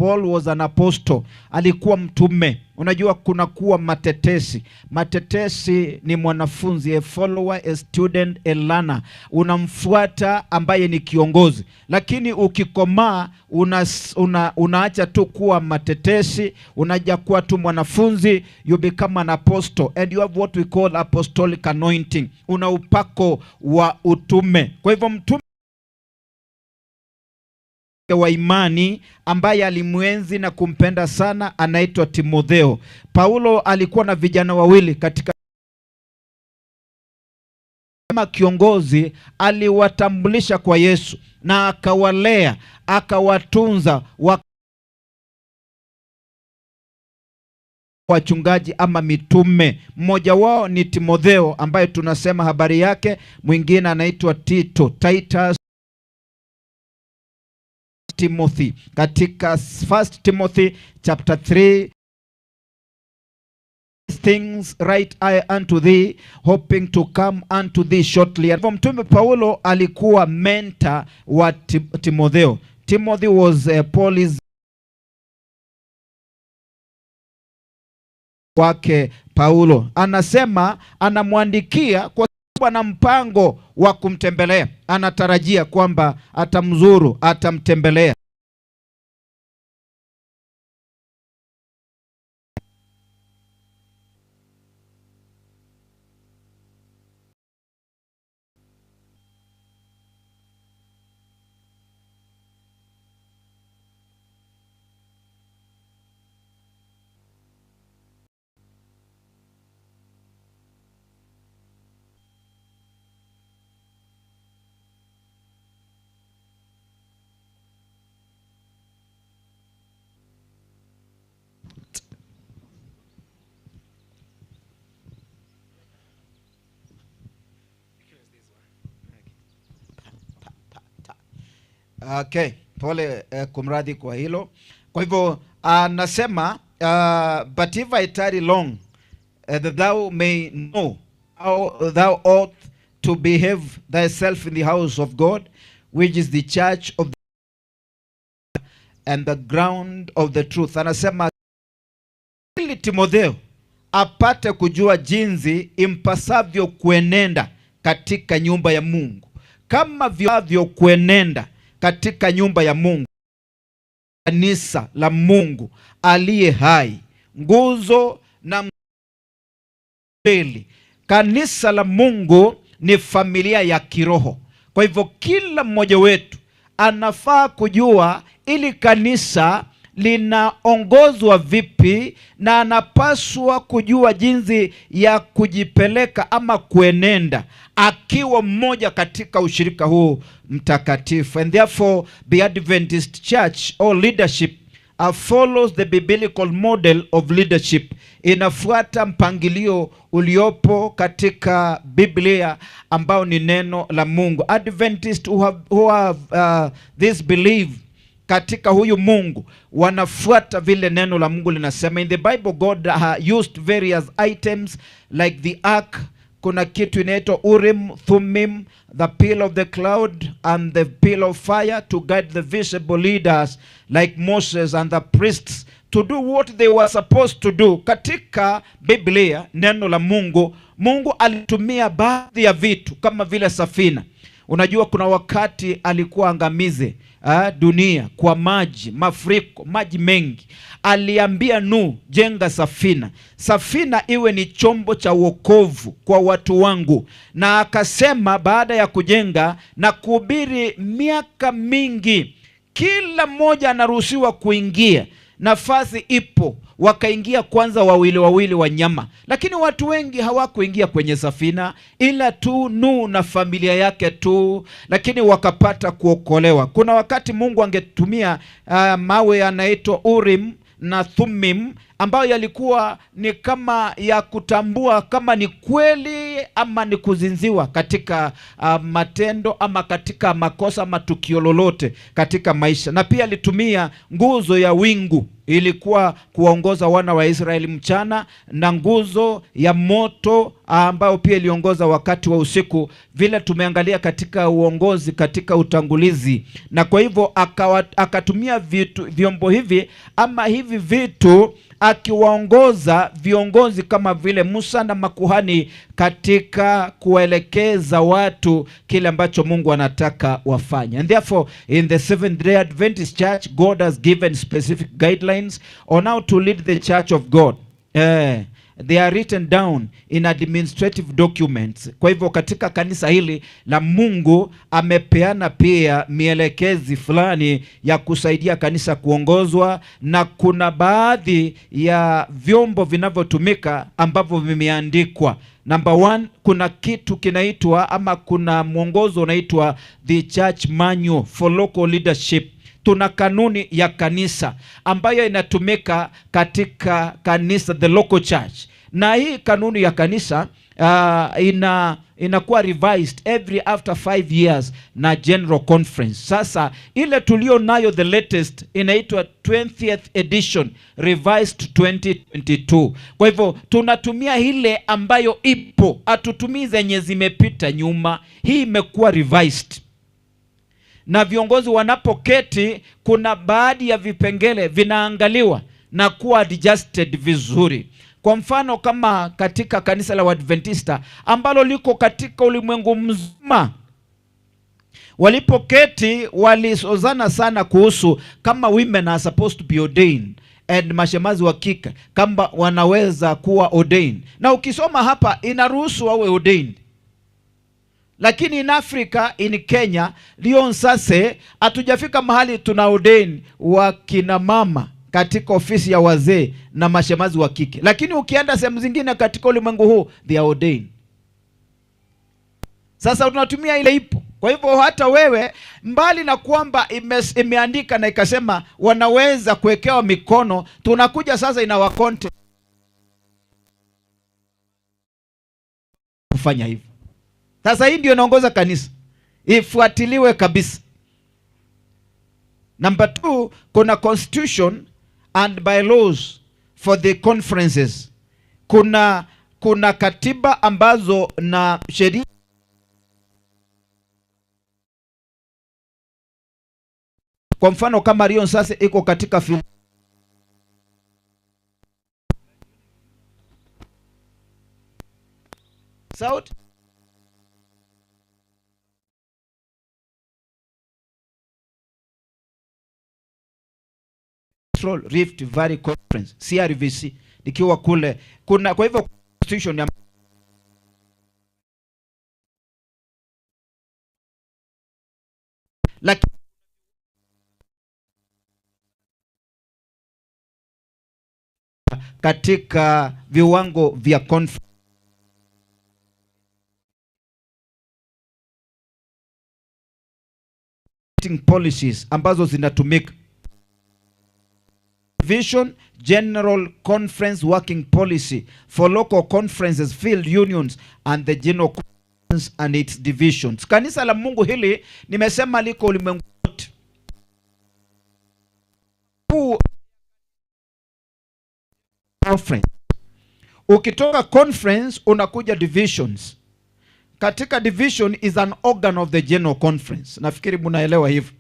Paul was an apostle, alikuwa mtume. Unajua kuna kuwa matetesi. Matetesi ni mwanafunzi, a follower, a student, a learner. Unamfuata ambaye ni kiongozi. Lakini ukikomaa unaacha tu kuwa matetesi, unaja kuwa tu mwanafunzi, you become an apostle and you have what we call apostolic anointing. Una upako wa utume. Kwa hivyo mtume wa imani ambaye alimwenzi na kumpenda sana anaitwa Timotheo. Paulo alikuwa na vijana wawili katika kama kiongozi, aliwatambulisha kwa Yesu na akawalea, akawatunza wachungaji ama mitume. Mmoja wao ni Timotheo ambaye tunasema habari yake, mwingine anaitwa Titus Timothy. Katika 1 Timothy chapter 3, things write I unto thee, hoping to come unto thee shortly. Mtume Paulo alikuwa mentor wa Timotheo. Timothy was Paul's wake Paulo. Anasema anamwandikia kwa sababu ana mpango wa kumtembelea. Anatarajia kwamba atamzuru, atamtembelea. Okay, pole kumradhi kwa hilo. Kwa hivyo anasema but if I tarry long, that thou may know how thou ought to behave thyself in the house of God, which is the church of the and the ground of the truth. Anasema ili Timotheo apate kujua jinsi impasavyo kuenenda katika nyumba ya Mungu, kama vyo kuenenda katika nyumba ya Mungu, kanisa la Mungu aliye hai, nguzo na mbele. Kanisa la Mungu ni familia ya kiroho. Kwa hivyo kila mmoja wetu anafaa kujua ili kanisa linaongozwa vipi, na anapaswa kujua jinsi ya kujipeleka ama kuenenda akiwa mmoja katika ushirika huu mtakatifu. And therefore the Adventist Church or leadership follows the biblical model of leadership. Inafuata mpangilio uliopo katika Biblia ambao ni neno la Mungu. Adventist who have this belief katika huyu Mungu wanafuata vile neno la Mungu linasema. In the Bible God used various items like the ark. Kuna kitu inaitwa Urim, Thummim, the pillar of the cloud and the pillar of fire to guide the visible leaders like Moses and the priests to do what they were supposed to do. Katika Biblia neno la Mungu, Mungu alitumia baadhi ya vitu kama vile safina. Unajua kuna wakati alikuwa angamize dunia kwa maji, mafuriko, maji mengi. Aliambia Nuhu, jenga safina. Safina iwe ni chombo cha wokovu kwa watu wangu. Na akasema baada ya kujenga na kuhubiri miaka mingi, kila mmoja anaruhusiwa kuingia. Nafasi ipo. Wakaingia kwanza wawili wanyama. Lakini watu wengi hawakuingia kwenye safina, ila tu Nuhu na familia yake tu, lakini wakapata kuokolewa. Kuna wakati Mungu angetumia mawe yanaitwa Urim na Thummim ambayo yalikuwa ni kama ya kutambua kama ni kweli ama ni kuzinziwa katika matendo ama katika makosa ama tukio lolote katika maisha. Na pia alitumia nguzo ya wingu, ilikuwa kuongoza wana wa Israeli mchana, na nguzo ya moto ambayo pia iliongoza wakati wa usiku, vile tumeangalia katika uongozi katika utangulizi. Na kwa hivyo akatumia vyombo hivi ama hivi vitu akiwaongoza viongozi kama vile Musa na makuhani katika kuelekeza watu kile ambacho Mungu anataka wafanye. And therefore in the Seventh-day Adventist Church, God has given specific guidelines on how to lead the church of God. They are written down in administrative documents. Kwa hivyo katika kanisa hili la Mungu amepeana pia mielekezi fulani ya kusaidia kanisa kuongozwa, na kuna baadhi ya vyombo vinavyotumika ambavyo vimeandikwa. Number one, kuna kitu kinaitwa ama kuna mwongozo unaitwa the Church Manual for Local Leadership. Tuna kanuni ya kanisa ambayo inatumika katika kanisa, the local church. Na hii kanuni ya kanisa inakuwa revised every after 5 years na General Conference. Sasa ile tulio nayo the latest inaitwa 20th edition revised 2022. Kwa hivyo tunatumia ile ambayo ipo, hatutumii zenye zimepita nyuma. Hii imekuwa revised. Na viongozi wanapoketi, kuna baadhi ya vipengele vinaangaliwa na kuwa adjusted vizuri. Kwa mfano kama katika kanisa la Waadventista ambalo liko katika ulimwengu mzima, walipoketi walisozana sana kuhusu kama women are supposed to be ordained and mashemazi wa kike kama wanaweza kuwa ordained. Na ukisoma hapa inaruhusu wawe ordained. Lakini in Africa, in Kenya, Leon sasa hatujafika mahali tuna ordain wa kina mama katika ofisi ya wazee na mashemazi wa kike. Lakini ukienda sehemu zingine katika ulimwengu huu, they are ordained. Sasa tunatumia ile ipo. Kwa hivyo hata wewe, mbali na kwamba imeandika na ikasema wanaweza kuwekewa mikono, tunakuja sasa ina wa content kufanya hivyo. Sasa hii ndio inaongoza kanisa, ifuatiliwe kabisa. Number 2, kuna constitution and bylaws for the conferences. Kuna katiba ambazo na sheria. Kwa mfano kama Rion sasa iko katika South Rift Valley Conference, CRVC, ikiwa kule. Kwa hivyo constitution ya lakini katika viwango vya conference policies ambazo zinatumika. Vision General Conference Working Policy for Local Conferences, Field Unions and the General Conference and its divisions. Kanisa la Mungu hili nimesema liko ulimwengu wote. Conference. Ukitoka conference unakuja divisions. Katika division is an organ of the General Conference. Nafikiri mnaelewa hivyo.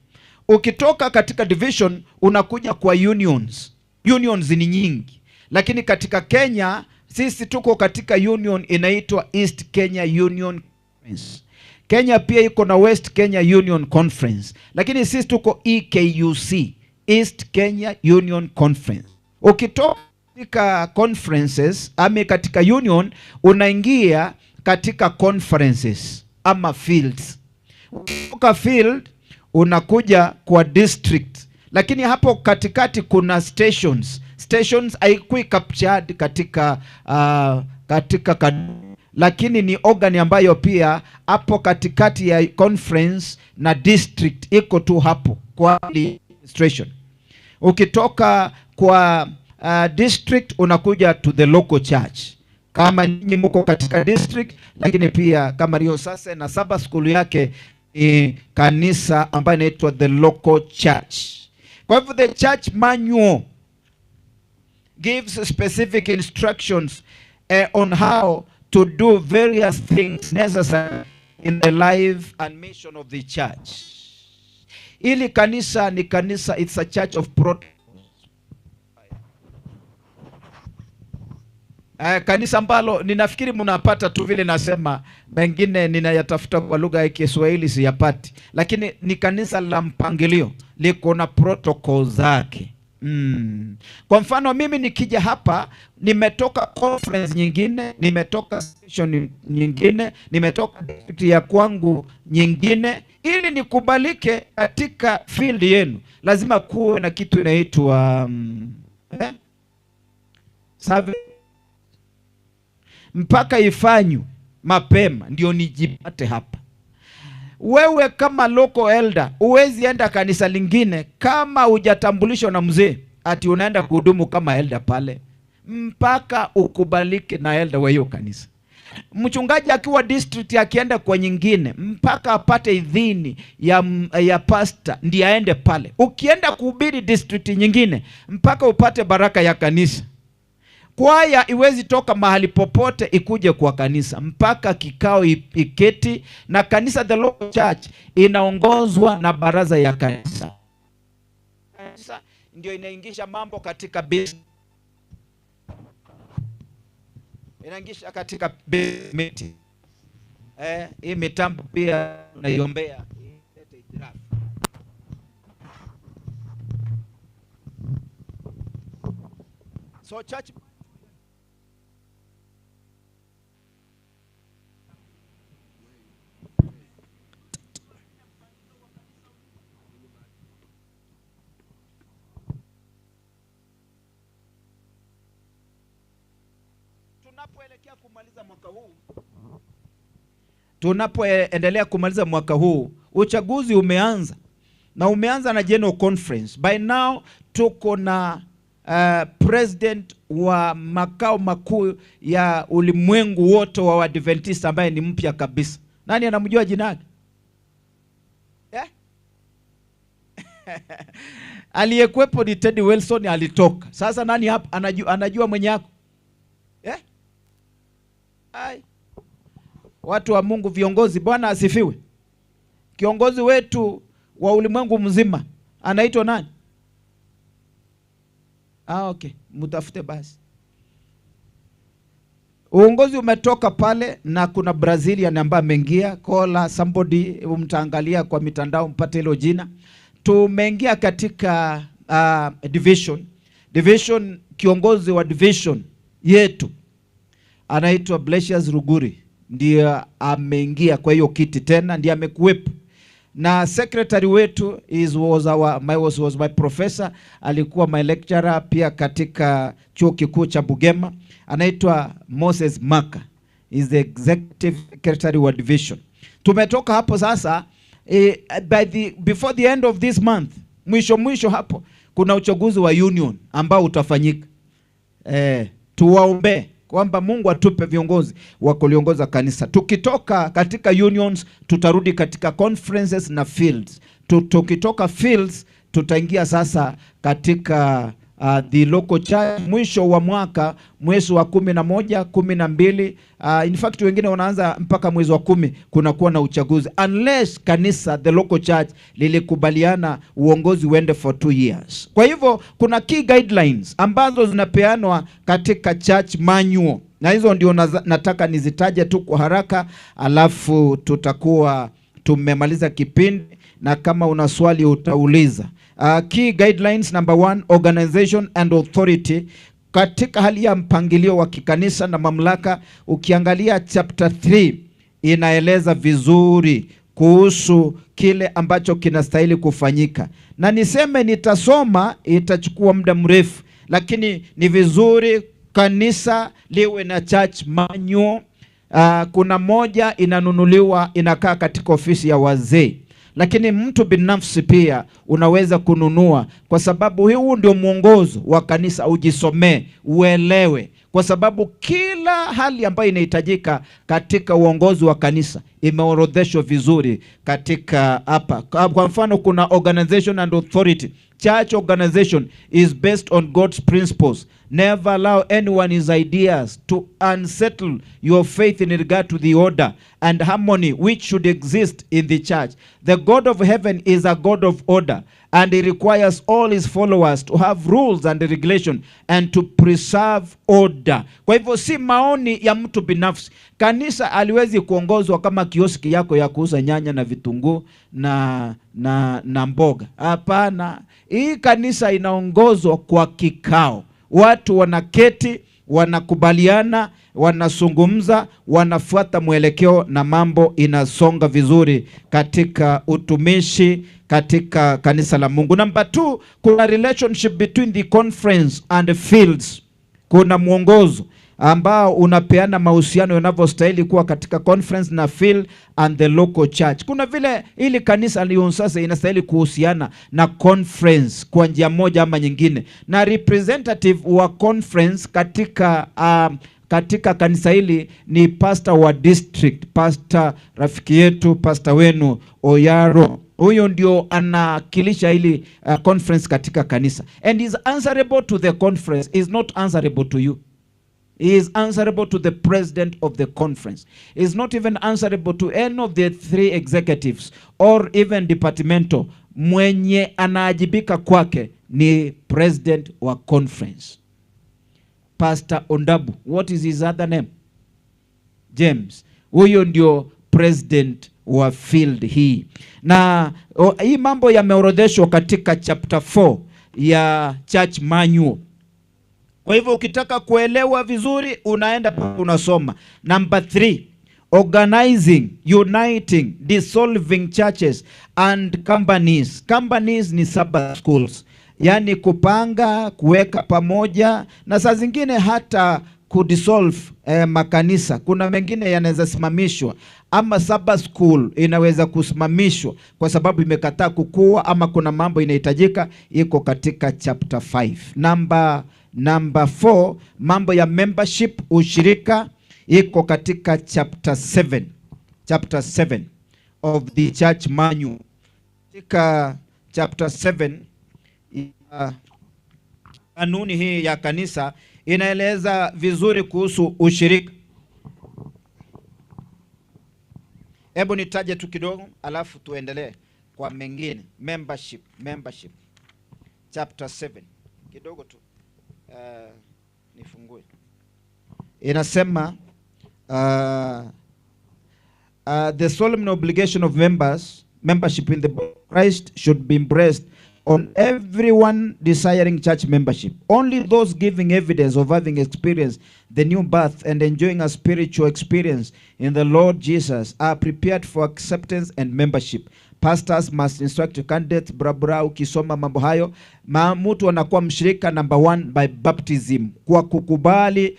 Ukitoka katika division unakuja kwa unions. Unions ni nyingi. Lakini katika Kenya sisi tuko katika union inaitwa East Kenya Union Conference. Kenya pia iko na West Kenya Union Conference. Lakini sisi tuko EKUC, East Kenya Union Conference. Ukitoka katika conferences katika union unaingia katika conferences ama fields. Ukitoka field unakuja kwa district, lakini hapo katikati kuna stations. Stations haikui captured katika lakini ni organ ambayo pia hapo katikati ya conference na district iko tu hapo kwa administration. Ukitoka kwa district unakuja to the local church. kama nyinyi mko katika district, lakini pia kama Rio sasa na saba school yake kanisa ambayo inaitwa the local church. Kwa hivyo the church manual gives specific instructions on how to do various things necessary in the life and mission of the church. Ili kanisa ni kanisa, it's a church of protocol. Kanisa ambalo ninafikiri mnapata tu vile nasema, mengine ninayatafuta kwa lugha ya Kiswahili siyapati, lakini ni kanisa la mpangilio, liko na protocol zake. Kwa mfano mimi nikija hapa, nimetoka conference nyingine, nimetoka session nyingine, nimetoka district ya kwangu nyingine, ili nikubalike katika field yenu lazima kuwe na kitu inaitwa service, mpaka ifanywe mapema ndio nijipate hapa. Wewe kama local elder uwezi enda kanisa lingine kama hujatambulishwa na mzee ati unaenda kuhudumu kama elder pale, mpaka ukubalike na elder wa hiyo kanisa. Mchungaji akiwa district akienda kwa nyingine mpaka apate idhini ya pastor ndiye aende pale. Ukienda kuhubiri district nyingine mpaka upate baraka ya kanisa. Kwaya iwezi toka mahali popote ikuje kwa kanisa, mpaka kikao iketi na kanisa. The local church inaongozwa na baraza ya kanisa. Kanisa ndio inaingisha mambo katika business, inaingisha katika meeting. Hii mitambo pia tunaiombea ilete itirafu. So church tunapoendelea kumaliza mwaka huu, uchaguzi umeanza na umeanza na general conference. By now tuko na president wa makao makuu ya ulimwengu wote wa Adventista ambaye ni mpya kabisa. Nani anamjua jina lake? Aliyekuwepo ni Teddy Wilson, alitoka. Sasa nani hapa anajua mwenye yako? Watu wa Mungu, viongozi, Bwana asifiwe. Kiongozi wetu wa ulimwengu mzima anaitwa nani? Okay, mtafute basi. Uongozi umetoka pale na kuna Brazilian ambaye ameingia, Kola somebody, mtaangalia kwa mitandao mpate hilo jina. Tumeingia katika division. Kiongozi wa division yetu anaitwa Blesius Ruguri, ndiye ameingia kwa hiyo kiti tena, ndiye amekuwepo. Na secretary wetu was my professor, alikuwa my lecturer pia katika chuo kikuu cha Bugema, anaitwa Moses Maka, is the executive secretary wa division. Tumetoka hapo sasa, before the end of this month, mwisho hapo kuna uchaguzi wa union ambao utafanyika. Tuwaombe kwamba Mungu atupe viongozi wa kuliongoza kanisa. Tukitoka katika unions tutarudi katika conferences na fields. Tukitoka fields tutaingia sasa katika the local church. Mwisho wa mwaka, mwezi wa 11, 12, in fact wengine wanaanza mpaka mwezi wa 10 kunakuwa na uchaguzi, unless kanisa the local church lilikubaliana uongozi uende for 2 years. Kwa hivyo kuna key guidelines ambazo zinapeanwa katika church manual, na hizo ndio nataka nizitaje tu kwa haraka, alafu tutakuwa tumemaliza kipindi, na kama una swali utauliza. Key guidelines: number 1, organization and authority. Katika hali ya mpangilio wa kikanisa na mamlaka, ukiangalia chapter 3 inaeleza vizuri kuhusu kile ambacho kinastahili kufanyika. Na niseme nitasoma, itachukua muda mrefu, lakini ni vizuri kanisa liwe na church manual. Kuna moja inanunuliwa, inakaa katika ofisi ya wazee. lakini mtu binafsi pia unaweza kununua, kwa sababu huu ndio mwongozo wa kanisa. Ujisomee, uelewe, kwa sababu kila hali ambayo inahitajika katika uongozi wa kanisa imeorodheshwa vizuri katika hapa. Kwa mfano, kuna organization and authority. Church organization is based on God's principles. Never allow anyone's ideas to unsettle your faith in regard to the order and harmony which should exist in the church. The God of heaven is a God of order, and he requires all his followers to have rules and regulation and to preserve order. Kwa hivyo si maoni ya mtu binafsi. Kanisa aliwezi kuongozwa kama kioski yako ya kuuza nyanya na vitunguu na mboga. Hapana. Hii kanisa inaongozwa kwa kikao. Watu wanaketi, wanakubaliana, wanazungumza, wanafuata mwelekeo na mambo inasonga vizuri katika utumishi katika kanisa la Mungu. Number 2, kuna relationship between the conference and the fields. Kuna mwongozo ambao unapeana mahusiano yanavyostahili kuwa katika conference na field and the local church. Kuna vile ili kanisa leo sasa inastahili kuhusiana na conference kwa njia moja ama nyingine, na representative wa conference katika kanisa hili ni pastor wa district, pastor rafiki yetu, pastor wenu Oyaro. Huyo ndio anakilisha ili conference katika kanisa, and is answerable to the conference, is not answerable to you. He is answerable to the president of the conference. He is not even answerable to any of the 3 executives or even departmental. Mwenye anaajibika kwake ni president wa conference. Pastor Ondabu, what is his other name? James. Huyo ndio president wa field hii. Na hii mambo yameorodheshwa katika chapter 4 ya church manual. Kwa hivyo ukitaka kuelewa vizuri unaenda unasoma. Number 3, organizing, uniting, dissolving churches and companies. Companies ni Sabbath schools, yani kupanga, kuweka pamoja, na saa zingine hata kudissolve makanisa. Kuna mengine yanaweza simamishwa, ama Sabbath school inaweza kusimamishwa kwa sababu imekataa kukua, ama kuna mambo inahitajika, iko katika chapter 5. Number 4, mambo ya membership, ushirika, iko katika chapter 7. Chapter 7 of the church manual. Katika chapter 7 kanuni hii ya kanisa inaeleza vizuri kuhusu ushirika. Hebu nitaje tu kidogo alafu tuendelee kwa mengine. Membership. Chapter 7. Kidogo tu. Nifungue. Inasema the solemn obligation of membership in the body of Christ should be embraced on everyone desiring church membership. Only those giving evidence of having experienced the new birth and enjoying a spiritual experience in the Lord Jesus are prepared for acceptance and membership. Pastors must instruct candidates. Brabra, ukisoma mambo hayo, mtu anakuwa mshirika number 1 by baptism, kwa kukubali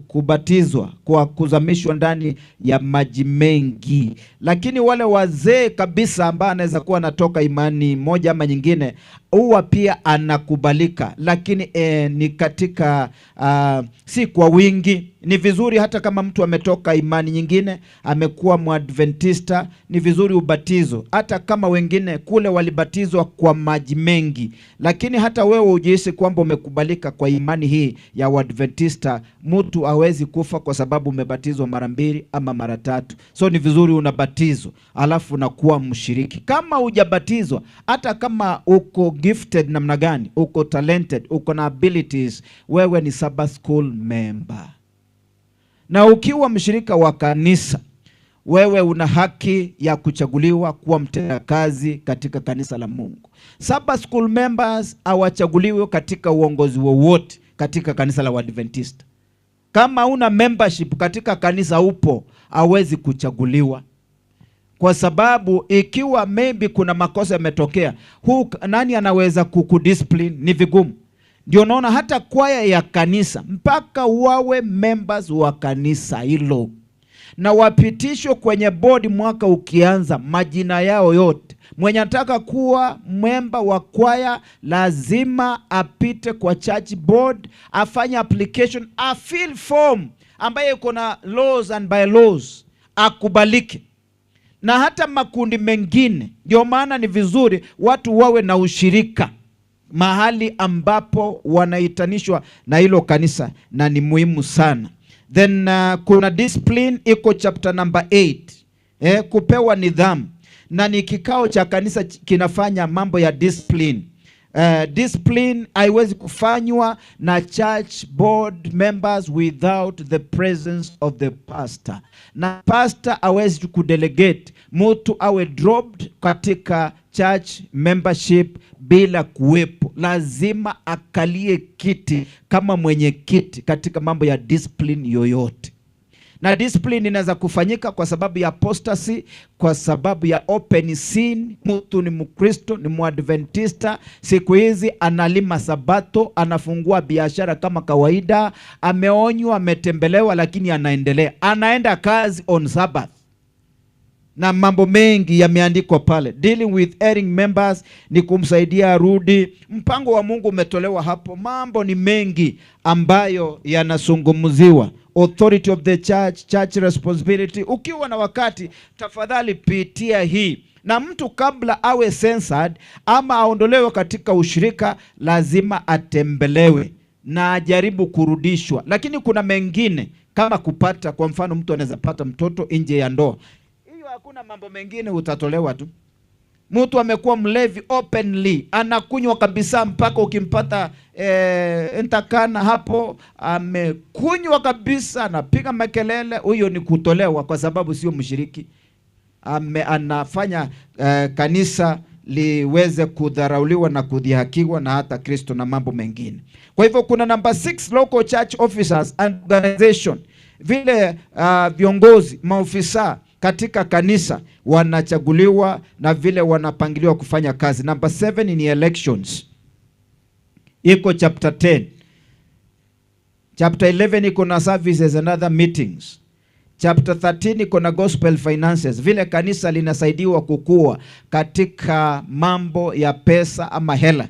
kubatizwa, kwa kuzamishwa ndani ya maji mengi. Lakini wale wazee kabisa ambao anaweza kuwa anatoka imani moja ama nyingine, huwa pia anakubalika, lakini ni katika si kwa wingi. Ni vizuri hata kama mtu ametoka imani nyingine, amekuwa Mwadventista, ni vizuri ubatizo, hata kama wengine kule walibatizwa kwa maji mengi. Lakini hata wewe ujihisi kwamba umekubalika kwa imani hii ya Wadventista, mtu hawezi kufa kwa sababu umebatizwa mara 2 ama mara 3. So ni vizuri unabatizwa alafu unakuwa mshiriki. Kama hujabatizwa, hata kama uko gifted namna gani, uko talented, uko na abilities, wewe ni Sabbath school member. Na ukiwa mshirika wa kanisa, wewe una haki ya kuchaguliwa kuwa mtendakazi katika kanisa la Mungu. Sabbath school members hawachaguliwi katika uongozi wowote katika kanisa la Waadventista. Kama una membership katika kanisa upo, hawezi kuchaguliwa. Kwa sababu ikiwa maybe kuna makosa yametokea, nani anaweza kukudiscipline? Ni vigumu. Ndio naona hata kwaya ya kanisa mpaka wawe members wa kanisa hilo. na wapitishwe kwenye bodi mwaka ukianza, majina yao yote. Mwenye anataka kuwa memba wa kwaya lazima apite kwa church board, afanye application, fill form ambaye iko na laws and bylaws, akubalike. Na hata makundi mengine, ndio maana ni vizuri watu wawe na ushirika mahali ambapo wanaitanishwa na hilo kanisa, na ni muhimu sana. Then kuna discipline, iko chapter number 8. Kupewa nidhamu, na ni kikao cha kanisa kinafanya mambo ya discipline. Discipline haiwezi kufanywa na church board members without the presence of the pastor. Na pastor hawezi kudelegate mtu awe dropped katika church membership bila kuwepo. Lazima akalie kiti kama mwenyekiti katika mambo ya discipline yoyote. Na discipline inaweza kufanyika kwa sababu ya apostasy, kwa sababu ya open sin. Mtu ni Mkristo, ni Mwadventista, siku hizi analima Sabato, anafungua biashara kama kawaida, ameonywa, ametembelewa, lakini anaendelea, anaenda kazi on Sabbath. Na mambo mengi yameandikwa pale. Dealing with erring members ni kumsaidia arudi. Mpango wa Mungu umetolewa hapo. Mambo ni mengi ambayo yanazungumziwa. Authority of the church, church responsibility. Ukiwa na wakati, tafadhali pitia hii. Na mtu kabla awe censored ama aondolewe katika ushirika, lazima atembelewe na ajaribu kurudishwa. Lakini kuna mengine kama kupata, kwa mfano mtu anaweza pata mtoto nje ya ndoa. Hiyo hakuna mambo mengine, utatolewa tu. Mtu amekuwa mlevi openly, anakunywa kabisa mpaka ukimpata entakana hapo, amekunywa kabisa, anapiga makelele, huyo ni kutolewa kwa sababu sio mshiriki. Anafanya kanisa liweze kudharauliwa na kudhihakiwa na hata Kristo na mambo mengine. Kwa hivyo kuna number 6, local church officers and organization. Vile viongozi, maofisa katika kanisa wanachaguliwa na vile wanapangiliwa kufanya kazi. Number 7 ni elections. Iko chapter 10. Chapter 11 iko na services and other meetings. Chapter 13 iko na gospel finances, vile kanisa linasaidiwa kukua katika mambo ya pesa ama hela.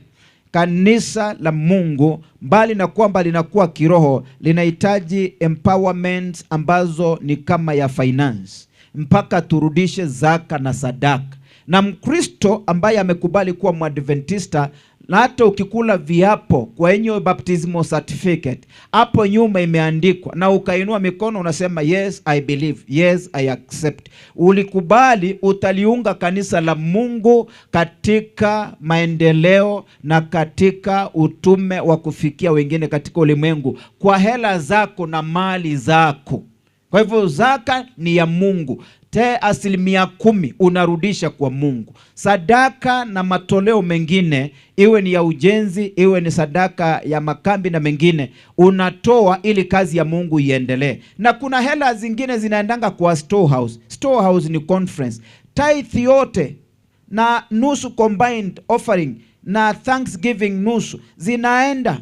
Kanisa la Mungu, mbali na kwamba linakuwa kiroho, linahitaji empowerment ambazo ni kama ya finance, mpaka turudishe zaka na sadaka. Na Mkristo ambaye amekubali kuwa Mwadventista, na hata ukikula viapo kwa enyo baptismal certificate, hapo nyuma imeandikwa, na ukainua mikono unasema yes I believe, yes I accept, ulikubali, utaliunga kanisa la Mungu katika maendeleo na katika utume wa kufikia wengine katika ulimwengu kwa hela zako na mali zako. Kwa hivyo zaka ni ya Mungu. 10% unarudisha kwa Mungu. Sadaka na matoleo mengine, iwe ni ya ujenzi, iwe ni sadaka ya makambi na mengine, unatoa ili kazi ya Mungu iendelee. Na kuna hela zingine zinaendanga kwa storehouse. Storehouse ni conference. Tithe yote na nusu combined offering na Thanksgiving nusu zinaenda.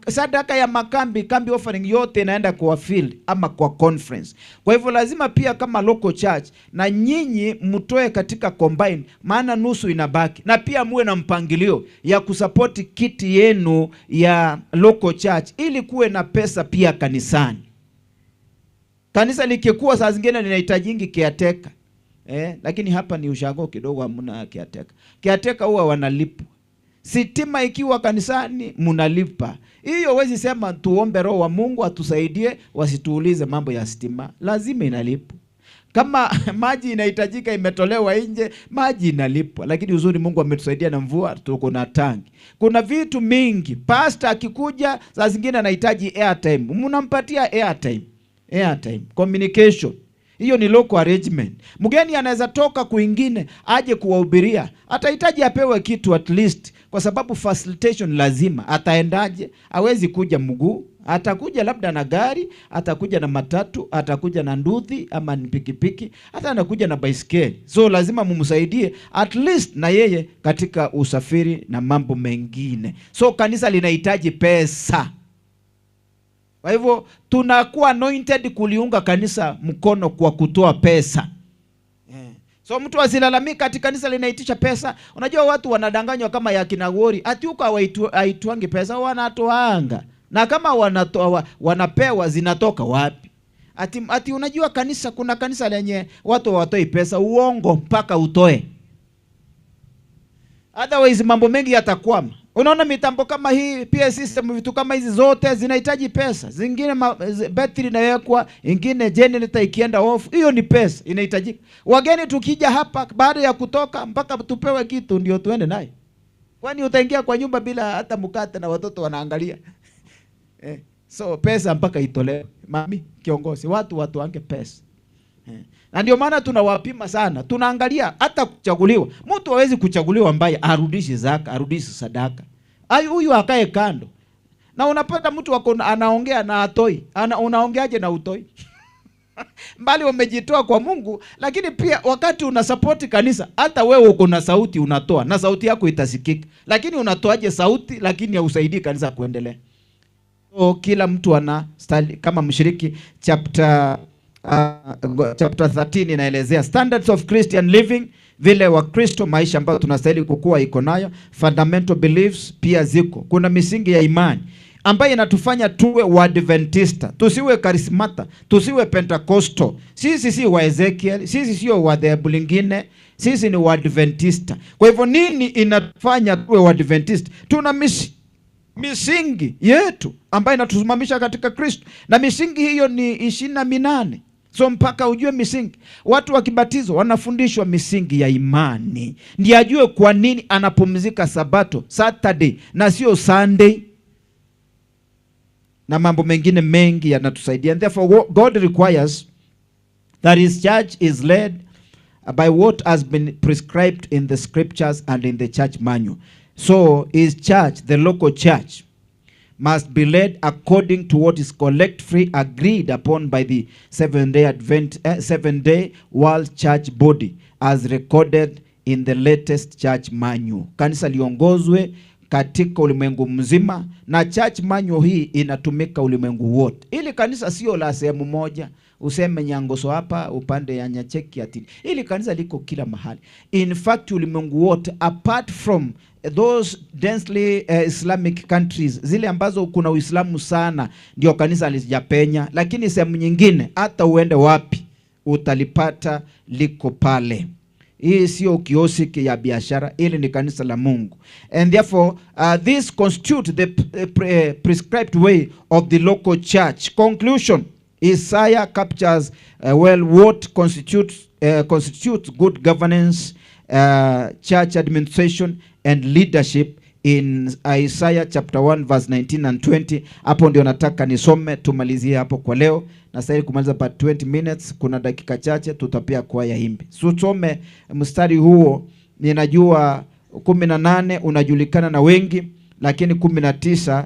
Sadaka ya makambi, kambi offering yote inaenda kwa field ama kwa conference. Kwa hivyo lazima pia kama local church na nyinyi mtoe katika combine, maana nusu inabaki. Na pia muwe na mpangilio ya kusapoti kiti yenu ya local church ili kuwe na pesa pia kanisani. Kanisa likikuwa saa zingine linahitajingi kiateka. Lakini hapa ni ushago kidogo, hamna kiateka. Kiateka huwa wanalipwa. Sitima ikiwa kanisani munalipa. Hiyo wezi sema tuombe Roho wa Mungu atusaidie wasituulize mambo ya stima. Lazima inalipwa. Kama maji inahitajika imetolewa nje, maji inalipwa. Lakini uzuri Mungu ametusaidia na mvua, tuko na tangi. Kuna vitu mingi. Pastor akikuja saa zingine anahitaji airtime, mnampatia airtime. Communication. Hiyo ni local arrangement. Mgeni anaweza toka kuingine aje kuwahubiria, atahitaji apewe kitu at least, kwa sababu facilitation lazima. Ataendaje? Hawezi kuja mguu, atakuja labda na gari, atakuja na matatu, atakuja na nduthi ama ni pikipiki, hata anakuja na baiskeli. So lazima mumsaidie at least na yeye katika usafiri na mambo mengine. So kanisa linahitaji pesa. Kwa hivyo tunakuwa anointed kuliunga kanisa mkono kwa kutoa pesa. So mtu asilalamika ati kanisa linaitisha pesa. Unajua watu wanadanganywa kama ya kinagori. Ati huko haituangi pesa, wanatoanga. Na kama wanatoa wanapewa zinatoka wapi? Ati unajua kanisa, kuna kanisa lenye watu hawatoi pesa, uongo mpaka utoe. Otherwise mambo mengi yatakwama. Unaona mitambo kama hii, PA system, vitu kama hizi zote zinahitaji pesa. Zingine battery inawekwa, ingine generator ikienda off, hiyo ni pesa inahitajika. Wageni tukija hapa baada ya kutoka mpaka tupewe kitu ndio tuende naye. Kwani utaingia kwa nyumba bila hata mkate na watoto wanaangalia? So pesa mpaka itolewe. Mami kiongozi, watu wange pesa. Na ndio maana tunawapima sana. Tunaangalia hata kuchaguliwa. Mtu hawezi kuchaguliwa ambaye arudishi zaka, arudishi sadaka. Huyu akae kando. Na unapata mtu wako anaongea na atoi. Unaongeaje na utoi? Mbali umejitoa kwa Mungu, lakini pia wakati unasupport kanisa, hata wewe uko na sauti unatoa na sauti yako itasikika. Lakini unatoaje sauti lakini hausaidii kanisa kuendelea? So kila mtu ana study kama mshiriki chapter 13 inaelezea standards of Christian living, vile wa Kristo maisha ambayo tunastahili kukua iko nayo. Fundamental beliefs pia ziko. Kuna misingi ya imani ambayo inatufanya tuwe Waadventista, tusiwe karismata, tusiwe Pentecostal. Sisi si wa Ezekiel, sisi sio wa dhehebu lingine, sisi ni Waadventista. Kwa hivyo nini inatufanya tuwe Waadventista? Tuna misingi yetu ambayo inatusimamisha katika Kristo, na misingi hiyo ni 28. So mpaka ujue misingi. Watu wakibatizwa wanafundishwa misingi ya imani, ndiye ajue kwa nini anapumzika Sabato, Saturday na sio Sunday, na mambo mengine mengi yanatusaidia. And therefore God requires that his church is led by what has been prescribed in the scriptures and in the church manual. So his church, the local church, must be led according to what is collectively agreed upon by the Seventh-day World Church Body as recorded in the latest church manual. Kanisa liongozwe katika ulimwengu mzima, na church manual hii inatumika ulimwengu wote. Ili kanisa sio la sehemu moja, useme Nyangoso hapa upande ya Nyacheki ati. Ili kanisa liko kila mahali. In fact ulimwengu wote, apart from those densely Islamic countries, zile ambazo kuna Uislamu sana, ndio kanisa lijapenya, lakini sehemu nyingine hata uende wapi utalipata liko pale. Hii sio kiosiki ya biashara, ili ni kanisa la Mungu. And therefore this constitute the prescribed way of the local church. Conclusion: Isaiah captures well what constitutes good governance, church administration and leadership in Isaiah chapter 1 verse 19 and 20. Hapo ndio nataka nisome tumalizie hapo kwa leo. Na sasa kumaliza pa 20 minutes, kuna dakika chache tutapia kwa ya himbi. Tusome mstari huo. Ninajua 18 unajulikana na wengi, lakini 19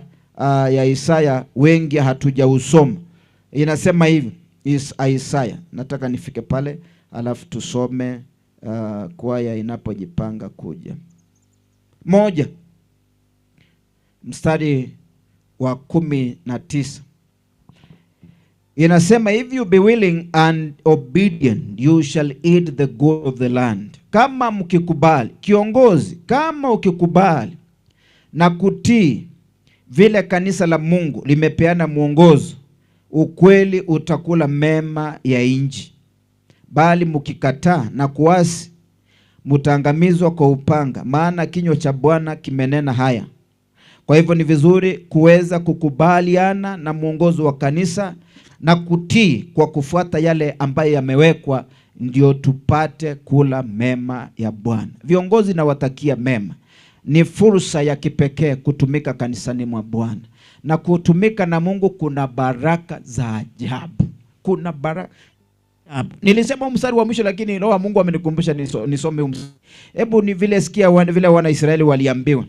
ya Isaiah wengi hatujausoma. Inasema hivi, is Isaiah. Nataka nifike pale alafu tusome kwaya inapojipanga kuja. 1 mstari wa 19 inasema, if you be willing and obedient you shall eat the good of the land. Kama mkikubali, kiongozi, kama ukikubali na kutii vile kanisa la Mungu limepeana mwongozo, ukweli utakula mema ya nchi. Bali mkikataa na kuasi, mtaangamizwa kwa upanga, maana kinywa cha Bwana kimenena haya. Kwa hivyo ni vizuri kuweza kukubaliana na mwongozo wa kanisa na kutii kwa kufuata yale ambayo yamewekwa, ndio tupate kula mema ya Bwana. Viongozi na watakia mema. Ni fursa ya kipekee kutumika kanisani mwa Bwana. Na kutumika na Mungu kuna baraka za ajabu. Kuna baraka. Nilisema mstari wa mwisho, lakini Roho wa Mungu amenikumbusha nisome Hebu ni vile sikia vile wana Israeli waliambiwa.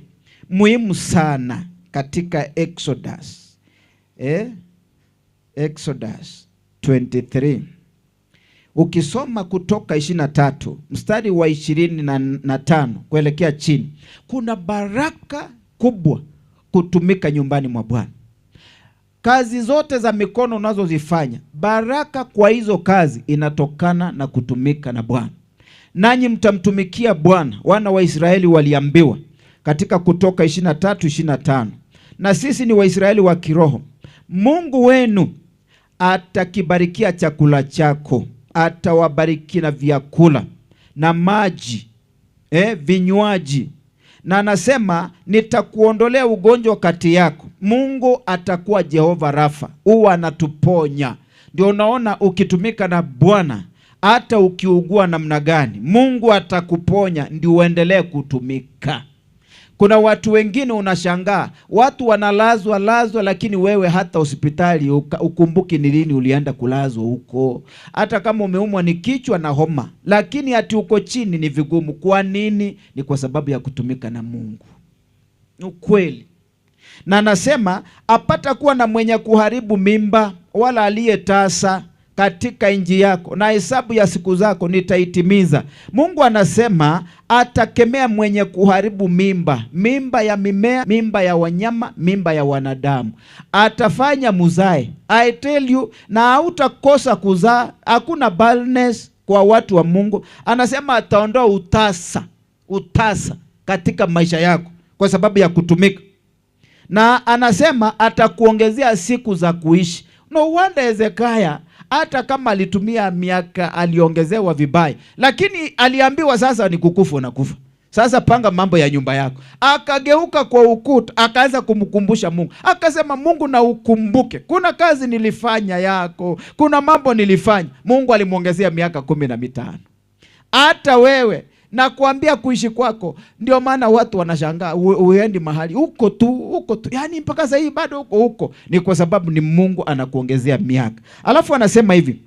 Muhimu sana katika Exodus. Exodus 23. Ukisoma Kutoka 23 mstari wa 25 kuelekea chini, kuna baraka kubwa kutumika nyumbani mwa Bwana. kazi zote za mikono unazozifanya, baraka kwa hizo kazi inatokana na kutumika na Bwana. Nanyi mtamtumikia Bwana. Wana wa Israeli waliambiwa katika Kutoka 23:25. Na sisi ni Waisraeli wa kiroho. Mungu wenu atakibarikia chakula chako, atawabariki na vyakula na maji, vinywaji. Na anasema nitakuondolea ugonjwa kati yako. Mungu atakuwa Jehova Rafa, huwa anatuponya. Ndio unaona ukitumika na Bwana, hata ukiugua namna gani, Mungu atakuponya ndio uendelee kutumika. Kuna watu wengine unashangaa, watu wanalazwa lakini wewe hata hospitali ukumbuki ni lini ulienda kulazwa huko. Hata kama umeumwa ni kichwa na homa, lakini ati uko chini ni vigumu. Kwa nini? Ni kwa sababu ya kutumika na Mungu. Ukweli. Na anasema apata kuwa na mwenye kuharibu mimba wala aliyetasa katika nchi yako, na hesabu ya siku zako nitaitimiza. Mungu anasema atakemea mwenye kuharibu mimba, mimba ya mimea, mimba ya wanyama, mimba ya wanadamu. Atafanya muzae, I tell you, na hautakosa kuzaa. Hakuna barrenness kwa watu wa Mungu. Anasema ataondoa utasa katika maisha yako kwa sababu ya kutumika. Na anasema atakuongezea siku za kuishi. No wonder Hezekiah hata kama alitumia miaka aliongezewa vibaya, lakini aliambiwa sasa ni kukufa na kufa. Sasa panga mambo ya nyumba yako. Akageuka kwa ukuta, akaanza kumkumbusha Mungu. Akasema, Mungu na ukumbuke, kuna kazi nilifanya yako, kuna mambo nilifanya. Mungu alimuongezea miaka 15. Hata wewe na kuambia kuishi kwako. Ndio maana watu wanashangaa uendi mahali uko tu. Yaani mpaka sasa hivi bado uko. Ni kwa sababu ni Mungu anakuongezea miaka. Alafu anasema hivi,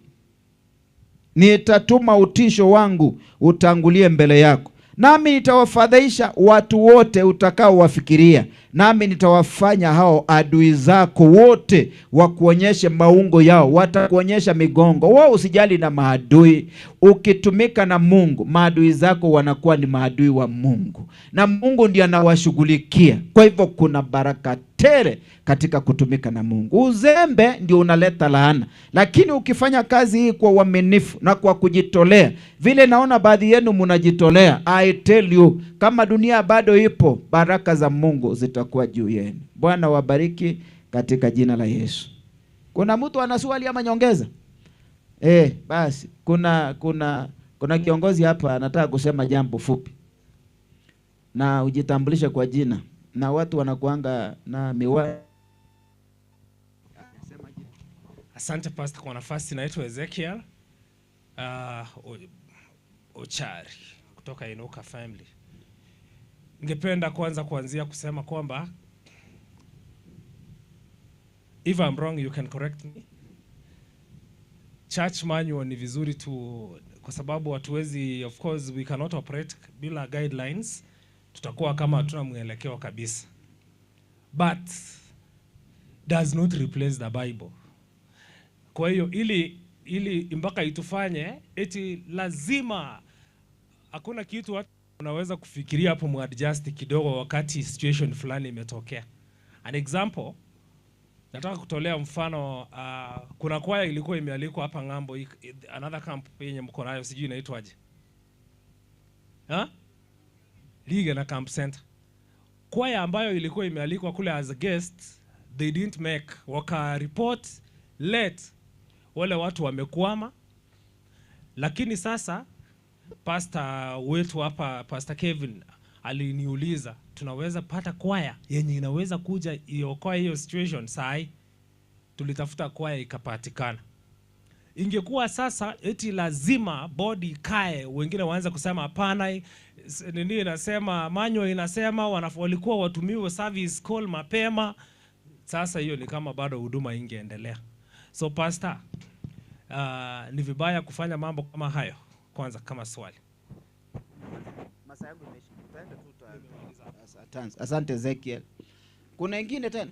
nitatuma utisho wangu utangulie mbele yako, nami nitawafadhaisha watu wote utakao wafikiria, nami nitawafanya hao adui zako wote wakuonyeshe maungo yao, watakuonyesha migongo. Wao usijali na maadui. Ukitumika na Mungu, maadui zako wanakuwa ni maadui wa Mungu, na Mungu ndiye anawashughulikia. Kwa hivyo kuna baraka tele katika kutumika na Mungu. Uzembe ndio unaleta laana, lakini ukifanya kazi hii kwa uaminifu na kwa kujitolea, vile naona baadhi yenu mnajitolea, I tell you, kama dunia bado ipo, baraka za Mungu zitakuwa juu yenu. Bwana wabariki katika jina la Yesu. Kuna mtu ana swali ama nyongeza? Basi kuna kiongozi hapa anataka kusema jambo fupi, na ujitambulishe kwa jina, na watu wanakuanga na miwani. Asante Pastor kwa nafasi. Naitwa Ezekiel Ochari kutoka Inuka Family. Ningependa kuanzia kusema kwamba if I'm wrong you can correct me. Church manual ni vizuri tu, kwa sababu hatuwezi, of course we cannot operate bila guidelines. Tutakuwa kama hatuna mwelekeo kabisa. But does not replace the Bible. Kwa hiyo ili mpaka itufanye eti lazima, hakuna kitu watu unaweza kufikiria hapo muadjust kidogo wakati situation fulani imetokea. An example, nataka kutolea mfano, kuna kwaya ilikuwa imealikwa hapa ngambo, another camp yenye mko nayo, sijui inaitwaje. Liga na Camp Center. Kwaya ambayo ilikuwa imealikwa kule as a guest, they didn't make, waka report late, wale watu wamekwama. Lakini sasa pastor wetu hapa, Pastor Kevin, aliniuliza tunaweza pata kwaya yenye inaweza kuja iokoe hiyo situation. Sai tulitafuta kwaya ikapatikana. Ingekuwa sasa eti lazima body kae, wengine waanza kusema hapana, nini inasema manual inasema walikuwa watumiwe service call mapema. Sasa hiyo ni kama bado huduma ingeendelea. So pastor, ni vibaya kufanya mambo kama hayo. Kwanza kama swali. Asante Ezekiel. Kuna ingine tena?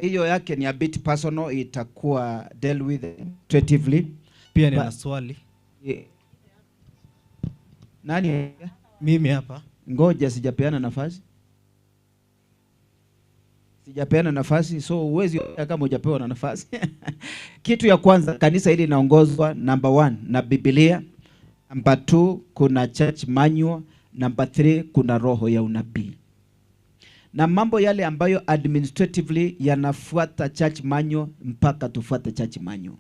Hiyo yake ni a bit personal, itakuwa deal with creatively. Pia nina swali. Nani? Mimi hapa. Ngoja sijapeana nafasi. Sijapeana nafasi, so huwezi kama hujapewa na nafasi. Kitu ya kwanza, kanisa hili linaongozwa number 1 na Biblia, number 2 kuna church manual, number 3 kuna roho ya unabii. Na mambo yale ambayo administratively yanafuata church manual mpaka tufuate church manual.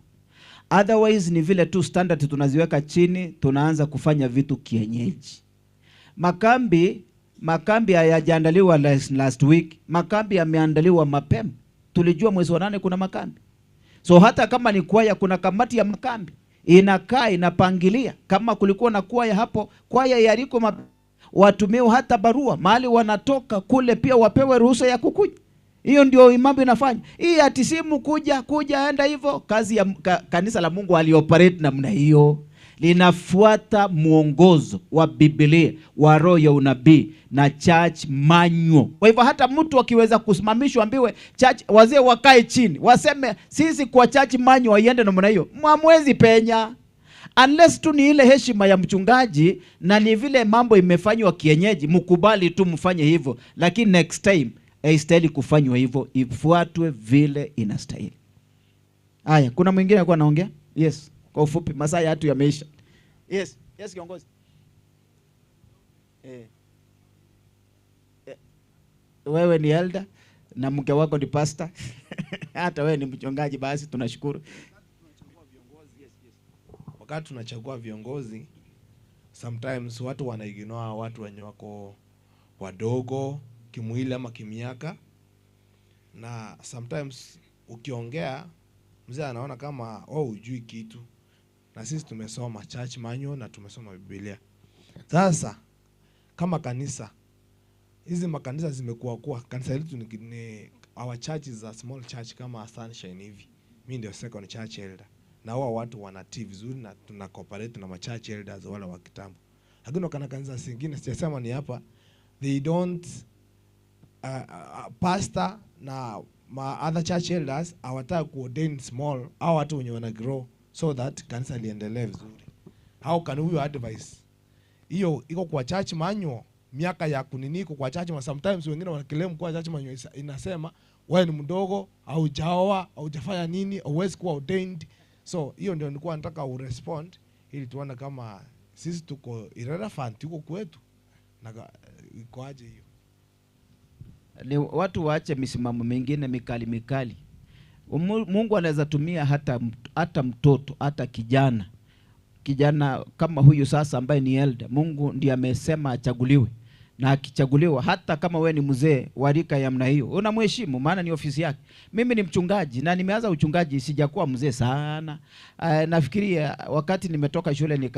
Otherwise ni vile tu standard tunaziweka chini, tunaanza kufanya vitu kienyeji. Makambi hayajaandaliwa last week. Makambi yameandaliwa mapema. Tulijua mwezi wa 8 kuna makambi. So hata kama ni kwaya, kuna kamati ya makambi. Inakaa inapangilia. Kama kulikuwa na kwaya hapo, kwaya yaliko watumiwe hata barua mahali wanatoka kule, pia wapewe ruhusa ya kukuja. Hiyo ndio mambo inafanya. Hii ati simu kuja enda hivyo. Kazi ya kanisa la Mungu alioperate namna hiyo. Linafuata muongozo wa Biblia, wa roho ya unabii na church manual. Kwa hivyo hata mtu akiweza kusimamishwa ambiwe church, wazee wakae chini waseme sisi kwa church manual iende namna hiyo, mwamwezi penya. Unless tu ni ile heshima ya mchungaji na ni vile mambo imefanywa kienyeji, mkubali tu mfanye hivyo, lakini next time haistahili kufanywa hivyo, ifuatwe vile inastahili. Haya, kuna mwingine alikuwa anaongea? Yes, kwa ufupi, masaa yetu yameisha. Yes kiongozi. Wewe ni elder na mke wako ni pastor. Hata wewe ni mchungaji, basi tunashukuru. Wakati tunachagua viongozi, sometimes watu wanaignore watu wenye wako wadogo kimwili ama kimiaka, na sometimes ukiongea mzee anaona kama hujui kitu, na sisi tumesoma church manual na tumesoma Biblia. Sasa kama kanisa, hizi makanisa zimekuwa kanisa letu ni our church is a small church kama Sunshine hivi. Mimi ndio second church elder. Na hao watu wanatii vizuri na tuna cooperate na church elders wala wa kitambo. Lakini kana kanisa zingine sijasema ni hapa, they don't pastor na other church elders hawataka kuordain small au watu wenye wana grow so that kanisa liendelee vizuri. How can we advise? Hiyo iko kwa church manual, miaka ya kunini iko kwa church manual. Sometimes wengine wanakilemu kwa church manual inasema wewe ni mdogo au hujaoa au hujafanya nini, huwezi kuwa ordained. So hiyo ndio nilikuwa nataka urespond ili tuone kama sisi tuko irrelevant tuko kwetu na iko aje hiyo. Ni watu waache misimamo mingine mikali. Mungu anaweza tumia hata mtoto, hata kijana kama huyu sasa ambaye ni elder. Mungu ndiye amesema achaguliwe, na akichaguliwa hata kama we ni mzee wa rika ya namna hiyo unamheshimu, maana ni ofisi yake. Mimi ni mchungaji na nimeanza uchungaji, sijakuwa mzee sana. Nafikiria wakati nimetoka shule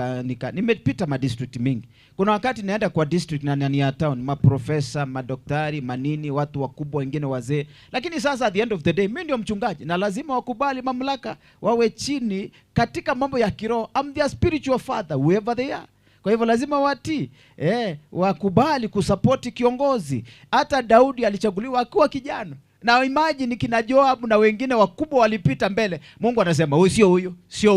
nimepita ma district mingi. Kuna wakati naenda kwa district na ni ya town, maprofesa, madaktari, manini, watu wakubwa wengine wazee. Lakini sasa at the end of the day mimi ndio mchungaji na lazima wakubali mamlaka, wawe chini katika mambo ya kiroho. I'm their spiritual father whoever they are. Kwa hivyo lazima watii, wakubali kusapoti kiongozi. Hata Daudi alichaguliwa akiwa kijana. Na imagine kina Joab na wengine wakubwa walipita mbele. Mungu anasema huyu sio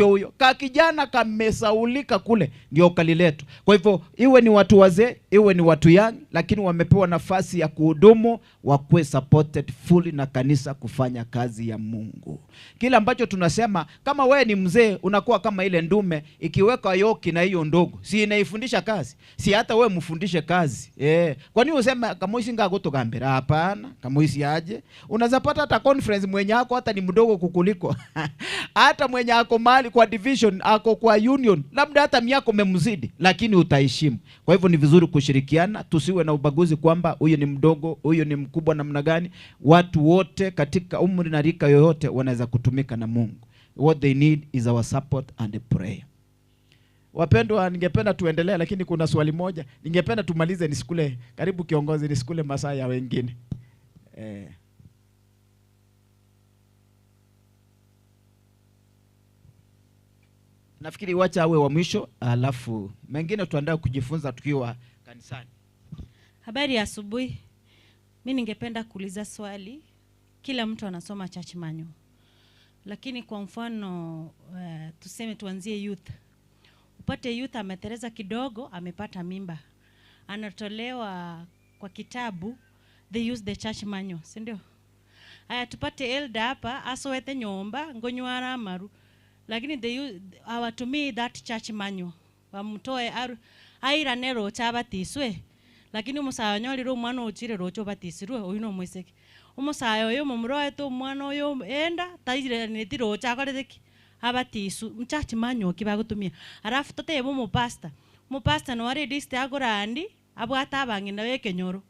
huyo. Ka kijana kamesaulika kule ndio kaliletu. Kwa hivyo iwe ni watu wazee, iwe ni watu young, lakini wamepewa nafasi ya kuhudumu, wakuwe supported fully na kanisa kufanya kazi ya Mungu. Kile ambacho tunasema kama wewe ni mzee unakuwa kama ile ndume ikiweka yoki na hiyo ndogo, si inaifundisha kazi? Si hata wewe mfundishe kazi. Kwa nini useme kama usinga kutogambira? Hapana, kama aje. Unaweza pata hata conference mwenye ako hata ni mdogo kukuliko. Hata mwenye ako mali kwa division, ako kwa union, labda hata miaka umemzidi, lakini utaheshimu. Kwa hivyo ni vizuri kushirikiana, tusiwe na ubaguzi kwamba huyu ni mdogo, huyu ni mkubwa namna gani. Watu wote katika umri na rika yoyote wanaweza kutumika na Mungu. What they need is our support and a prayer. Wapendwa, ningependa tuendelee, lakini kuna swali moja. Ningependa tumalize nisikule, karibu kiongozi, nisikule masaa ya wengine. Nafikiri wacha awe wa mwisho, alafu mengine tuandae kujifunza tukiwa kanisani. Habari ya asubuhi. Mimi ningependa kuuliza swali. Kila mtu anasoma church manual. Lakini kwa mfano tuseme tuanzie youth. Upate youth ametereza kidogo, amepata mimba. Anatolewa kwa kitabu they use the church manual, si ndio? Haya, tupate elder hapa asowete nyomba ngonywana maru, lakini they use hawatumii that church manual. Bamutoe airane rocha batiswe, lakini umusayo nyoliro umwana uchire rocho batisirwe oyuno mweseke. Umusayo yo mumroe to umwana oyo enda taire neti rocha akoretheki abatisu church manual kibagutumia. Arafu totebo mu pastor no are list agorandi abwata abangina bekenyoro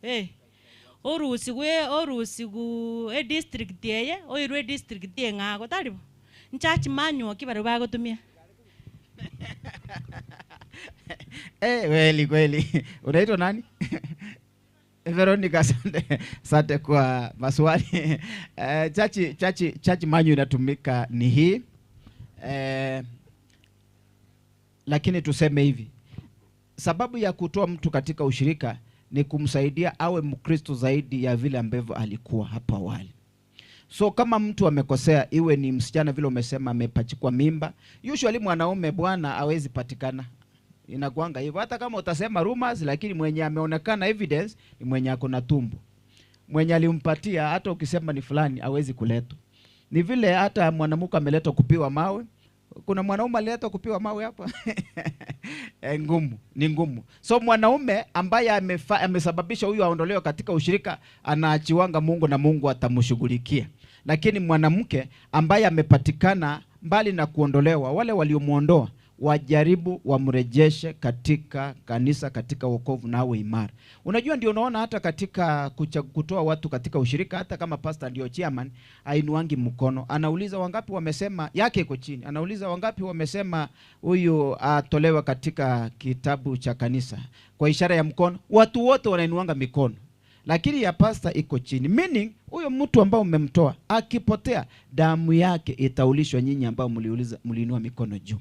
orusi gu district yeye oirwe district yengago taribo church manual kibaro bagutumia. Kweli. Unaitwa nani? Veronica, asante kwa maswali. Church manual inatumika ni hii. Lakini tuseme hivi, sababu ya kutoa mtu katika ushirika ni kumsaidia awe Mkristo zaidi ya vile ambavyo alikuwa hapa awali. So kama mtu amekosea, iwe ni msichana vile umesema amepachikwa mimba, usually mwanaume bwana hawezi patikana. Inakuanga hivyo, hata kama utasema rumors, lakini mwenye ameonekana evidence ni mwenye ako na tumbo. Mwenye alimpatia hata ukisema ni fulani hawezi kuletwa. Ni vile hata mwanamke ameletwa kupiwa mawe. Kuna mwanaume aliletwa kupiwa mawe hapa. Ni ngumu. So mwanaume ambaye amesababisha huyu aondolewe katika ushirika anaachiwanga Mungu na Mungu atamshughulikia. Lakini mwanamke ambaye amepatikana mbali na kuondolewa, wale waliomuondoa wajaribu wamrejeshe katika kanisa, katika wokovu na awe imara. Unajua ndio unaona hata katika kutoa watu katika ushirika, hata kama pastor ndio chairman, ainuangi mkono. Anauliza wangapi wamesema, yake iko chini. Anauliza wangapi wamesema huyu atolewe katika kitabu cha kanisa. Kwa ishara ya mkono, watu wote wanainuanga mikono. Lakini ya pastor iko chini. Meaning, huyo mtu ambao umemtoa, akipotea, damu yake itaulishwa nyinyi ambao mliinua mikono juu.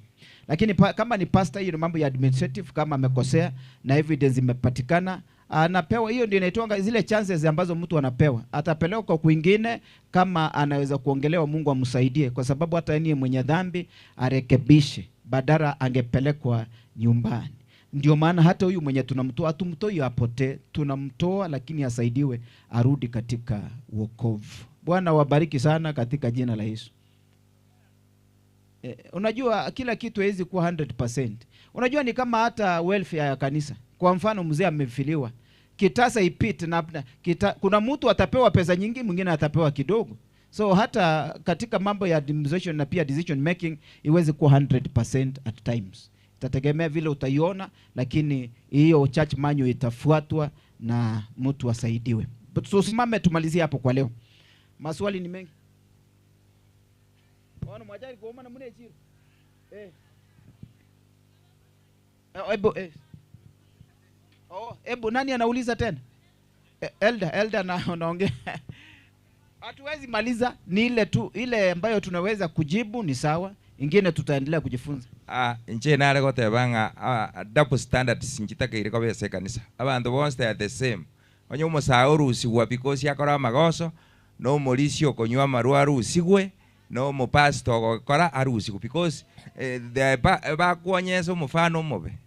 Lakini kama ni pastor, hiyo mambo ya administrative, kama amekosea na evidence imepatikana, anapewa. Hiyo ndio inaitwa zile chances ambazo mtu anapewa. Atapelekwa kwa kwingine kama anaweza kuongelewa, Mungu amsaidie, kwa sababu hata yeye mwenye dhambi arekebishe, badala angepelekwa nyumbani. Ndio maana hata huyu mwenye tunamtoa, hatumtoi apotee, tunamtoa lakini asaidiwe arudi katika wokovu. Bwana wabariki sana katika jina la Yesu. Unajua kila kitu haiwezi kuwa 100%. Unajua ni kama hata welfare ya kanisa. Kwa mfano mzee amefiliwa, kitasa ipite na kuna mtu atapewa pesa nyingi, mwingine atapewa kidogo. So hata katika mambo ya administration na pia decision making iweze kuwa 100% at times. Itategemea vile utaiona, lakini hiyo church manual itafuatwa na mtu asaidiwe. Tusimame tumalizie hapo kwa leo. Maswali ni mengi. Wana mwajari kuoma na mune chiro. Ebo nani anauliza tena? Elder na unaongea. Hatuwezi maliza, ni ile tu, ile ambayo tunaweza kujibu ni sawa, ingine tutaendelea kujifunza. Nje nare gotebanga double standards njitaka ire kobese kanisa. Abantu bonse are the same. Onye umusayo rusigwa because yakora magoso, no morisio konywa marua rusigwe, no mupasto gokora arusigwa because ba kuonyesha mfano mobe.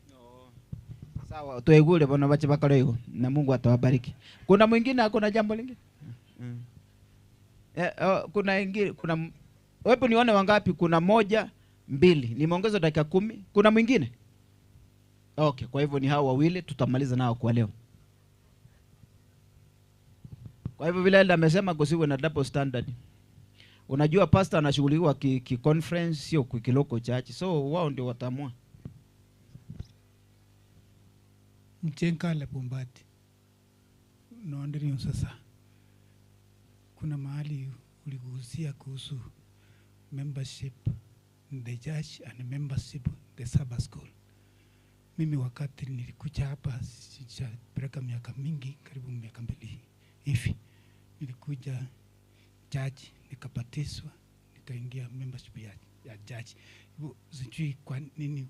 Sawa, tuegule bona bache bakora hiyo na Mungu atawabariki. Kuna mwingine akona jambo lingine? Kuna ingine, kuna wewe nione wangapi? Kuna 1, 2. Nimeongeza dakika 10. Kuna mwingine? Okay, kwa hivyo ni hao wawili tutamaliza nao kwa leo. Kwa hivyo vile Elda amesema kusiwe na double standard. Unajua pastor anashughuliwa ki conference sio kwa local church. So wao ndio watamua. Mchenka la Bombati. Naondelea sasa. Kuna mahali uligusia kuhusu membership in the church and membership in the Sabbath school. Mimi wakati nilikuja hapa sijapeleka miaka mingi, karibu miaka 2 hivi. Nilikuja church, nikabatizwa, nikaingia membership ya church. Hivyo sijui kwa nini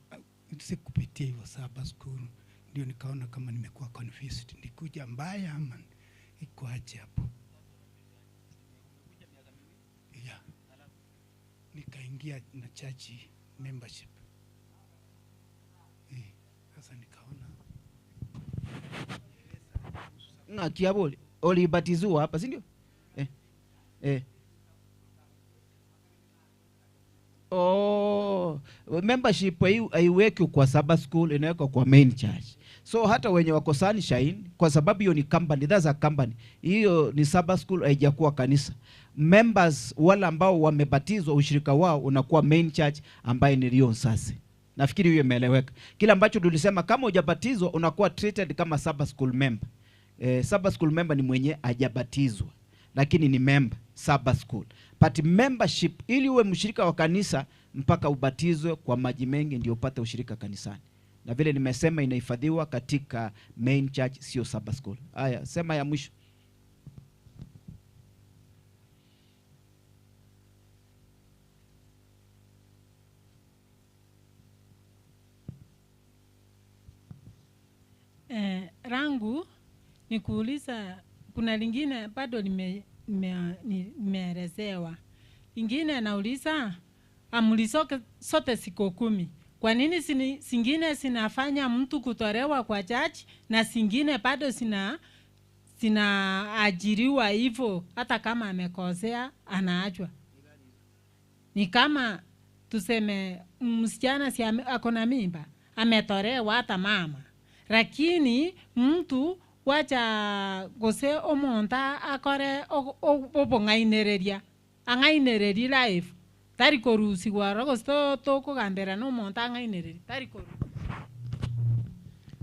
sikupitia hivyo Sabbath school. Ndio nikaona kama nimekuwa confused. Nikuja mbaya ama iko aje hapo? Yeah. Nikaingia na church membership. Sasa nikaona ngakiabole ulibatizwa hapa, si ndio? Oh, membership haiweki kwa Sabbath school, inawekwa kwa main church. So hata wenye wako Sunshine, kwa sababu hiyo ni company, that's a company, hiyo ni Sabbath school, haijakuwa kanisa. Members wala ambao wamebatizwa, ushirika wao unakuwa main church ambaye ni Rion Sase. Nafikiri hiyo imeeleweka. Kila ambacho tulisema, kama hujabatizwa unakuwa treated kama Sabbath school member. Sabbath school member ni mwenye hajabatizwa, lakini ni member Sabbath school. But membership, ili uwe mshirika wa kanisa mpaka ubatizwe kwa maji mengi ndio upate ushirika kanisani. Na vile nimesema inahifadhiwa katika main church, sio Sabbath school. Haya, sema ya mwisho. Rangu ni kuuliza, kuna lingine bado nimeelezewa. Ingine nauliza, amulisoke sote siku 10. Kwa nini singine sinafanya mtu kutolewa kwa church na singine bado sinaajiriwa hivyo hata kama amekosea anaachwa? Ni kama tuseme msichana si akona mimba, ametolewa hata mama. Lakini mtu wacha gose omonta akore obongainereria angainereri life tari korusi gwaro gosto toko gambera no monta angainereri tari koru.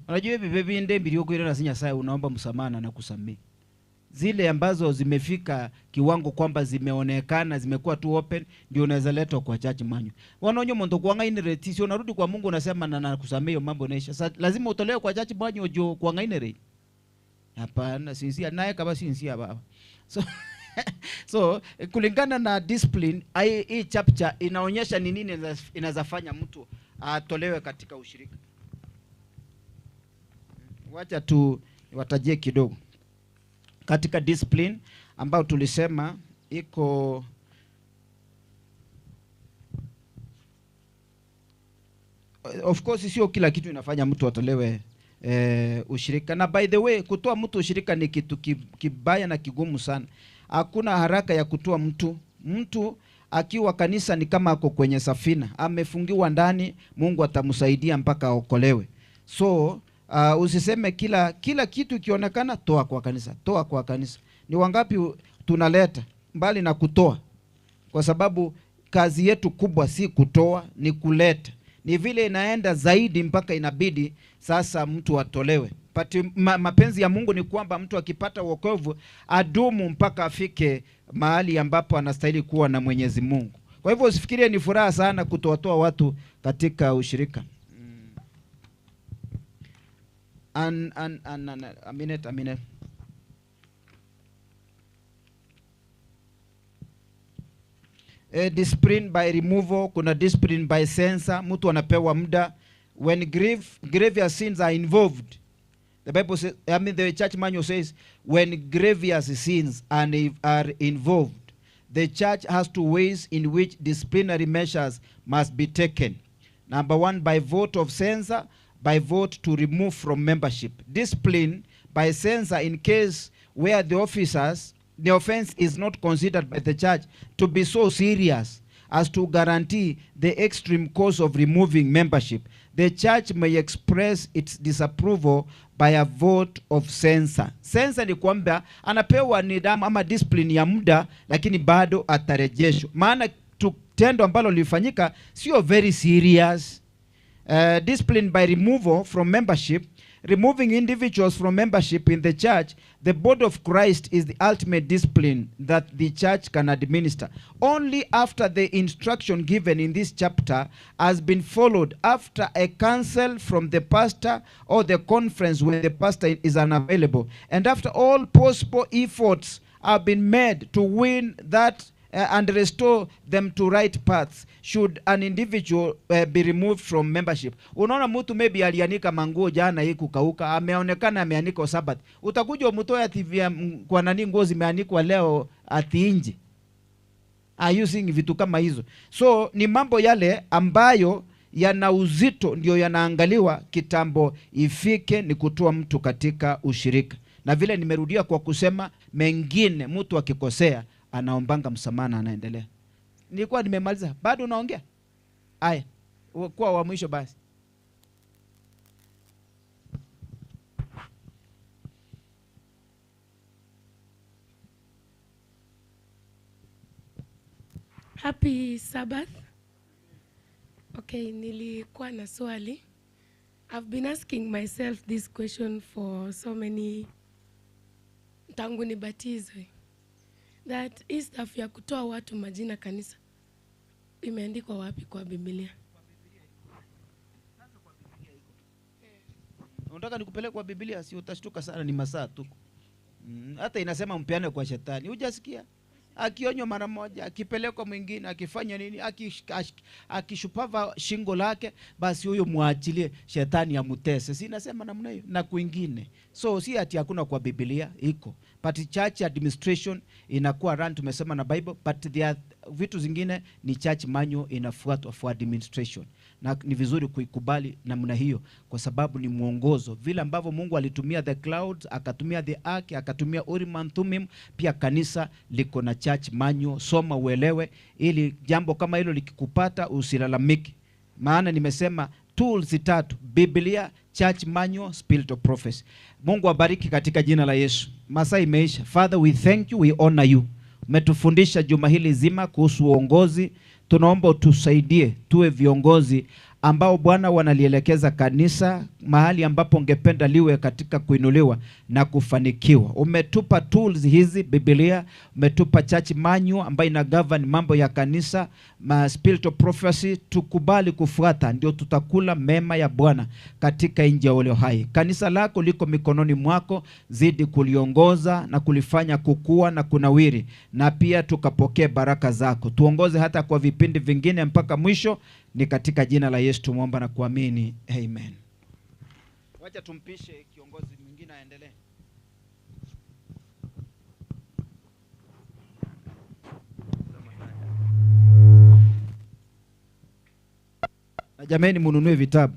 Unajua hivi bibi nde mbili yoko ile nasinya sai unaomba msamaha na kusamehe. Zile ambazo zimefika kiwango kwamba zimeonekana zimekuwa tu open, ndio unaweza letwa kwa church manyu. Wanaonyo mondo kuangainereti, sio unarudi kwa Mungu unasema na kusamehe mambo naisha. Sasa lazima utolewe kwa church manyu ujo kuangainereti. Hapana, sinsia naye kama sinsia baba. So kulingana na discipline, hii chapter inaonyesha ni nini inazafanya mtu atolewe katika ushirika. Wacha tu watajie kidogo. Katika discipline ambao tulisema iko of course sio kila kitu inafanya mtu atolewe ushirika. Na by the way, kutoa mtu ushirika ni kitu kibaya na kigumu sana. Hakuna haraka ya kutoa mtu. Mtu akiwa kanisa ni kama ako kwenye safina, amefungiwa ndani, Mungu atamsaidia mpaka aokolewe. So usiseme kila kitu kionekana toa kwa kanisa, toa kwa kanisa. Ni wangapi tunaleta mbali na kutoa? Kwa sababu kazi yetu kubwa si kutoa, ni kuleta. Ni vile inaenda zaidi mpaka inabidi sasa mtu atolewe. Mapenzi ya Mungu ni kwamba mtu akipata wokovu adumu mpaka afike mahali ambapo anastahili kuwa na Mwenyezi Mungu. Kwa hivyo usifikirie ni furaha sana kutoa watu katika ushirika. A minute. Discipline by removal, kuna discipline by censor, mtu anapewa muda. When grievous sins are involved, the Bible says, the church manual says, when grievous sins are involved, the church has two ways in which disciplinary measures must be taken. Number 1, by vote of censor, by vote to remove from membership. Discipline by censor in case where the offense is not considered by the church to be so serious as to guarantee the extreme cost of removing membership. The church may express its disapproval by a vote of censor. Censor ni kwamba anapewa nidhamu ama discipline ya muda, lakini bado atarejeshwa. Maana tendo ambalo lilifanyika sio very serious. Discipline by removal from membership, removing individuals from membership in the church, the body of Christ is the ultimate discipline that the church can administer. Only after the instruction given in this chapter has been followed, after a counsel from the pastor or the conference where the pastor is unavailable, and after all possible efforts have been made to win that and restore them to right paths, should an individual be removed from membership. Unaona mtu maybe alianika manguo jana hii kukauka, ameonekana ameanika Sabath. Utakuja umtoe ati kwa nani nguo zimeanikwa leo ati nje. Using vitu kama hizo. So ni mambo yale ambayo yana uzito ndio yanaangaliwa kitambo ifike ni kutoa mtu katika ushirika. Na vile nimerudia kwa kusema mengine, mtu akikosea anaombanga msamaha na anaendelea. Nilikuwa nimemaliza, bado unaongea? Aya, kwa wa mwisho basi. Happy Sabbath. Okay, nilikuwa na swali. I've been asking myself this question for so many tangu nibatizwe. That hii stuff ya kutoa watu majina kanisa imeandikwa wapi kwa Biblia? Unataka nikupeleke kwa Biblia? Si utashtuka sana, ni masaa tu. Hata inasema mpeane kwa shetani. Hujasikia? Akionywa mara moja, akipelekwa mwingine, akifanya nini, akishupava shingo lake, basi huyo muachilie shetani amutese. Si inasema namna hiyo na kwingine. So si ati hakuna kwa Biblia, iko. But church administration inakuwa run, tumesema na Bible, but there are vitu zingine ni church manual inafuatwa for administration. Na ni vizuri kuikubali namna hiyo kwa sababu ni mwongozo. Vile ambavyo Mungu alitumia the clouds, akatumia the ark, akatumia Urim and Thummim, pia kanisa liko na church manual. Soma uelewe ili jambo kama hilo likikupata usilalamike. Maana nimesema tools 3: Biblia, church manual, spirit of prophecy. Mungu abariki katika jina la Yesu. Masaa imeisha. Father, we thank you, we honor you. Umetufundisha juma hili zima kuhusu uongozi. Tunaomba utusaidie tuwe viongozi ambao Bwana wanalielekeza kanisa mahali ambapo ungependa liwe katika kuinuliwa na kufanikiwa. Umetupa tools hizi, Biblia, umetupa church manual ambayo ina govern mambo ya kanisa, spirit of prophecy. Tukubali kufuata, ndio tutakula mema ya Bwana katika nchi ya walio hai. Kanisa lako liko mikononi mwako, zidi kuliongoza na kulifanya kukua na kunawiri, na pia tukapokea baraka zako. Tuongoze hata kwa vipindi vingine mpaka mwisho. Ni katika jina la Yesu tumeomba na kuamini. Amen. Wacha tumpishe kiongozi mwingine aendelee. Na jameni, mununue vitabu.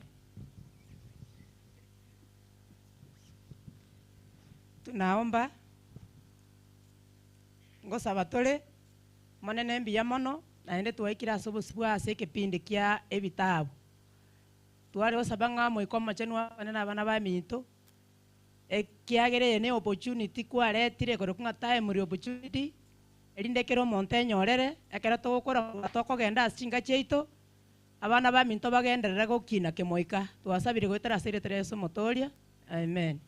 Tunaomba ngosaba tole monene mbiya mono naende twaikira sobosibwa ase ekipindi kia ebitabu twari osaba ng'amo ikoma chenu abana n'abana baminto ekiagereye ne opportunity kwaretire korokung'a time ri opportunity erindekero omonto enyorere ekero togokora tokogenda ase chinga chiaito abana baminto bagenderere gokina kemoika twasabire goetera ase eretera Yesu Motoria. Amen.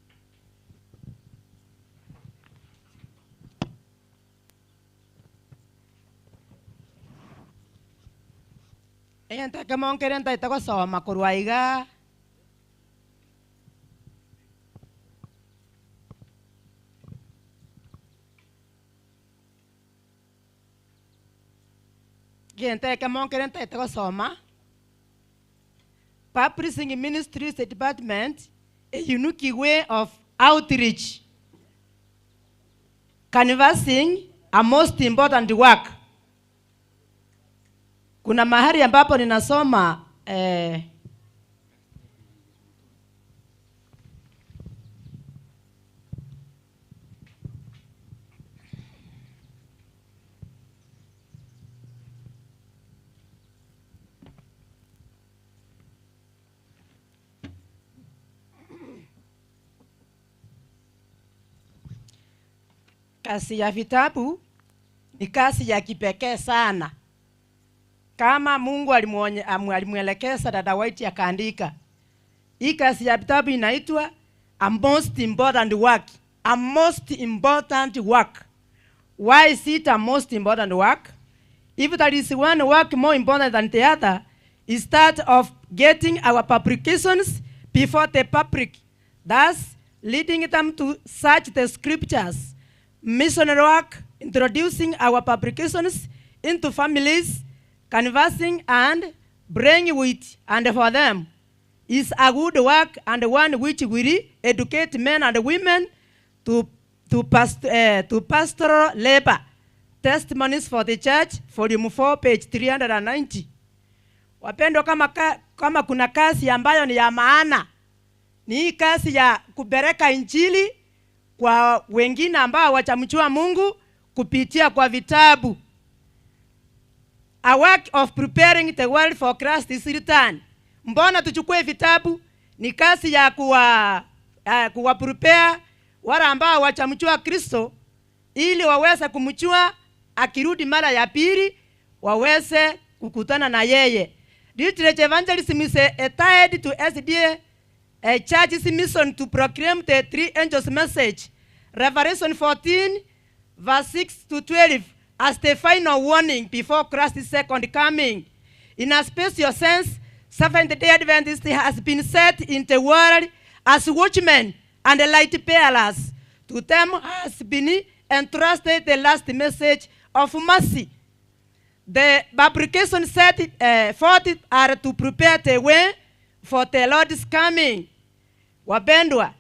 Enteke monkere ntaite gosoma korwa iga Enteke monkere ntaite gosoma Publishing Ministries Department, a unique way of outreach, canvassing a most important work. Kuna mahali ambapo ninasoma kazi ya vitabu ni kazi ya kipekee sana. Kama Mungu alimuelekeza dada White akaandika, hii kazi ya vitabu inaitwa a most important work. A most important work. Why is it a most important work? If there is one work more important than the other, is that of getting our publications before the public, thus leading them to search the scriptures. Missionary work, introducing our publications into families, canvassing and bringing with and for them, is a good work and one which will educate men and women to pastoral labor. Testimonies for the Church, volume 4, page 390. Wapendo, kama kuna kazi ambayo ni ya maana, ni hii kazi ya kubereka injili kwa wengine ambao wachamjua Mungu kupitia kwa vitabu. A work of preparing the world for Christ's return. Mbona tuchukue vitabu? Ni kazi ya kuwa prepare wale ambao wachamjua Kristo ili waweze kumjua akirudi mara ya pili, waweze kukutana na yeye. Literature evangelism is tied to SDA church's mission to proclaim the three angels' message. Revelation 14 verse 6 to 12 as the final warning before Christ's second coming. In a special sense, Seventh-day Adventists has been set in the world as watchmen and light bearers. To them has been entrusted the last message of mercy. The publication set forth are to prepare the way for the Lord's coming. Wapendwa,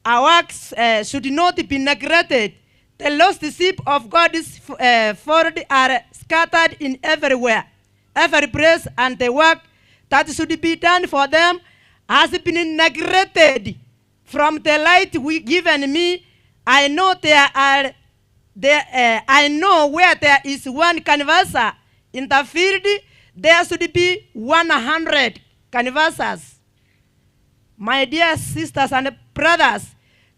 our works should not be neglected. The lost sheep of God's fold are scattered in everywhere, every place, and the work that should be done for them has been neglected. From the light given me, I know I know where there is one canvasser in the field, there should be 100 canvassers. My dear sisters and brothers,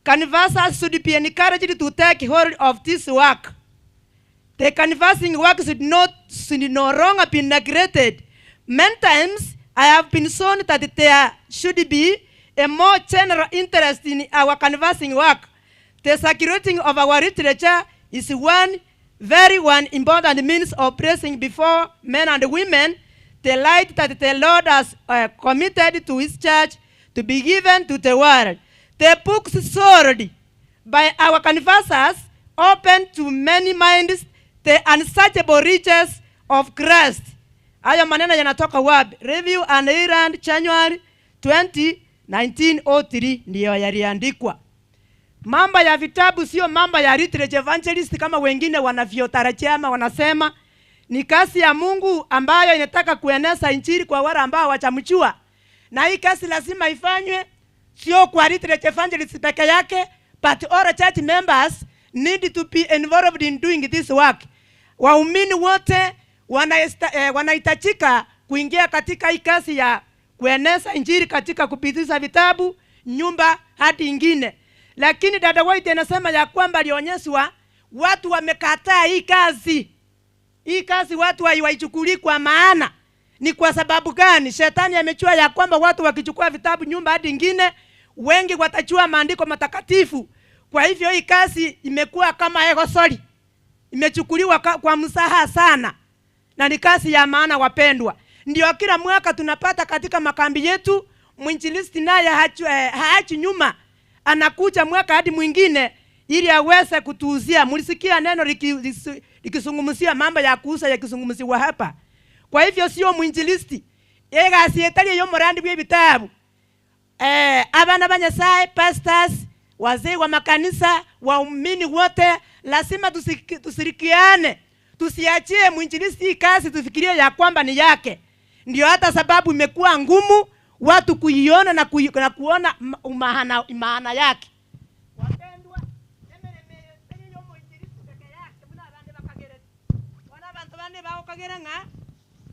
canvassers should be encouraged to take hold of this work. The canvassing work should no longer be neglected. Many times I have been shown that there should be a more general interest in our canvassing work. The circulating of our literature is one important means of placing before men and women the light that the Lord has committed to his church to be given to the world. The books sold by our canvassers open to many minds the unsearchable riches of Christ. Haya maneno yanatoka wapi? Review and Ireland, January 20, 1903 ndiyo yaliandikwa. Mambo ya vitabu sio mambo ya literature evangelist kama wengine wanavyotarajia ama wanasema. Ni kazi ya Mungu ambayo inataka kueneza injili kwa wale ambao wachamjua. Na hii kazi lazima ifanywe sio kwa literature evangelist peke yake, but all church members need to be involved in doing this work. Waumini wote wanahitajika kuingia katika hii kazi ya kueneza injili katika kupitisha vitabu nyumba hadi ingine. Lakini dada White anasema ya kwamba alionyeshwa watu wamekataa hii kazi. Hii kazi watu hawaichukuli kwa maana. Ni kwa sababu gani? Shetani amechua ya kwamba watu wakichukua vitabu nyumba hadi ingine, wengi watachua maandiko matakatifu. Kwa hivyo hii kazi imekuwa kama ego soli. Imechukuliwa kwa msaha sana. Na ni kazi ya maana wapendwa. Ndio kila mwaka tunapata katika makambi yetu, mwinjilisti naye haachi nyuma. Anakuja mwaka hadi mwingine ili aweze kutuuzia. Mulisikia neno likizungumzia mambo ya kuuza yakizungumziwa hapa. Kwa hivyo sio mwinjilisti. Yega asiyetali yo murandi bwe vitabu. Abana banyasaye, pastors, wazee wa makanisa, waumini wote lazima tusirikiane. Tusiachie mwinjilisti kazi tufikirie ya kwamba ni yake. Ndio hata sababu imekuwa ngumu watu kuiona na kuona maana yake. Wapendwa, yemeremeye yo mwinjilisti peke yake muna abandi bakagere. Wana abantu bandi bakagera nga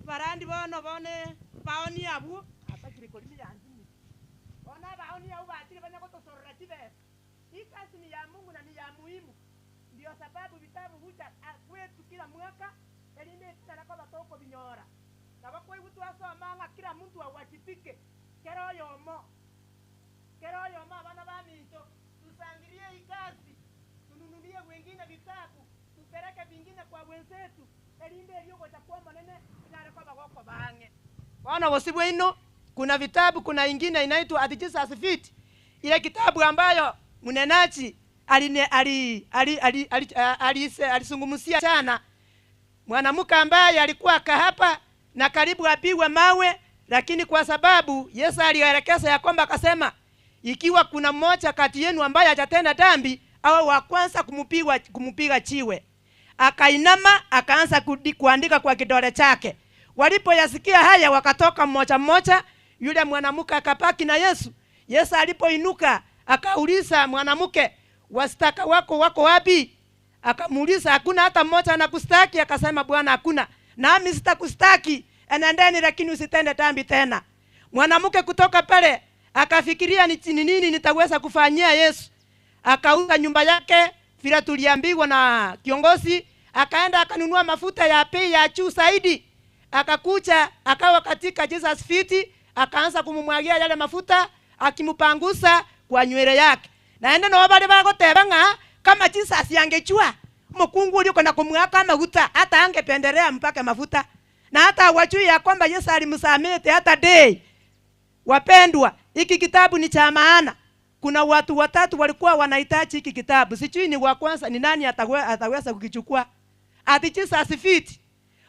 barandi bono bone baoni abu atakiri kolimi yanjini. Wana baoni abu batiri banya kutosorora kibe. Hii kazi ni ya Mungu na ni ya muhimu. Ndio sababu vitabu huja kwetu kila mwaka elinde tena kwa batoko binyora. Na bakwe butu asoma kila mtu awajibike. Kero yomo abana bamito tusangilie hii kazi. Tununulie wengine vitabu, tupeleke vingine kwa wenzetu. Elinde yoko takuwa manene inale kwa bagoko bange. Wana wasibwe ino kuna vitabu, kuna ingine inaitwa At Jesus Feet. Ile kitabu ambayo mnenaji alisungumusia sana mwanamke ambaye alikuwa kahapa na karibu apigwe mawe, lakini kwa sababu Yesu alielekeza ya kwamba akasema ikiwa kuna mmoja kati yenu ambaye hajatenda dhambi au wa kwanza kumupiga chiwe. Akainama akaanza kuandika kwa kidole chake. Walipoyasikia haya wakatoka mmoja mmoja, yule mwanamke akapaki na Yesu. Yesu alipoinuka Akauliza mwanamke, wastaka wako wako wapi? Akamuuliza, hakuna hata mmoja anakustaki? Akasema, Bwana, hakuna. Nami sitakustaki, enendeni lakini usitende dhambi tena. Mwanamke kutoka pale akafikiria ni nini nitaweza kufanyia Yesu. Akauza nyumba yake vile tuliambiwa na kiongozi, akaenda akanunua mafuta ya bei ya juu zaidi. Akakuja akawa katika Jesus Feet, akaanza kumumwagia yale mafuta akimpangusa kwa nywele yake. Naenda no bale bagotebanga kama Jesus yangechua mkungu uliko na kumwaka mafuta, hata angependelea mpaka mafuta, na hata wajui ya kwamba Yesu alimsamehe hata day. Wapendwa, hiki kitabu ni cha maana. Kuna watu watatu walikuwa wanahitaji hiki kitabu. Sijui ni wa kwanza ni nani ataweza kukichukua. Ati Jesus Feet.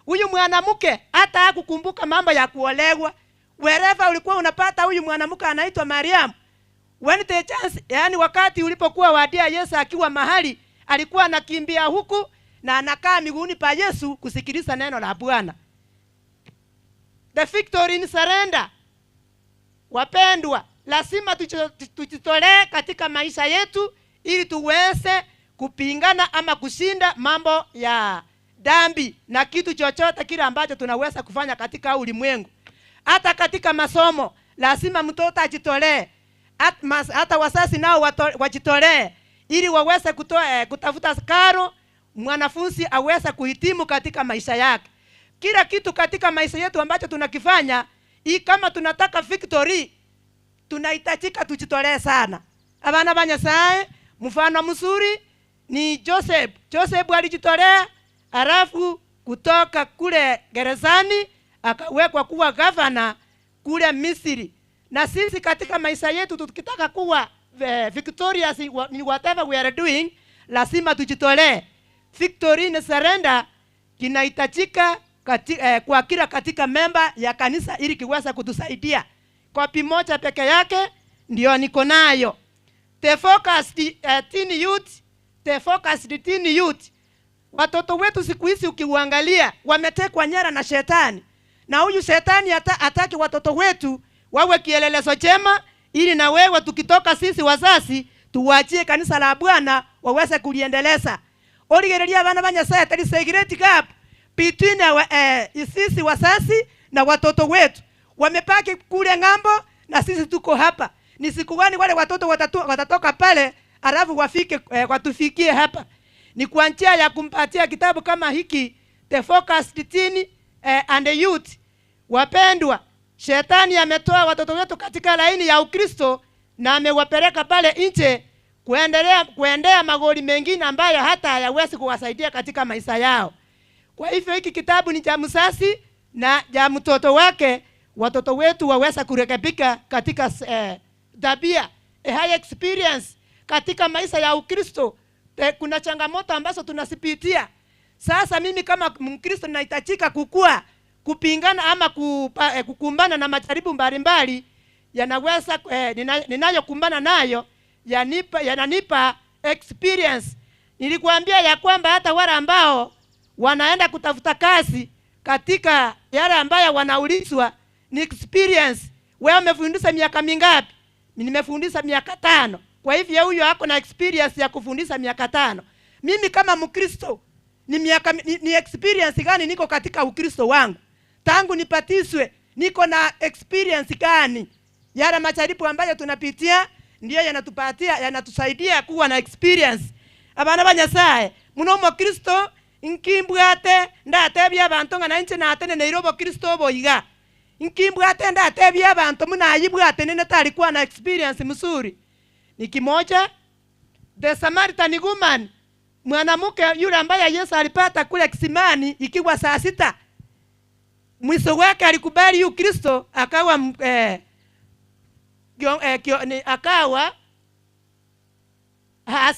Huyu mwanamke hata hakukumbuka mambo ya kuolewa. Wherever ulikuwa unapata huyu mwanamke anaitwa Mariam. When the chance, yani wakati ulipokuwa wadia Yesu akiwa mahali, alikuwa anakimbia huku na anakaa miguuni pa Yesu kusikiliza neno la Bwana. The victory in surrender. Wapendwa, lazima tujitolee katika maisha yetu ili tuweze kupingana ama kushinda mambo ya dhambi na kitu chochote kile ambacho tunaweza kufanya katika ulimwengu. Hata katika masomo lazima mtoto ajitolee. Hata wazazi nao wajitolee ili waweze kutafuta karo mwanafunzi aweze kuhitimu katika maisha yake. Kila kitu katika maisha yetu ambacho tunakifanya, kama tunataka victory, tunahitajika tujitolee sana. Abana ba Nyasaye, mfano mzuri ni Joseph. Joseph alijitolea, alafu kutoka kule gerezani akawekwa kuwa governor kule Misri. Na sisi katika maisha yetu tukitaka kuwa victorious in whatever we are doing, lazima tujitolee. Victory na surrender kinahitajika kwa kila katika member ya kanisa ili kiweze kutusaidia. Kopi moja peke yake ndio niko nayo. The focused teen youth, the focused teen youth. Watoto wetu siku hizi ukiuangalia wametekwa nyara na shetani. Na huyu shetani ataki watoto wetu wawe kielelezo chema, ili na wewe tukitoka sisi wazazi tuwachie kanisa la Bwana waweze kuliendeleza. Origerelia bana ba Nyasaye, there is a great gap between sisi wazazi na watoto wetu. Wamepaki kule ng'ambo na sisi tuko hapa. Ni siku gani wale watoto watatoka pale alafu wafike watufikie hapa? Ni kwa njia ya kumpatia kitabu kama hiki, The Focused Teen and the Youth. Wapendwa, shetani ametoa watoto wetu katika laini ya Ukristo na amewapeleka pale nje kuendea magoli mengine ambayo hata hayawezi kuwasaidia katika maisha yao. Kwa hivyo hiki kitabu ni cha mzazi na cha mtoto wake, watoto wetu waweza kurekebika katika tabia, high experience katika maisha ya Ukristo. Kuna changamoto ambazo tunasipitia. Sasa mimi kama Mkristo ninahitajika kukua, kupingana ama kukumbana na majaribu mbalimbali yanaweza ninayokumbana nayo yananipa experience. Nilikuambia ya kwamba hata wale ambao wanaenda kutafuta kazi katika yale ambayo wanaulizwa ni experience. Wewe umefundisha miaka mingapi? Mimi nimefundisha miaka 5. Kwa hivyo huyo hako na experience ya kufundisha miaka 5. Mimi kama Mkristo ni experience gani niko katika Ukristo wangu? Tangu nipatiswe niko na experience gani? Yale majaribu ambayo tunapitia ndio yanatusaidia kuwa na experience. Abana ba Nyasaye, muno Mkristo nkimbwate ndatebya abantu ngana nche natene neirobo Kristo boiga. Nkimbwate ndatebya abantu munayibwate nene talikuwa na experience mzuri. Ni kimoja, the Samaritan woman, mwanamke yule ambaye Yesu alipata kule kisimani ikiwa saa 6. Mwisho wake alikubali yu Kristo akawa akawa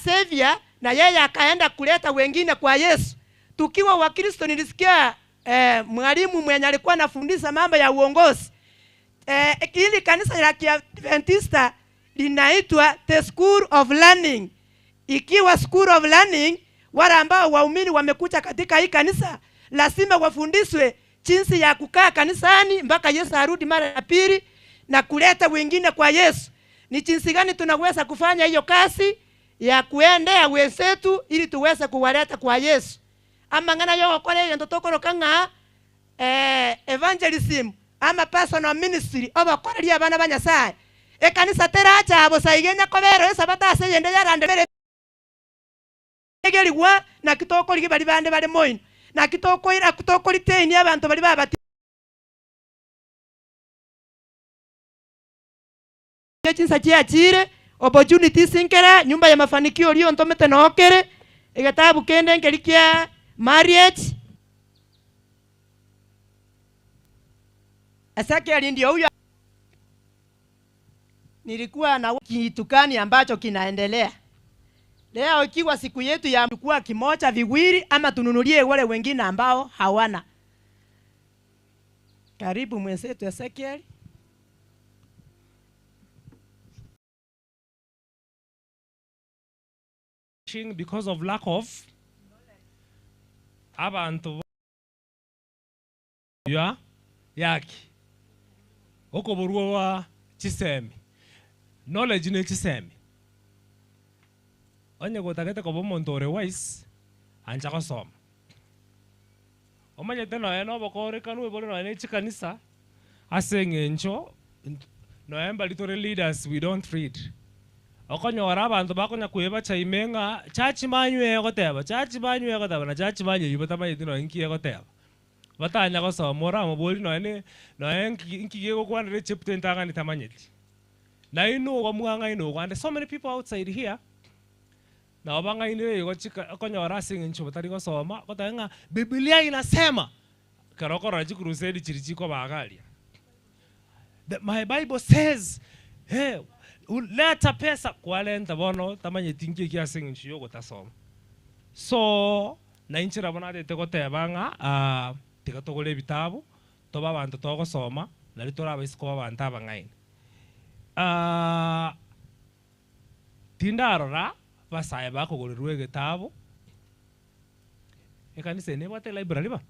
savior, na yeye akaenda kuleta wengine kwa Yesu. Tukiwa wa Kristo nilisikia mwalimu mwenye alikuwa anafundisha mambo ya uongozi. Ili kanisa la Kiadventista linaitwa The School of Learning. Ikiwa School of Learning, wale ambao waumini wamekuja katika hii kanisa lazima wafundishwe jinsi ya kukaa kanisani mpaka Yesu arudi mara ya pili na kuleta wengine kwa Yesu. Ni jinsi gani tunaweza kufanya hiyo kazi ya kuendea wenzetu ili tuweze kuwaleta kwa Yesu. Ama ngana yo kole yendo tokoro kanga evangelism ama personal ministry oba kole abana banyasaye. Ekanisa tera chabo saigenya kobero esabata ase yende yarande mere egeliwa na kitoko ligi bali bande bali moino na kitoko ira kutoko liteni abantu bali babati chinsa chiachire opportunity sinkera nyumba ya mafanikio lio ntomete nokere egatabu kende ngelikia marriage Ezekiel ndio huyo. Nilikuwa na kitu gani ambacho kinaendelea leo, ikiwa siku yetu ya kuwa kimoja viwili, ama tununulie wale wengine ambao hawana. Karibu mwenzetu Ezekiel. Because of lack of abantu ya yaki oko burwo wa chisemi knowledge ne chisemi onye gotakete ko bomontore wise anja kosoma omanye teno eno bokore kanu bolo no ne chikanisa asengencho no emba little leaders we don't read okonyora abantu bakonya kueba chaimenga chachi manywe goteba na chachi manywe yibota mayitino inki goteba batanya gosomora moboli no inki yego kwanire chepte ntanga ni tamanyeti na ino go mwanga ino and so many people outside here na obanga ine yego chika okonyora singincho batari gosoma gotanga Biblia inasema karokora crusade chirichiko bagalia my Bible says hey leta pesa kwalenta bono tamanye tinki kia singinchi yogo tasoma so na inchira bona de tegotebanga tigatogole bitabu toba bantu togosoma na litora baisiko abantu abangaine tindarora basaye bakogolirwe gitabu ekanisa ne bote library ba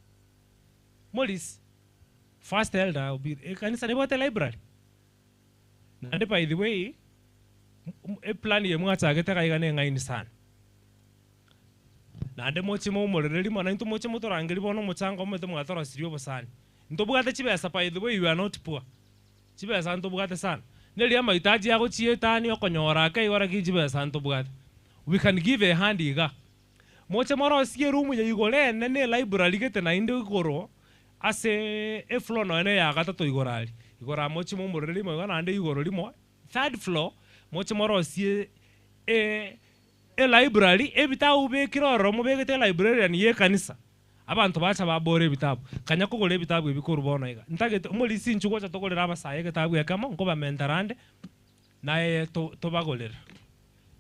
molis first elder obi ekanisa ne bote library and by the way e plan ye mwata agete kaigane ngaini sana na ande mochi mo morereri mana into mochi motorangeri bono muchanga omete mwatora sirio bosani ntobugate chibesa by the way you are not poor chibesa ntobugate sana neli ama itaji yako chietani okonyora kai ora ki chibesa ntobugate we can give a hand iga mochi moro sie room ye igole ne library gete na inde igoro ase e floor no ene ya gata to igorali igora mochi mo morereri mo na ande igoro limo third floor mochi moro sie e library ebitabu bekiroro mo begete librarian ye kanisa abantu bacha babore bitabu kanya kugole bitabu ebikuru bono iga ntagete umulisi nchugo cha togolera abasaye getabu yakamo ngoba mentarande naye to bagolera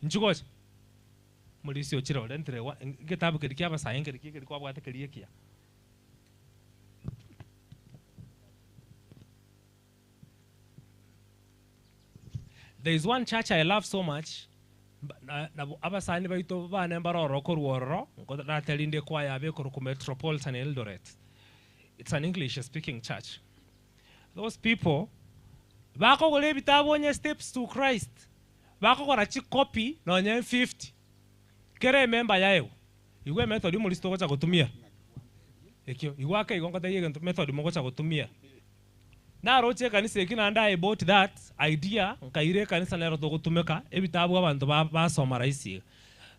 nchugo mulisi ochira olentre getabu kiriki abasaye kiriki kwa bwate kirikia there is one church I love so much na abasani baito bana baroro korworo ngoda telinde kwa yabe ku Metropolitan Eldoret. It's an English speaking church. Those people bako gole bitabu onye steps to Christ bako kora chi copy na onye 50 kere member yayo igwe method mo listo gocha gutumia ekyo igwaka igongo yege method mo gocha gutumia na roche kanisa ekina anda about that idea nkaire kanisa lero to gutumeka ebitabu abantu basoma raisi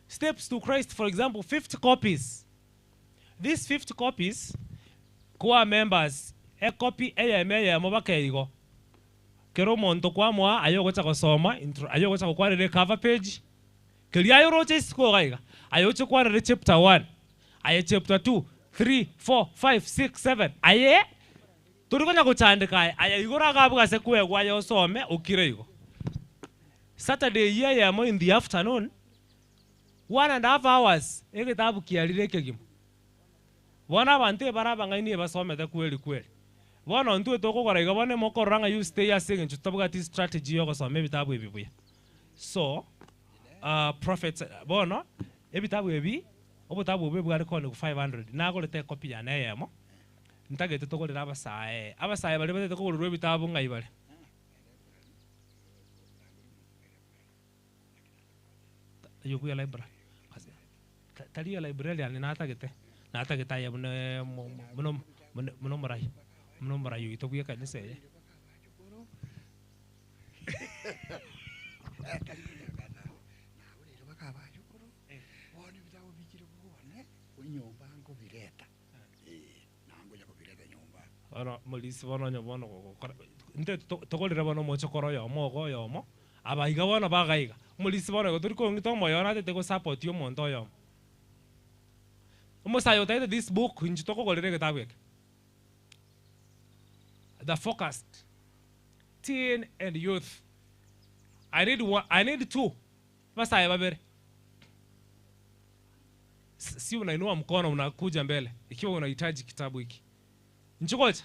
steps to Christ for example 50 copies. These 50 copies kwa members a copy eya mo bakeigo kero monto kwa mwa ayo gocha gusoma ayo gocha kwarire cover page kiri ayo roche siko gaiga ayo gocha kwarire chapter 1 ayo chapter 2 3 4 5 6 7 aye turikonya kuchandika aya igora gabuga se kwegwa yo some ukirego Saturday yeah mo in the afternoon 1.5 hours egetabu kialire kegimo bona bante baraba ngaini basomete kweli kweli bona ntu etokogora iga bone mokoranga you stay asing nchutabuga ti strategy yo gosoma ebitabu ebibuya so prophets bona ebitabu ebi obutabu bebu ari kone ku 500 nagolete copy ya neyemo ntagete togolera abasaye bali batete kogolera ebitabu ngai bali ayuku ya library tali ya library yani nata kita ya mno marai itu kuya kanisa ya Ano malisi bono nyobono nte tokolera bono mochokoro yo mogo yo mo abaiga bono bagaiga mulisi bono go turiko ngito moyona te go support yo monto yo mo sayo taite this book inji toko golere kitabu yake The Focused Teen and Youth. I need two basa ya babere si unainua mkono unakuja mbele ikiwa unahitaji kitabu hiki nchikocha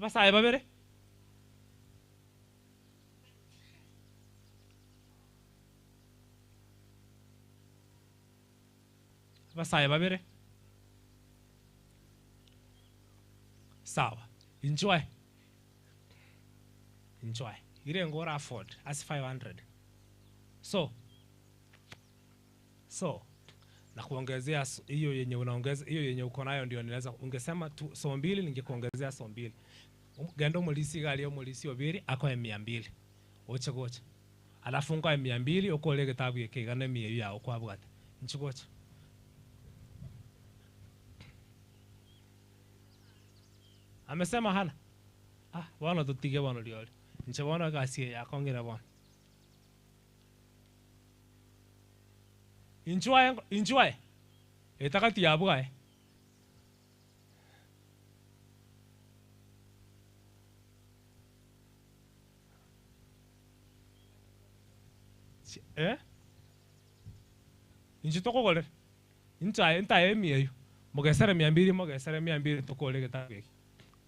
basa ya babere basa ya babere sawa enjoy ile ngora afford as 500 so na kuongezea hiyo yenye unaongeza hiyo yenye uko nayo ndio ninaweza ungesema tu so mbili ningekuongezea so mbili gendo mulisi gali yo mulisi obiri ako 200 oche gocha alafu ngo 200 okole kitabu yake gane 100 yao kwa bwate nchikocha amesema hana wana tutige wana lioli nche wana kasi ya kongira wana enjoy etakati ya bwae inji toko gole inta emi mogesere 200 mogesere 200 toko le kitabu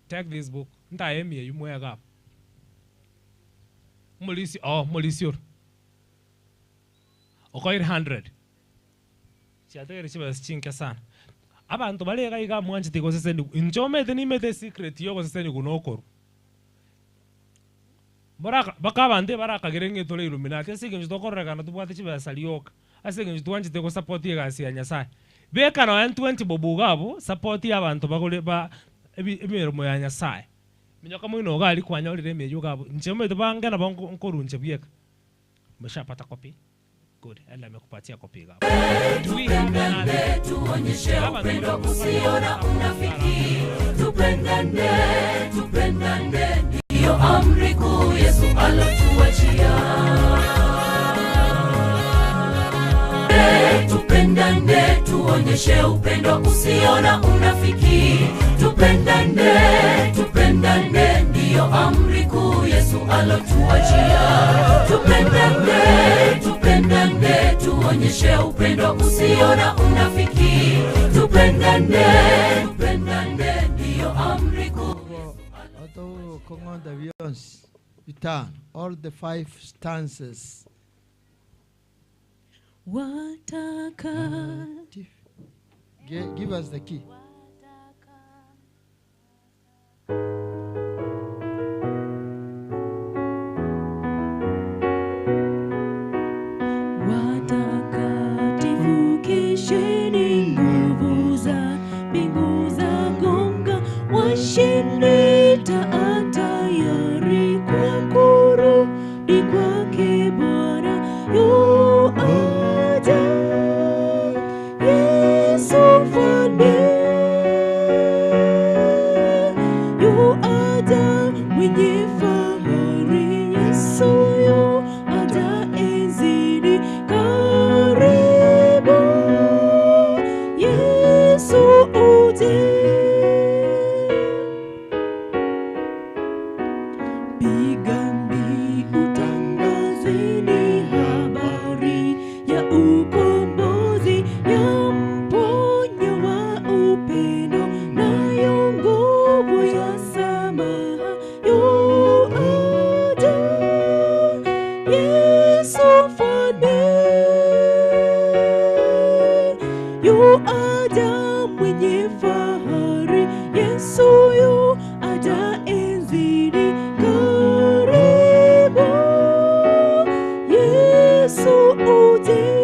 take this book nta emi moya gap molisi okoir 100 siatere chiba chinke sana abantu balega iga mwanje tiko seseni injome teni mete secret yoko seseni kunokoro baka bande baraka gerenge tole illuminati asige njitokora kana tubwate chiba salioka asige njitwanje tiko support yega sia nyasaye beka na 20 bobugabo support y'abantu bagole ba emirimo ya nyasaye minyoka mwino gali kwanya olire meyo gabo njeme tubanga na bankorunje byeka mshapata copy good ela amekupatia copy gabo tupendane tuonyeshe upendo usio na unafiki tupendane ndio amri kuu Yesu alotuachia tupendane tuonyeshe upendo usio na unafiki tupendane ndio amri kuu Yesu alotuachia tupendane tuonyeshe upendo usio na unafiki tupendane ndio amri kuu Auto Kongo Davions Vitan all the 5 stanzas give us the key. Watakatifu kesheni nguvu za mbingu za gonga washinde tayari kwa kurudi kwake Bwana yu aja Yesu mfalme Yesu uje.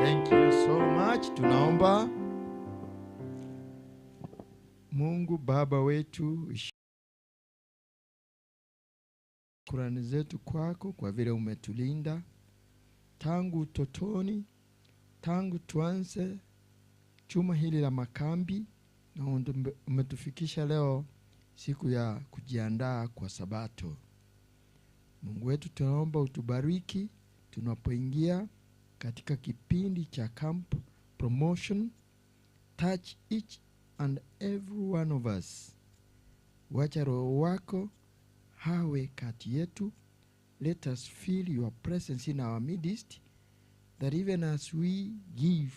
Thank you so much. Tunaomba. Mungu Baba wetu, shukrani zetu kwako kwa vile umetulinda tangu utotoni, tangu tuanze chuma hili la makambi, na umetufikisha leo siku ya kujiandaa kwa Sabato. Mungu wetu, tunaomba utubariki tunapoingia katika kipindi cha camp promotion. Touch each and every one of us. Wacha Roho wako hawe kati yetu. Let us feel your presence in our midst, that even as we give,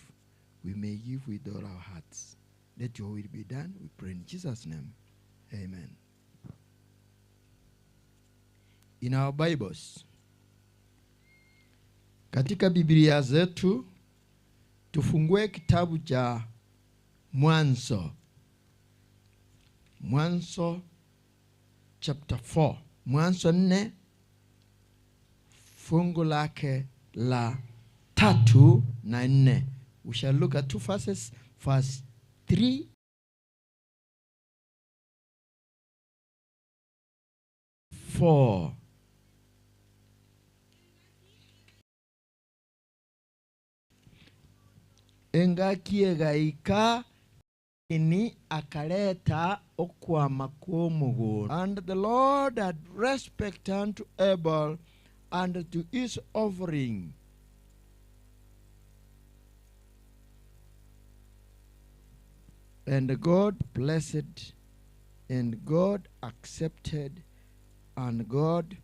we may give with all our hearts. Let your will be done, we pray in Jesus' name. Amen. In our Bibles, katika Biblia zetu, tufungue kitabu cha Mwanzo. Mwanzo chapter 4. Mwanzo 4 fungu lake la 3 na 4. We shall look at two verses, verse 3 4. Engakie gaika ini akaleta okwama kwomugo. And the Lord had respect unto Abel and to his offering. And God blessed, and God accepted, and God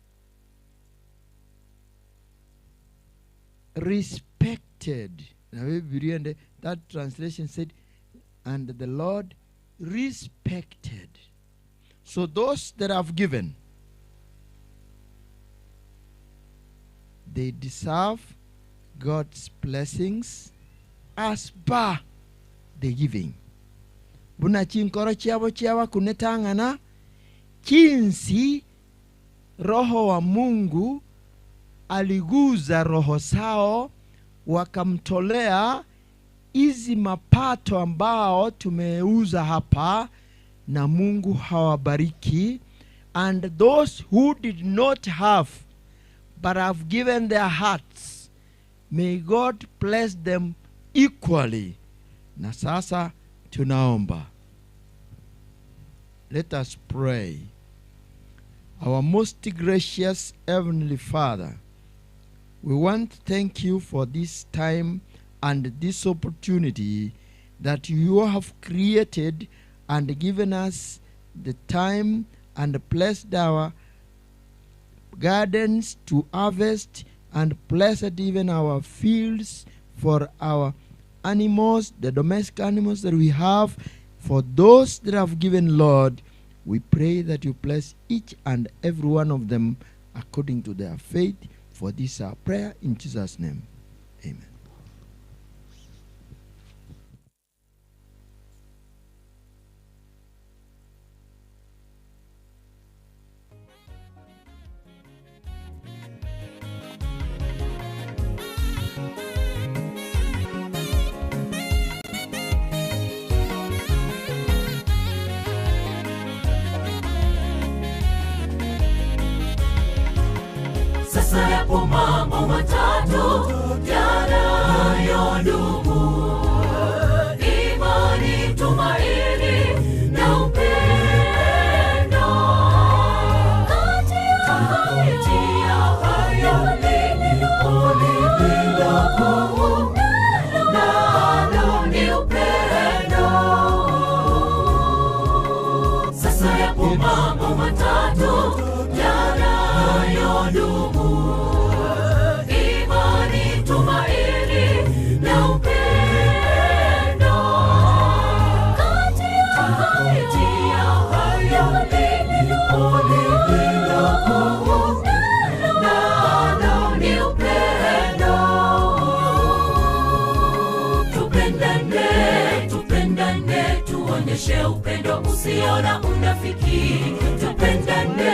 respected. That translation said, and the Lord respected. So those that have given, they deserve God's blessings as per the giving. Buna chinkoro chiawa kunetangana jinsi Roho wa Mungu aliguza roho sao, wakamtolea hizi mapato ambao tumeuza hapa, na Mungu hawabariki. And those who did not have but have given their hearts, may God bless them equally. Na sasa tunaomba. Let us pray. Our most gracious Heavenly Father, we want to thank you for this time and this opportunity that you have created and given us the time and blessed our gardens to harvest, and blessed even our fields for our animals, the domestic animals that we have. For those that have given, Lord, we pray that you bless each and every one of them according to their faith. For this our prayer in Jesus' name. Amen. yanayodumu, imani, tumaini na upendo. Kati ya hayo lililo nalo ni upendo. Sasa yapo mambo matatu yanayodumu, imani, tumaini na upendo. Kati ya hayo lililo nalo ni upendo. Tupendane, tupendane, tuonyeshe upendo usio na unafiki. Tupendane,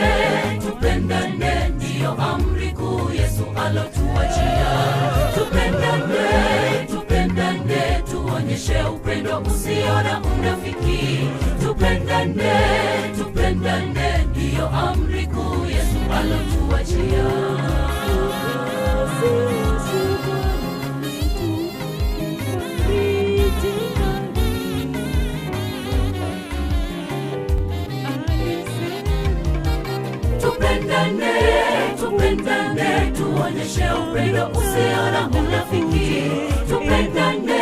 tupendane, ndiyo amri kuu Yesu alotuachia. Tupendane, tupendane, tuonyeshe upendo usio na unafiki. Tupendane, tupendane, ndiyo amri kuu Yesu alotuachia. Tupendane, tupendane, tuonyeshe upendo usio na unafiki. Tupendane,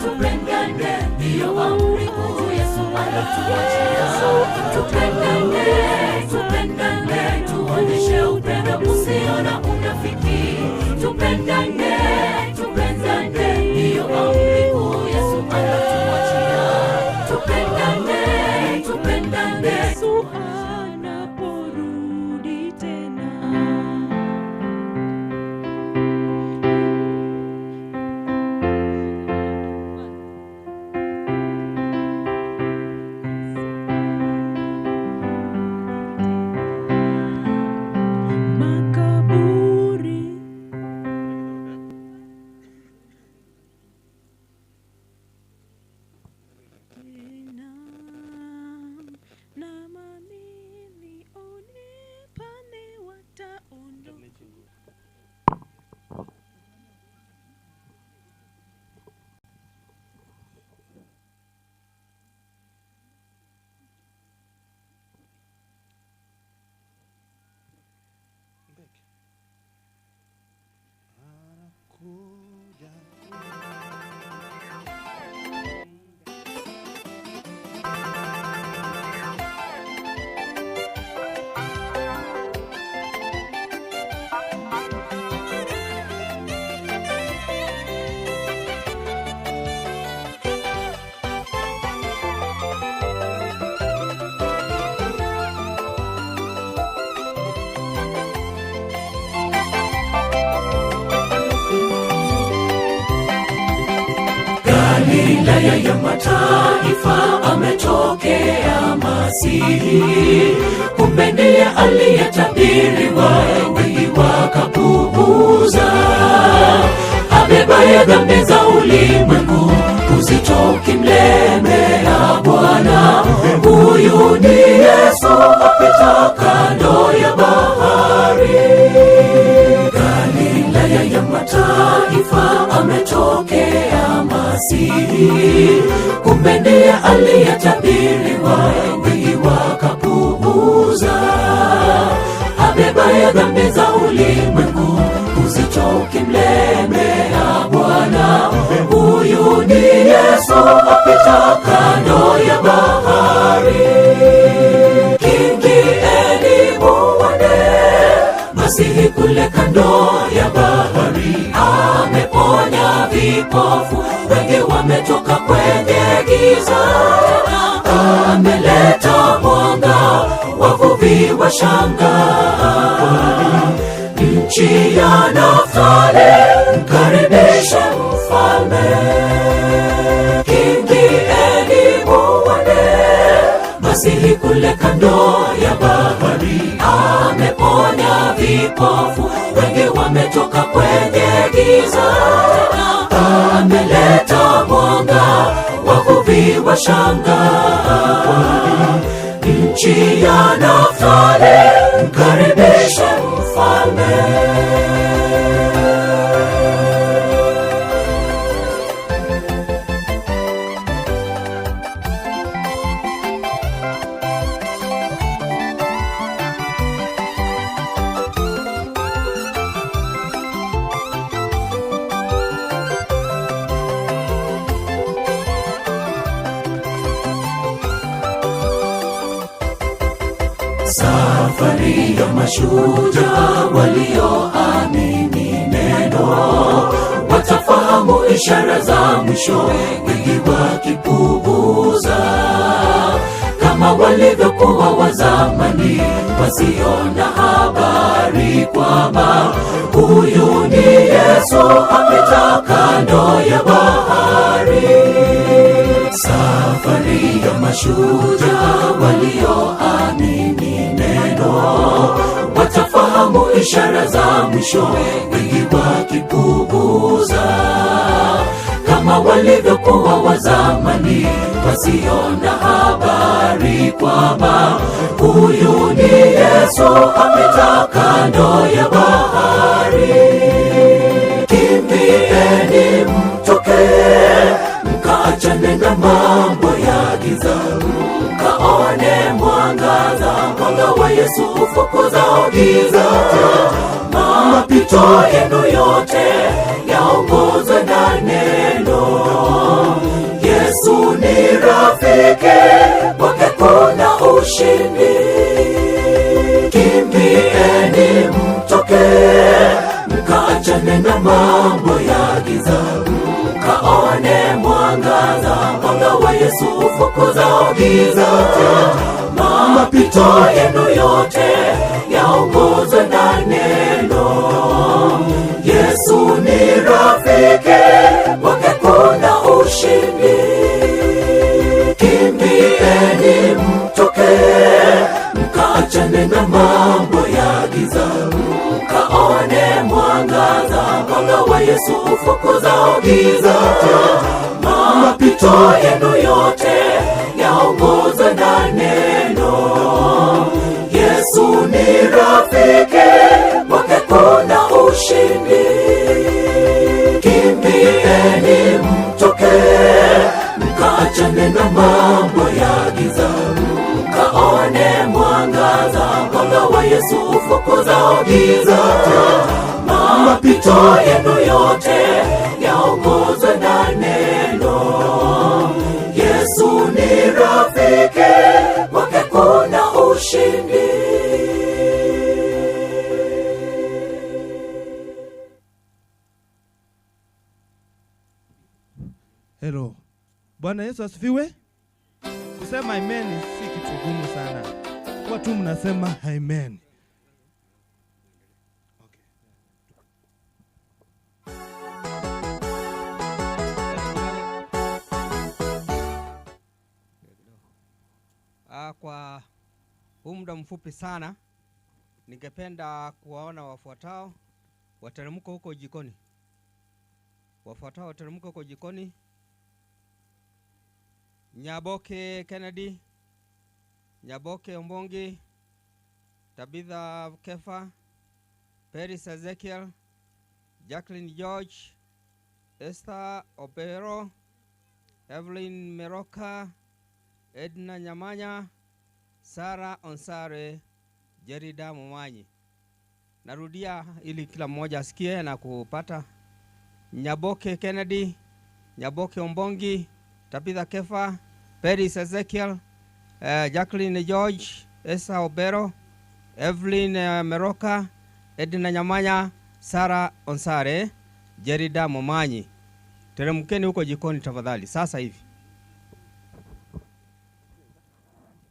tupendane, ndiyo amri kuu Yesu alotuachia. Tupendane, tupendane, tuonyeshe upendo usio na unafiki. Tupendane, tupendane, ndiyo amri kuu Yesu alotuachia. Tupendane, tupendane, Yesu anaporudi tena. Makaburi tena na mamilioni pane wataondoka. Galilaya ya mataifa ametokea Masihi, kumbe ndiye aliyetabiriwa, wengi wakapuuza. Abebaye dhambi za ulimwengu, uzito ukimlemea Bwana. Huyu ni Yesu apita kando ya bahari. Galilaya ya mataifa ametokea Masihi, kumbe ndiye aliyetabiriwa, wengi wakapuuza. Abebaye dhambi za ulimwengu, uzito ukimlemea Bwana. Huyu ni Yesu apita kando ya bahari. Kingieni muone Masihi kule kando ya bahari. Ameponya vipofu, wengi wametoka kwenye giza. Ameleta mwanga, wavuvi washangaa. Nchi ya Naftali, mkaribishe mfalme. Kingieni muone Masihi kule kando ya bahari. Ameponya vipofu, wengi wametoka kwenye giza. Ameleta mwanga, wavuvi washangaa. Nchi ya Naftali, mkaribishe mfalme. Safari ya mashujaa walioamini neno, watafahamu ishara za mwisho, wengi wakipuuza, kama walivyokuwa wa zamani wasiona habari kwamba huyu ni Yesu apita kando ya bahari. Safari ya mashujaa walioamini neno, watafahamu ishara za mwisho, wengi wakipuuza, kama walivyokuwa wa zamani wasiona habari kwamba huyu ni Yesu apita kando ya bahari. Kimbieni mtoke, mkaachane na mambo ya giza, mkaone mwangaza, mwanga wa Yesu ufukuzao giza. Mapito yenu yote yaongozwe na neno. Yesu ni rafiki, kwake kuna ushindi. Kimbieni mtoke, mkaachane na mambo ya giza, mkaone mwangaza, mwanga wa Yesu ufukuzao giza. Mapito yenu yote yaongozwe na neno. Yesu ni rafiki, kwake kuna ushindi. Kimbieni mtoke, mkaachane na mambo ya giza, mkaone mwangaza, mwanga wa Yesu ufukuzao giza. Mapito yenu yote yaongozwe na neno. Yesu ni rafiki, kwake kuna ushindi. Kimbieni mtoke, mkaachane na mambo ya giza, mkaone mwangaza, mwanga wa Yesu ufukuzao giza. Mapito yenu yote yaongozwe na neno. Yesu ni rafiki, kwake kuna ushindi. Hello. Bwana Yesu asifiwe. Kusema amen si kitu gumu sana. Kwa tu mnasema amen. Kwa huu muda mfupi sana ningependa kuwaona wafuatao wateremko huko jikoni. Wafuatao wateremko huko jikoni: Nyaboke Kennedy, Nyaboke Ombongi, Tabitha Kefa, Peris Ezekiel, Jacqueline George, Esther Opero, Evelyn Meroka, Edna Nyamanya, Sara Onsare, Jerida Momanyi. Narudia ili kila mmoja asikie na kupata. Nyaboke Kennedy, Nyaboke Ombongi, Tabitha Kefa, Peris Ezekiel, Jacqueline George, Esther Obero, Evelyn Meroka, Edna Nyamanya, Sara Onsare, Jerida Momanyi. Teremkeni huko jikoni tafadhali sasa hivi.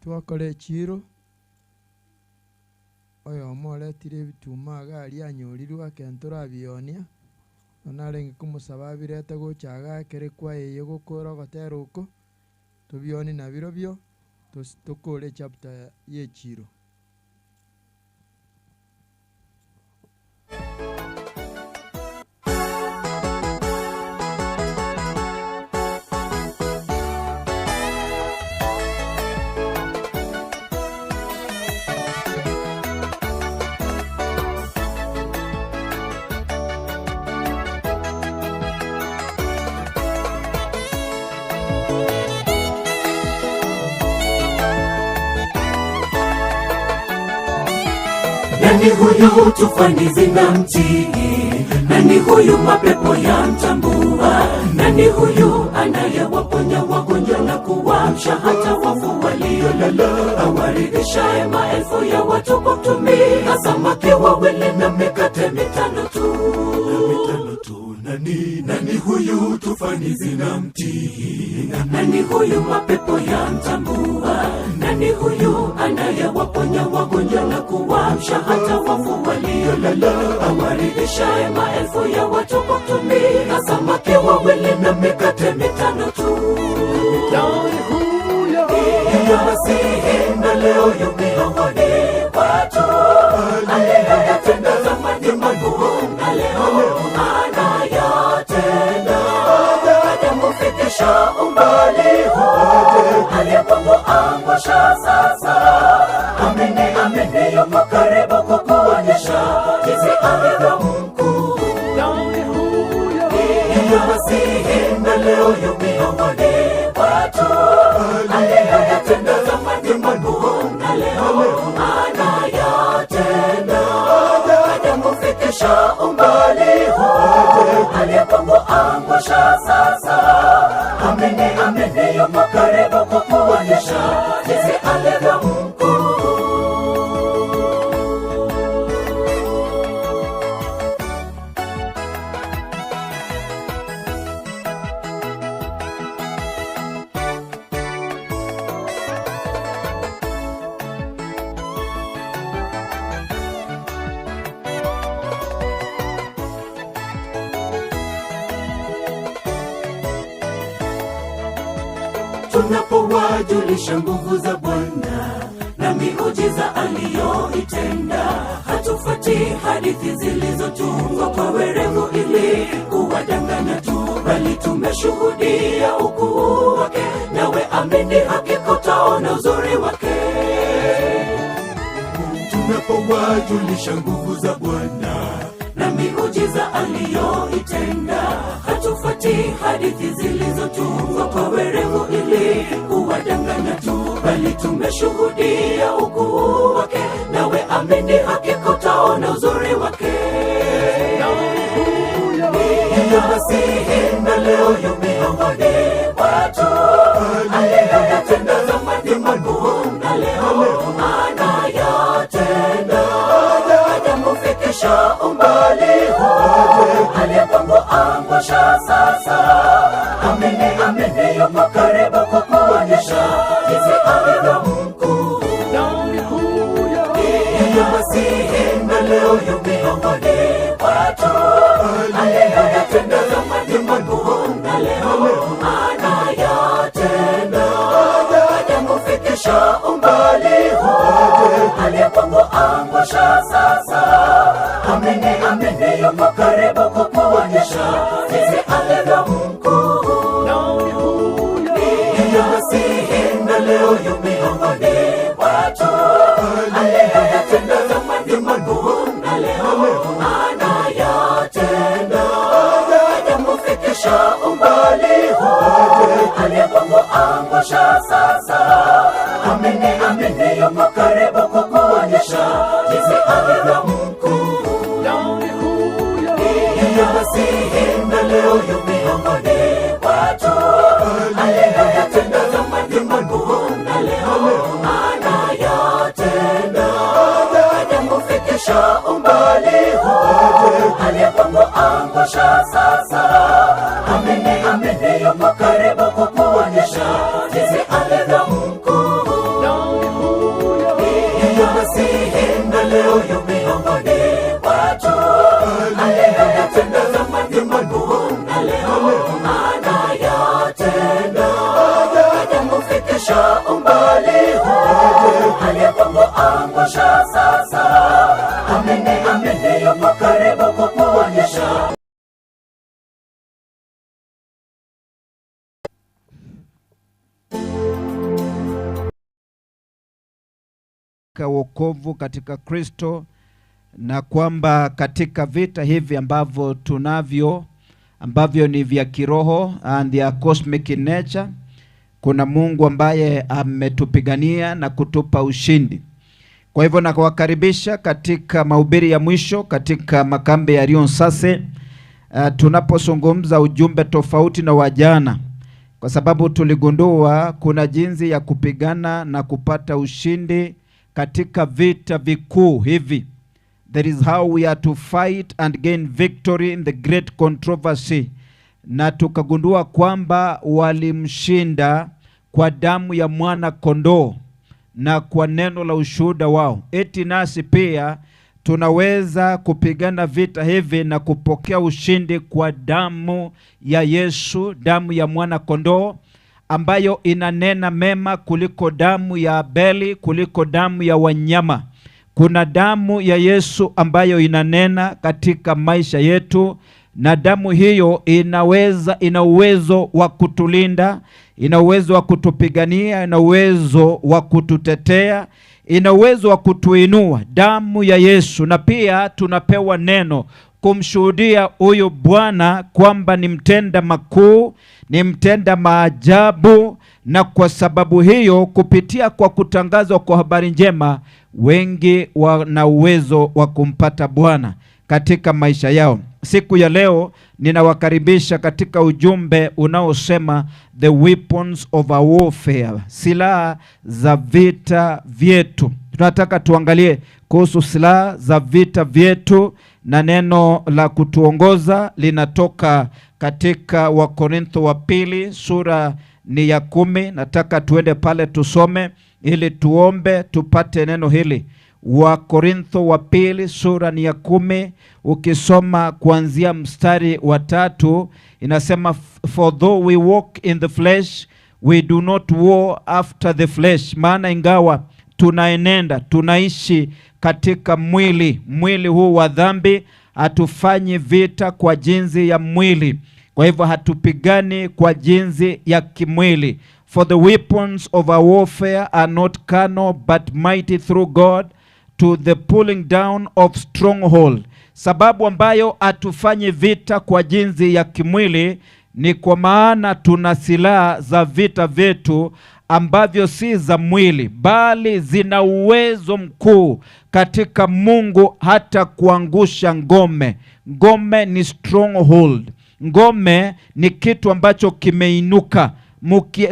Twakole chiro oyo omoretire ebituma gari anyorirwe akentora bionia onarenge kumusaba birete gochaga kere kwa eye gokora gotera uko tubioni na biro byo tukole chapter ye chiro. Nani huyu tufani zinamtii? Nani huyu mapepo yamtambua? Nani huyu anayewaponya wagonjwa na kuwaamsha hata wafu walio yolala, awaridhishaye maelfu ya watu kwa kutumia samaki wawili na mikate mitano tu. Nani huyu tufani zinamtii? Nani huyu mapepo yamtambua? Nani huyu anayewaponya wagonjwa na kuwaamsha hata wafu waliolala, awaridhishaye maelfu ya watu kwa kutumia samaki wawili na mikate mitano tu. Ndiyo Masihi na leo yu miongoni watu, aliyoyatenda zamani makuu na leo anayatenda. Hajamufikisha umbali huu, alipomuangusha sasa. Amini yuko karibu kukuonyesha jinsi alivyo mkuu. Ndiyo Masihi na leo yu miongoni watu, aliyoyatenda zamani makuu na leo anayatenda. Hajamufikisha umbali huu, alipomuangusha sasa. Amini yuko karibu kukuonyesha jinsi alivyo mkuu. Tunapowajulisha nguvu za Bwana na miujiza aliyoitenda, hatufuati hadithi zilizotungwa kwa werevu ili kuwadanganya tu, bali tumeshuhudia ukuu wake, nawe amini hakika utaona uzuri wake. Tunapowajulisha nguvu za Bwana na miujiza aliyoitenda, hatufuati hadithi zilizotungwa kwa werevu ili kuwadanganya tu, bali tumeshuhudia ukuu wake, nawe amini hakika utaona uzuri wake. Ndiyo Masihi na leo yu miongoni watu, aliyoyatenda zamani makuu na leo anayatenda. Hajamufikisha umbali huu, alipomuangusha sasa. Amini yuko karibu kukuonyesha jinsi alivyo mkuu. Ndiyo Masihi na leo yu miongoni watu, aliyoyatenda zamani makuu na leo anayatenda. Hajamufikisha umbali huu, alipomuangusha sasa. Amini yuko karibu kukuonyesha jinsi alivyo mkuu. Ndiyo Masihi na leo yu miongoni watu, aliyoyatenda zamani makuu na leo anayatenda. Hajamufikisha umbali huu, alipomuangusha sasa. Amini yuko karibu kukuonyesha jinsi alivyo mkuu. Ndiyo Masihi na leo yu miongoni watu, aliyoyatenda zamani makuu na leo anayatenda. Hajamufikisha umbali huu, alipomuangusha sasa. Amini yuko karibu kukuonyesha jinsi alivyo mkuu. Ndiyo Masihi na leo yu miongoni watu, aliyoyatenda zamani makuu na leo anayatenda. Hajamufikisha umbali huu, alipomuangusha sasa. Amini yuko karibu kukuonyesha. Wokovu katika Kristo, na kwamba katika vita hivi ambavyo tunavyo, ambavyo ni vya kiroho and ya cosmic in nature, kuna Mungu ambaye ametupigania na kutupa ushindi. Kwa hivyo nakuwakaribisha katika mahubiri ya mwisho katika makambi ya Rion Sase, tunapozungumza ujumbe tofauti na wajana, kwa sababu tuligundua kuna jinsi ya kupigana na kupata ushindi katika vita vikuu hivi. That is how we are to fight and gain victory in the great controversy. Na tukagundua kwamba walimshinda kwa damu ya mwana kondoo na kwa neno la ushuhuda wao. Eti nasi pia tunaweza kupigana vita hivi na kupokea ushindi kwa damu ya Yesu, damu ya mwana kondoo ambayo inanena mema kuliko damu ya Abeli, kuliko damu ya wanyama. Kuna damu ya Yesu ambayo inanena katika maisha yetu, na damu hiyo ina uwezo wa kutulinda, ina uwezo wa kutupigania, ina uwezo wa kututetea, ina uwezo wa kutuinua, damu ya Yesu. Na pia tunapewa neno kumshuhudia huyu Bwana kwamba ni mtenda makuu, ni mtenda maajabu, na kwa sababu hiyo kupitia kwa kutangazwa kwa habari njema, wengi wana uwezo wa kumpata Bwana katika maisha yao. Siku ya leo ninawakaribisha katika ujumbe unaosema the weapons of our warfare, silaha za vita vyetu. Tunataka tuangalie kuhusu silaha za vita vyetu, na neno la kutuongoza linatoka katika Wakorintho wa pili sura ni ya 10. Nataka tuende pale tusome ili tuombe tupate neno hili. Wakorintho wa pili sura ni ya 10, ukisoma kuanzia mstari wa 3 inasema, for though we walk in the flesh we do not war after the flesh. Maana ingawa tunaenenda, tunaishi katika mwili huu wa dhambi, hatufanyi vita kwa jinsi ya mwili. Kwa hivyo hatupigani kwa jinsi ya kimwili. For the weapons of our warfare are not carnal but mighty through God to the pulling down of stronghold. Sababu ambayo hatufanyi vita kwa jinsi ya kimwili ni kwa maana tuna silaha za vita vyetu ambavyo si za mwili, bali zina uwezo mkuu katika Mungu hata kuangusha ngome. Ngome ni stronghold. Ngome ni kitu ambacho kimeinuka.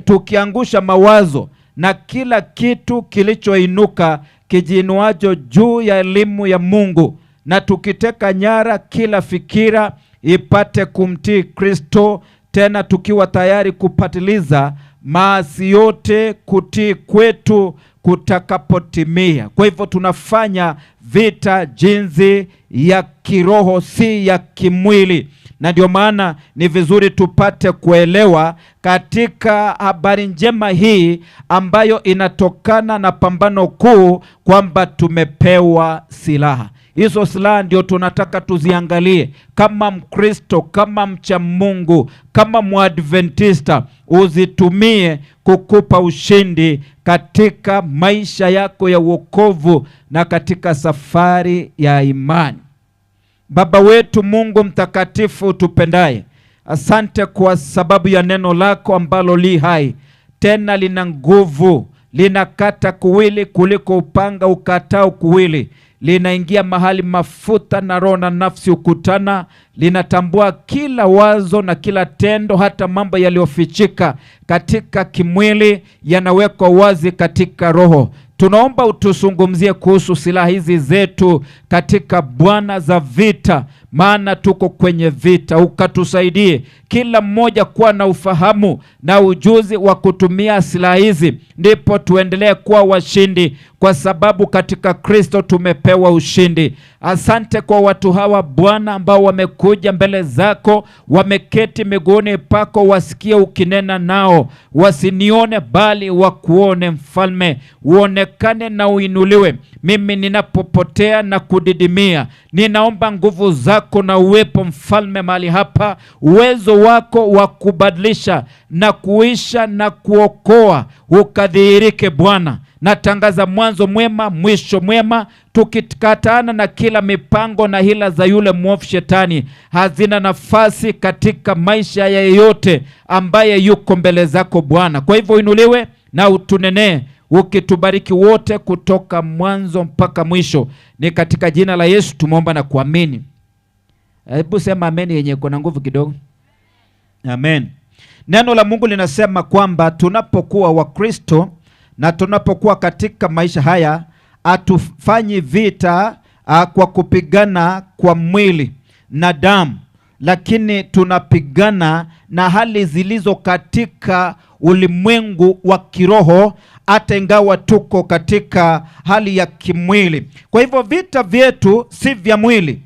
Tukiangusha mawazo na kila kitu kilichoinuka kijiinuacho juu ya elimu ya Mungu, na tukiteka nyara kila fikira ipate kumtii Kristo, tena tukiwa tayari kupatiliza maasi yote kutii kwetu kutakapotimia. Kwa hivyo tunafanya vita jinsi ya kiroho, si ya kimwili. Na ndio maana ni vizuri tupate kuelewa katika habari njema hii ambayo inatokana na pambano kuu kwamba tumepewa silaha. Hizo silaha ndio tunataka tuziangalie kama Mkristo, kama mcha Mungu, kama Mwadventista, uzitumie kukupa ushindi katika maisha yako ya wokovu na katika safari ya imani. Baba wetu Mungu mtakatifu tupendaye, asante kwa sababu ya neno lako ambalo li hai, tena lina nguvu, linakata kuwili kuliko upanga ukatao kuwili, linaingia mahali mafuta na roho na nafsi ukutana, linatambua kila wazo na kila tendo, hata mambo yaliyofichika katika kimwili yanawekwa wazi katika roho. Tunaomba utusungumzie kuhusu silaha hizi zetu katika Bwana za vita, maana tuko kwenye vita. Ukatusaidie kila mmoja kuwa na ufahamu na ujuzi wa kutumia silaha hizi, ndipo tuendelee kuwa washindi, kwa sababu katika Kristo tumepewa ushindi. Asante kwa watu hawa Bwana ambao wamekuja mbele zako, wameketi miguuni pako, wasikie ukinena nao, wasinione bali wakuone. Mfalme, uonekane na uinuliwe. Mimi ninapopotea na kudidimia, ninaomba nguvu zako na uwepo Mfalme mahali hapa, uwezo wako wa kubadilisha na kuisha na kuokoa ukadhihirike Bwana. Natangaza mwanzo mwema, mwisho mwema, tukikataana na kila mipango na hila za yule mwovu Shetani. Hazina nafasi katika maisha ya yeyote ambaye yuko mbele zako Bwana. Kwa hivyo inuliwe na utunenee, ukitubariki wote kutoka mwanzo mpaka mwisho. Ni katika jina la Yesu tumeomba na kuamini. Hebu sema amen yenye kuna nguvu kidogo. Amen. Neno la Mungu linasema kwamba tunapokuwa Wakristo na tunapokuwa katika maisha haya, hatufanyi vita kwa kupigana kwa mwili na damu, lakini tunapigana na hali zilizo katika ulimwengu wa kiroho, hata ingawa tuko katika hali ya kimwili. Kwa hivyo vita vyetu si vya mwili.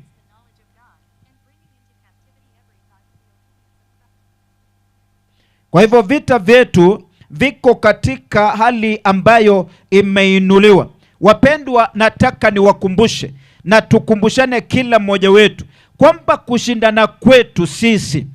Kwa hivyo vita vyetu viko katika hali ambayo imeinuliwa. Wapendwa, nataka niwakumbushe na tukumbushane kila mmoja wetu kwamba kushindana kwetu sisi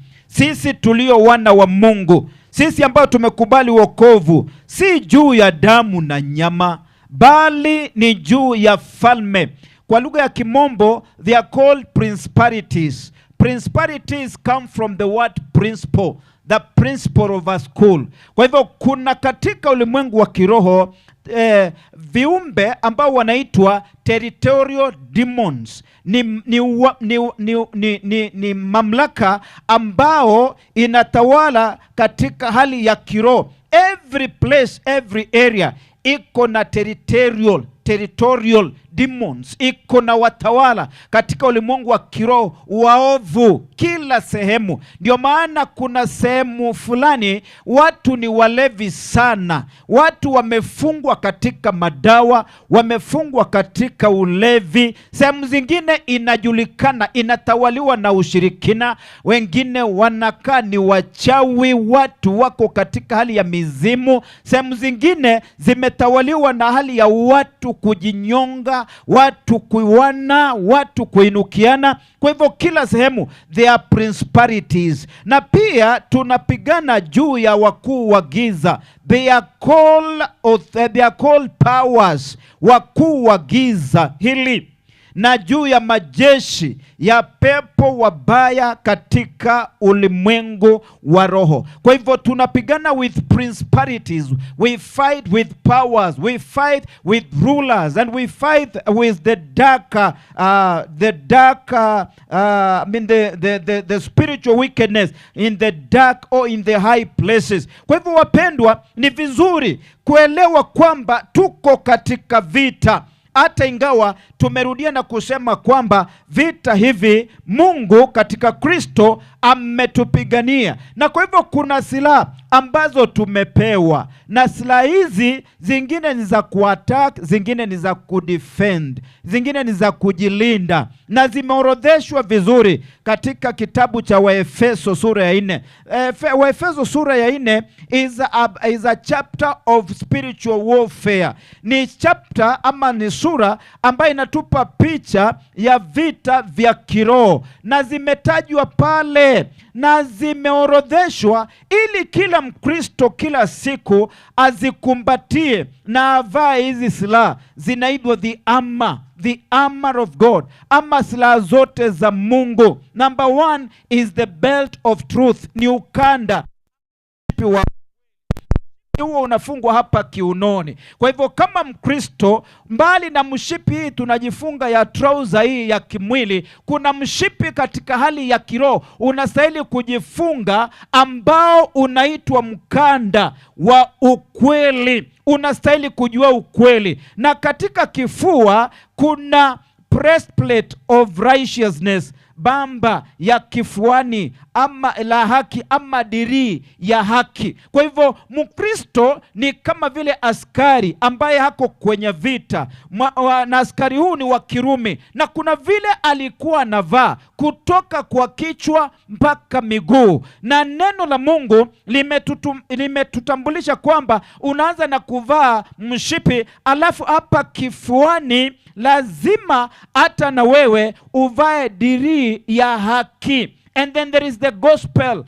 tulio wana wa Mungu, sisi ambao tumekubali wokovu, si juu ya damu na nyama, bali ni juu ya falme. Kwa lugha ya Kimombo, they are called principalities. Principalities come from the word principle, the principle of a school. Kwa hivyo kuna katika ulimwengu wa kiroho viumbe ambao wanaitwa territorial demons. Ni mamlaka ambao inatawala katika hali ya kiroho. Every place, every area iko na territorial demons, iko na watawala katika ulimwengu wa kiroho waovu kila sehemu. Ndio maana kuna sehemu fulani watu ni walevi sana, watu wamefungwa katika madawa, wamefungwa katika ulevi. Sehemu zingine inajulikana inatawaliwa na ushirikina, wengine wanakaa ni wachawi, watu wako katika hali ya mizimu. Sehemu zingine zimetawaliwa na hali ya watu kujinyonga, watu kuiwana, watu kuinukiana. Kwa hivyo kila sehemu there are principalities. Na pia tunapigana juu ya wakuu wa giza. They are called powers, wakuu wa giza hili, na juu ya majeshi ya pepo wabaya katika ulimwengu wa roho. Kwa hivyo tunapigana with principalities, we fight with powers, we fight with rulers, and we fight with the spiritual wickedness in the dark or in the high places. Kwa hivyo wapendwa, ni vizuri kuelewa kwamba tuko katika vita, hata ingawa tumerudia na kusema kwamba vita hivi Mungu katika Kristo ametupigania. Na kwa hivyo kuna silaha ambazo tumepewa, na silaha hizi zingine ni za kuattack, zingine ni za kudefend, zingine ni za kujilinda, na zimeorodheshwa vizuri katika kitabu cha Waefeso sura ya 4. Waefeso sura ya 4 is a chapter of spiritual warfare. Ni chapter ama ni sura ambayo inatupa picha ya vita vya kiroho, na zimetajwa pale na zimeorodheshwa ili kila Mkristo kila siku azikumbatie na avae hizi silaha. Zinaitwa the armor of God, ama silaha zote za Mungu. Number 1 is the belt of truth, ni ukanda huo unafungwa hapa kiunoni. Kwa hivyo kama Mkristo, mbali na mshipi hii tunajifunga ya trouser hii ya kimwili, kuna mshipi katika hali ya kiroho unastahili kujifunga, ambao unaitwa mkanda wa ukweli. Unastahili kujua ukweli. Na katika kifua kuna breastplate of righteousness, bamba ya kifuani ama la haki, ama dirii ya haki. Kwa hivyo Mkristo ni kama vile askari ambaye hako kwenye vita, na askari huu ni wa Kirumi, na kuna vile alikuwa anavaa kutoka kwa kichwa mpaka miguu. Na neno la Mungu limetutambulisha kwamba unaanza na kuvaa mshipi, alafu hapa kifuani lazima hata na wewe uvae dirii ya haki. And then there is the gospel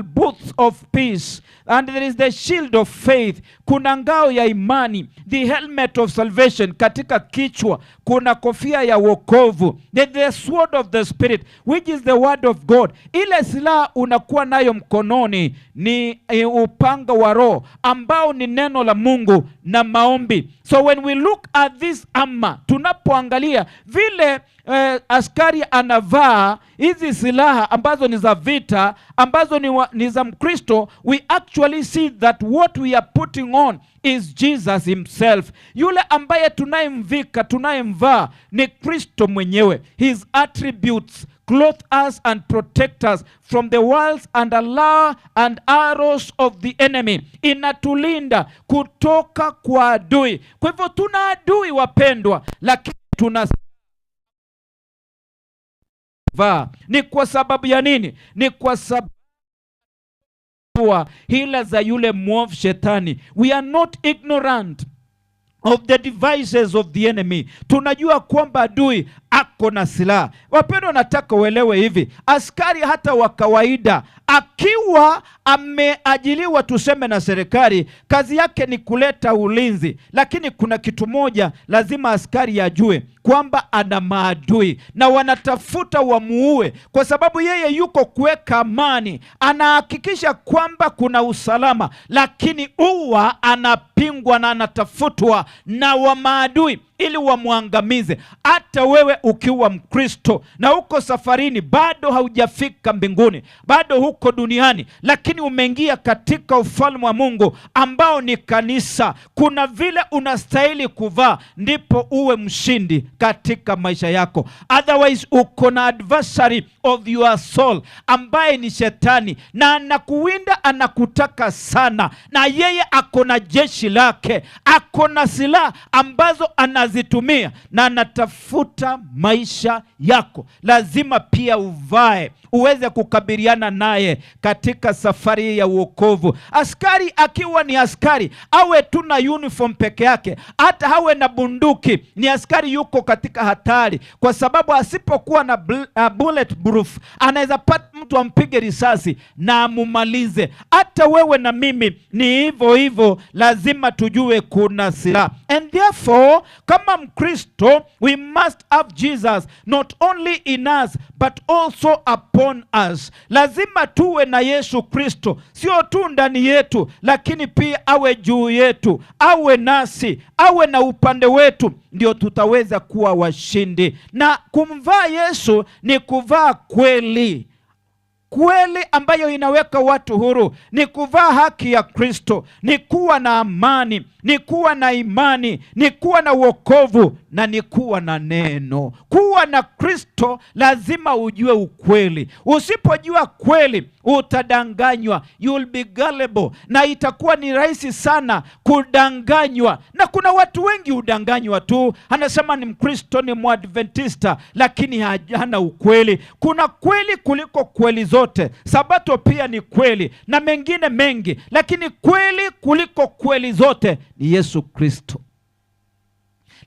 boots of peace, and there is the shield of faith. kuna ngao ya imani, the helmet of salvation katika kichwa, kuna kofia ya wokovu, the sword of the spirit which is the word of God. Ile silaha unakuwa nayo mkononi ni upanga wa Roho ambao ni neno la Mungu na maombi. So when we look at this armor, tunapoangalia vile askari anavaa hizi silaha ambazo ni za vita, ambazo ni za Mkristo, we actually see that what we are putting on is Jesus himself. Yule ambaye tunayemvika, tunayemvaa ni Kristo mwenyewe. His attributes clothe us and protect us from the walls and Allah and arrows of the enemy. Inatulinda kutoka kwa adui. Kwa hivyo tuna adui wapendwa, lakini tuna ni kwa sababu ya nini? Ni kwa sababu hila za yule mwovu shetani. We are not ignorant of the devices of the enemy. Tunajua kwamba adui ako na silaha. Wapendwa, nataka uelewe hivi, askari hata wa kawaida akiwa ameajiliwa tuseme na serikali, kazi yake ni kuleta ulinzi, lakini kuna kitu moja lazima askari ajue, kwamba ana maadui na wanatafuta wamuue, kwa sababu yeye yuko kuweka amani, anahakikisha kwamba kuna usalama, lakini huwa anapingwa na anatafutwa na wa maadui ili wamwangamize. Hata wewe ukiwa Mkristo na uko safarini, bado haujafika mbinguni, bado huko duniani, lakini umeingia katika ufalme wa Mungu ambao ni kanisa, kuna vile unastahili kuvaa ndipo uwe mshindi katika maisha yako. Otherwise uko na adversary of your soul ambaye ni shetani, na anakuwinda, anakutaka sana, na yeye ako na jeshi lake, ako na silaha ambazo anazitumia na anatafuta maisha yako. Lazima pia uvae uweze kukabiliana naye katika safari ya wokovu. Askari akiwa ni askari, awe tu na uniform peke yake, hata hawe na bunduki, ni askari yuko katika hatari, kwa sababu asipokuwa na bulletproof anaweza pata mtu ampige risasi na amumalize. Hata wewe na mimi ni hivyo hivyo, lazima tujue kuna silaha. And therefore, kama Mkristo, we must have Jesus not only in us but also upon us. Lazima tuwe na Yesu Kristo, sio tu ndani yetu, lakini pia awe juu yetu, awe nasi, awe na upande wetu, ndio tutaweza kuwa washindi. Na kumvaa Yesu ni kuvaa kweli. Kweli ambayo inaweka watu huru, ni kuvaa haki ya Kristo, ni kuwa na amani, ni kuwa na imani, ni kuwa na wokovu, na ni kuwa na neno. Kuwa na Kristo lazima ujue ukweli. Usipojua kweli utadanganywa, you will be gullible, na itakuwa ni rahisi sana kudanganywa. Na kuna watu wengi udanganywa tu, anasema ni Mkristo, ni Mwadventista, lakini hana ukweli. Kuna kweli kuliko kweli zote. Sabato pia ni kweli na mengine mengi, lakini kweli kuliko kweli zote ni Yesu Kristo.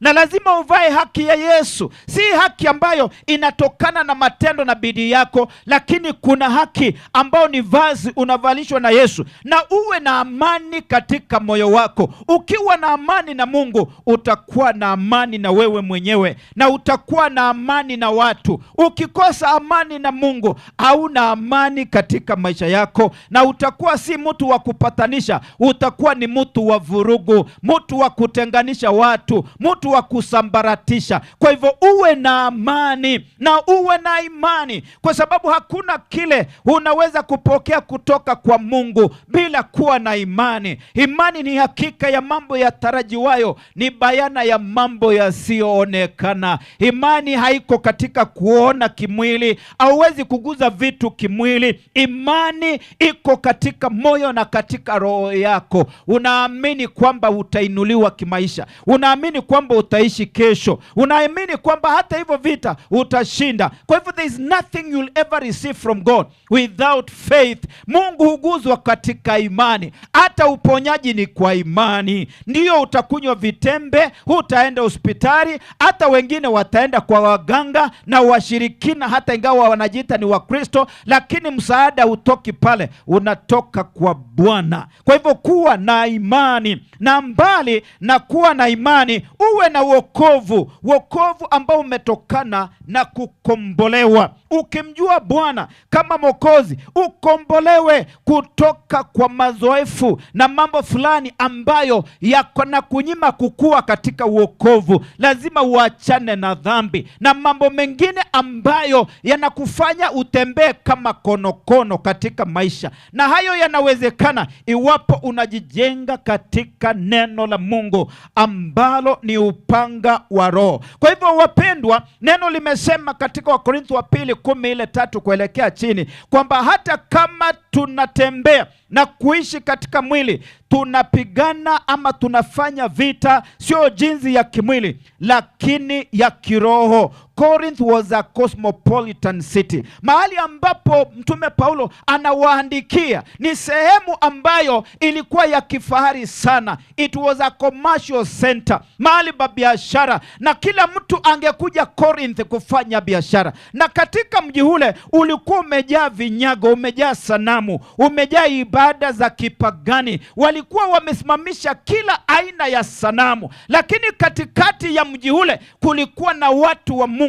Na lazima uvae haki ya Yesu, si haki ambayo inatokana na matendo na bidii yako, lakini kuna haki ambayo ni vazi unavalishwa na Yesu. Na uwe na amani katika moyo wako. Ukiwa na amani na Mungu, utakuwa na amani na wewe mwenyewe, na utakuwa na amani na watu. Ukikosa amani na Mungu, hauna amani katika maisha yako, na utakuwa si mtu wa kupatanisha, utakuwa ni mtu wa vurugu, mtu wa kutenganisha watu, mtu wa kusambaratisha. Kwa hivyo uwe na amani na uwe na imani, kwa sababu hakuna kile unaweza kupokea kutoka kwa Mungu bila kuwa na imani. Imani ni hakika ya mambo yatarajiwayo, ni bayana ya mambo yasiyoonekana. Imani haiko katika kuona kimwili, hauwezi kuguza vitu kimwili. Imani iko katika moyo na katika roho yako. Unaamini kwamba utainuliwa kimaisha, unaamini kwamba utaishi kesho, unaamini kwamba hata hivyo vita utashinda. Kwa hivyo there is nothing you'll ever receive from God without faith. Mungu huguzwa katika imani. hata uponyaji ni kwa imani. Ndiyo, utakunywa vitembe, hutaenda hospitali, hata wengine wataenda kwa waganga na washirikina, hata ingawa wanajiita ni Wakristo, lakini msaada utoki pale, unatoka kwa Bwana. Kwa hivyo kuwa na imani, na mbali na kuwa na imani, uwe na wokovu, wokovu ambao umetokana na kukombolewa. Ukimjua Bwana kama Mwokozi, ukombolewe kutoka kwa mazoefu na mambo fulani ambayo yako na kunyima kukua katika wokovu. Lazima uachane na dhambi na mambo mengine ambayo yanakufanya utembee kama konokono katika maisha, na hayo yanawezekana iwapo unajijenga katika neno la Mungu ambalo ni upanga wa Roho. Kwa hivyo wapendwa, neno limesema katika Wakorintho wa pili 10:3 kuelekea chini kwamba hata kama tunatembea na kuishi katika mwili, tunapigana ama tunafanya vita sio jinsi ya kimwili, lakini ya kiroho. Corinth was a cosmopolitan city. Mahali ambapo Mtume Paulo anawaandikia ni sehemu ambayo ilikuwa ya kifahari sana. It was a commercial center, mahali pa biashara, na kila mtu angekuja Corinth kufanya biashara. Na katika mji ule ulikuwa umejaa vinyago, umejaa sanamu, umejaa ibada za kipagani. Walikuwa wamesimamisha kila aina ya sanamu, lakini katikati ya mji ule kulikuwa na watu wa Mungu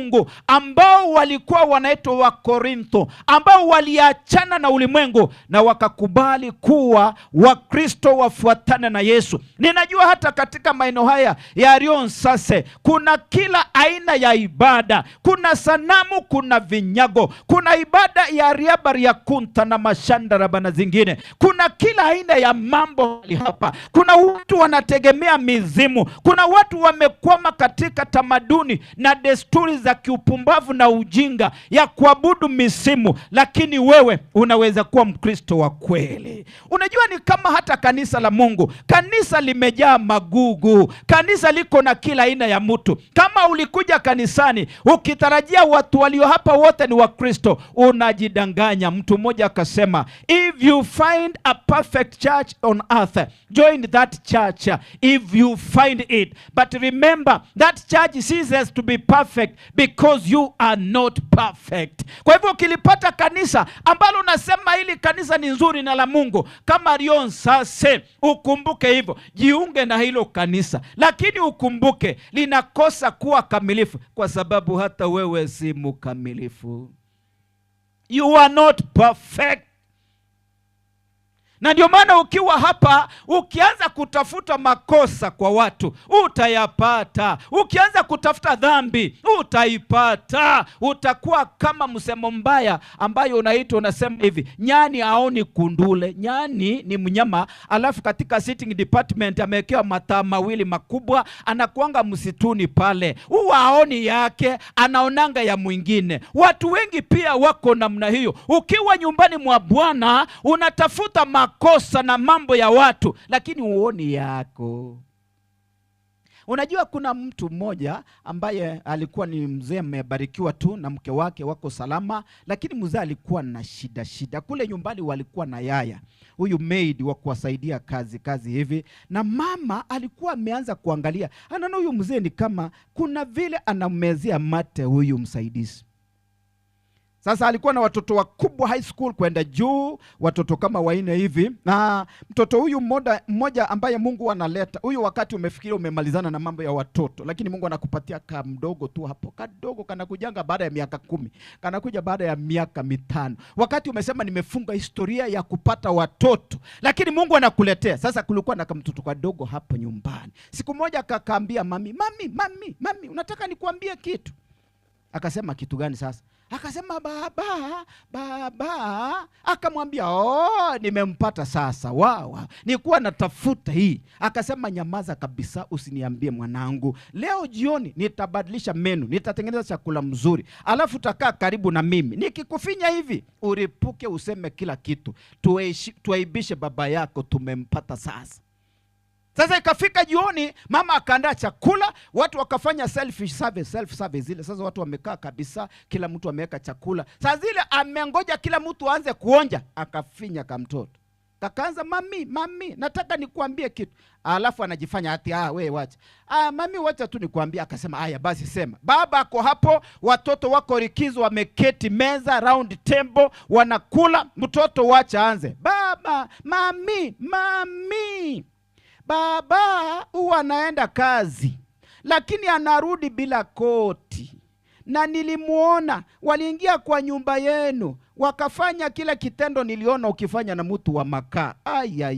ambao walikuwa wanaitwa wa Korintho, ambao waliachana na ulimwengu na wakakubali kuwa Wakristo, wafuatane na Yesu. Ninajua hata katika maeneo haya ya Rion Sase kuna kila aina ya ibada. Kuna sanamu, kuna vinyago, kuna ibada ya riabari ya kunta na mashandaraba na zingine. Kuna kila aina ya mambo hapa. Kuna watu wanategemea mizimu. Kuna watu wamekwama katika tamaduni na desturi za kiupumbavu na ujinga ya kuabudu misimu, lakini wewe unaweza kuwa Mkristo wa kweli. Unajua, ni kama hata kanisa la Mungu, kanisa limejaa magugu. Kanisa liko na kila aina ya mtu. Kama ulikuja kanisani ukitarajia watu walio hapa wote ni Wakristo, unajidanganya. Mtu mmoja akasema, if you find a perfect church on earth, join that church if you find it, but remember that church ceases to be perfect because you are not perfect. Kwa hivyo ukilipata kanisa ambalo unasema hili kanisa ni nzuri na la Mungu kama Rion Sase, ukumbuke hivyo, jiunge na hilo kanisa, lakini ukumbuke linakosa kuwa kamilifu, kwa sababu hata wewe si mkamilifu. You are not perfect. Na ndio maana ukiwa hapa ukianza kutafuta makosa kwa watu utayapata. Ukianza kutafuta dhambi utaipata. Utakuwa kama msemo mbaya ambayo unaitwa, unasema hivi, nyani haoni kundule. Nyani ni mnyama, alafu katika sitting department amewekewa mataa mawili makubwa, anakuanga msituni pale. Huwa haoni yake, anaonanga ya mwingine. Watu wengi pia wako namna hiyo. Ukiwa nyumbani mwa Bwana unatafuta makosa na mambo ya watu, lakini uoni yako. Unajua, kuna mtu mmoja ambaye alikuwa ni mzee, amebarikiwa tu na mke wake, wako salama, lakini mzee alikuwa na shida. Kule nyumbani walikuwa na yaya, huyu maid wa kuwasaidia kazi hivi, na mama alikuwa ameanza kuangalia, anaona huyu mzee ni kama kuna vile anamezea mate huyu msaidizi. Sasa alikuwa na watoto wakubwa high school kwenda juu, watoto kama 4 hivi, na mtoto huyu mmoja ambaye Mungu analeta, huyu wakati umefikiria umemalizana na mambo ya watoto, lakini Mungu anakupatia kama mdogo tu hapo, kadogo kanakujanga baada ya miaka 10, kanakuja baada ya miaka 5. Wakati umesema nimefunga historia ya kupata watoto, lakini Mungu anakuletea. Sasa kulikuwa na mtoto kadogo hapo nyumbani. Siku moja akaambia mami, unataka nikuambie kitu? Akasema, kitu gani sasa? Akasema, baba. Akamwambia, nimempata sasa. Nilikuwa natafuta hii. Akasema, nyamaza kabisa, usiniambie mwanangu. Leo jioni nitabadilisha menu, nitatengeneza chakula mzuri, alafu utakaa karibu na mimi. Nikikufinya hivi uripuke useme kila kitu, tuaibishe baba yako, tumempata sasa. Sasa ikafika jioni, mama akaandaa chakula, watu wakafanya self service zile. Sasa watu wamekaa kabisa, kila mtu ameweka chakula. Sasa zile amengoja kila mtu aanze kuonja, akafinya kama mtoto. Kakaanza, mami, nataka nikuambie kitu. Alafu anajifanya ati we wacha. Mami wacha tu nikuambie. Akasema aya basi sema. Baba ako hapo, watoto wako likizo wameketi meza round table wanakula, mtoto wacha anze. Baba, mami. Baba huwa anaenda kazi, lakini anarudi bila koti. Na nilimuona waliingia kwa nyumba yenu wakafanya kila kitendo niliona ukifanya na mtu wa makaa.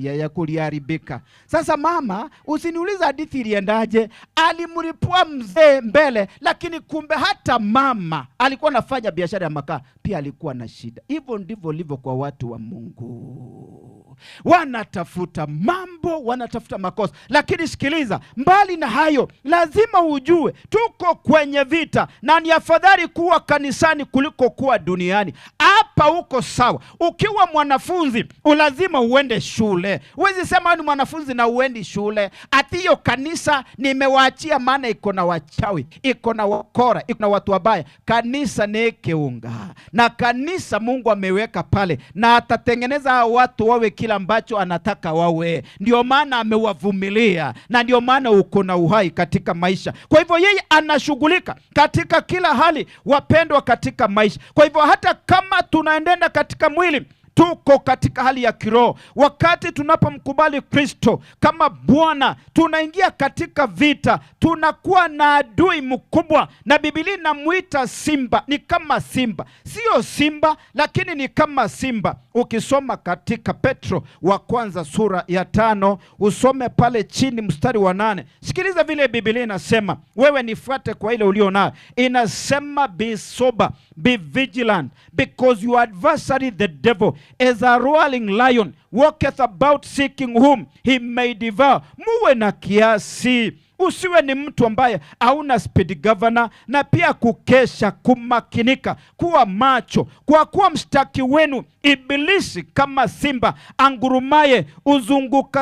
Ya kuliharibika. Sasa mama, usiniuliza hadithi iliendaje. Alimripua mzee mbele, lakini kumbe hata mama alikuwa anafanya biashara ya makaa pia alikuwa na shida. Hivyo ndivyo livyo kwa watu wa Mungu. Wanatafuta mambo, wanatafuta makosa. Lakini sikiliza, mbali na hayo, lazima ujue tuko kwenye vita, na ni afadhali kuwa kanisani kuliko kuwa duniani. Hapa uko sawa. Ukiwa mwanafunzi, lazima uende shule. Huwezi sema ni mwanafunzi na uendi shule. Ati hiyo kanisa nimewaachia maana iko na wachawi, iko na wakora, iko na watu wabaya. Kanisa ni kiunga. Na kanisa Mungu ameweka pale, na atatengeneza watu wawe kila ambacho anataka wawe. Ndio maana amewavumilia, na ndio maana uko na uhai katika maisha. Kwa hivyo yeye anashughulika katika kila hali, wapendwa, katika maisha. Kwa hivyo hata kama tunaendenda katika mwili, tuko katika hali ya kiroho. Wakati tunapomkubali Kristo kama Bwana, tunaingia katika vita. Tunakuwa na adui mkubwa, na Biblia inamuita simba. Ni kama simba, sio simba, lakini ni kama simba. Ukisoma katika Petro wa kwanza sura ya 5, usome pale chini mstari wa 8. Sikiliza vile Biblia inasema, wewe nifuate kwa ile ulio nayo. Inasema, be sober, be vigilant, because your adversary the devil as a roaring lion walketh about seeking whom he may devour. Muwe na kiasi. Usiwe ni mtu ambaye hauna speed governor, na pia kukesha, kumakinika, kuwa macho, kwa kuwa mshtaki wenu Ibilisi kama simba angurumaye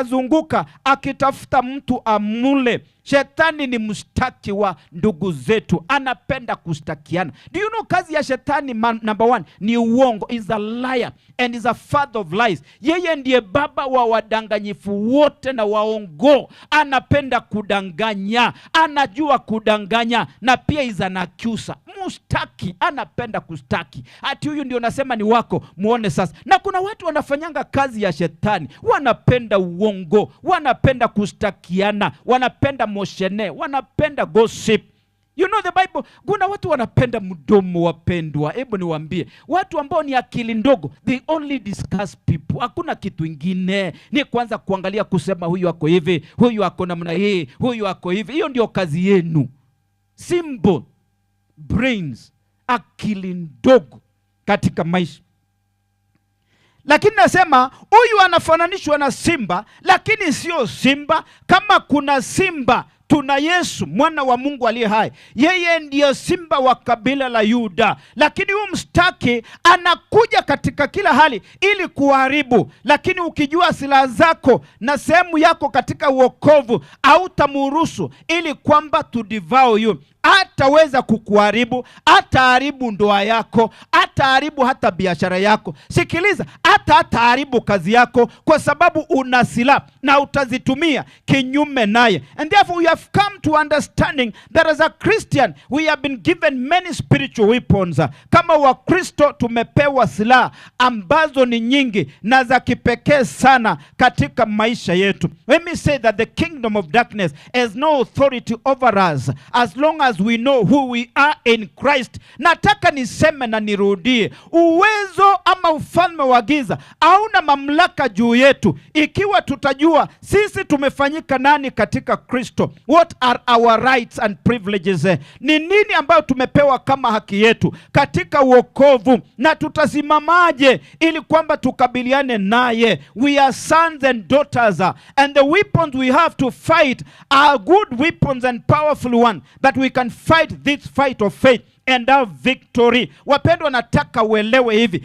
zunguka akitafuta mtu amule. Shetani ni mshtaki wa ndugu zetu, anapenda kushtakiana. Do you know kazi ya shetani number 1 ni uongo? Is a liar and is a father of lies. Yeye ndiye baba wa wadanganyifu wote na waongo. Anapenda kudanganya, anajua kudanganya, na pia is an accuser. Mshtaki, anapenda kustaki. Ati huyu ndio nasema ni wako, muone sasa. Na kuna watu wanafanyanga kazi ya shetani, wanapenda uongo, wanapenda kushtakiana, wanapenda moshene, wanapenda gossip. You know the Bible, kuna watu wanapenda mdomo, wapendwa. Hebu niwaambie, watu ambao ni akili ndogo, they only discuss people. Hakuna kitu ingine, ni kwanza kuangalia kusema huyu ako hivi, huyu ako namna hii, huyu ako hivi. Hiyo ndio kazi yenu. Simple brains, akili ndogo katika maisha. Lakini nasema huyu anafananishwa na simba, lakini sio simba. Kama kuna simba, tuna Yesu mwana wa Mungu aliye hai. Yeye ndiyo simba wa kabila la Yuda. Lakini huyu mshtaki anakuja katika kila hali ili kuharibu. Lakini ukijua silaha zako na sehemu yako katika uokovu, hautamruhusu ili kwamba to devour you. Hataweza kukuharibu, hataharibu ndoa yako, hataharibu hata biashara yako. Sikiliza, hataharibu kazi yako, kwa sababu una silaha na utazitumia kinyume naye. And therefore we have come to understanding that as a Christian we have been given many spiritual weapons. Kama Wakristo tumepewa silaha ambazo ni nyingi na za kipekee sana katika maisha yetu. Let me say that the kingdom of darkness has no authority over us as long as we know who we are in Christ. Nataka niseme na nirudie, uwezo ama ufalme wa giza hauna mamlaka juu yetu ikiwa tutajua sisi tumefanyika nani katika Kristo. What are our rights and privileges? Ni nini ambayo tumepewa kama haki yetu katika wokovu, na tutasimamaje ili kwamba tukabiliane naye. We are sons and daughters, and the weapons we have to fight are good weapons and powerful ones, that we can fight this fight of faith and have victory. Wapendwa, nataka uelewe hivi.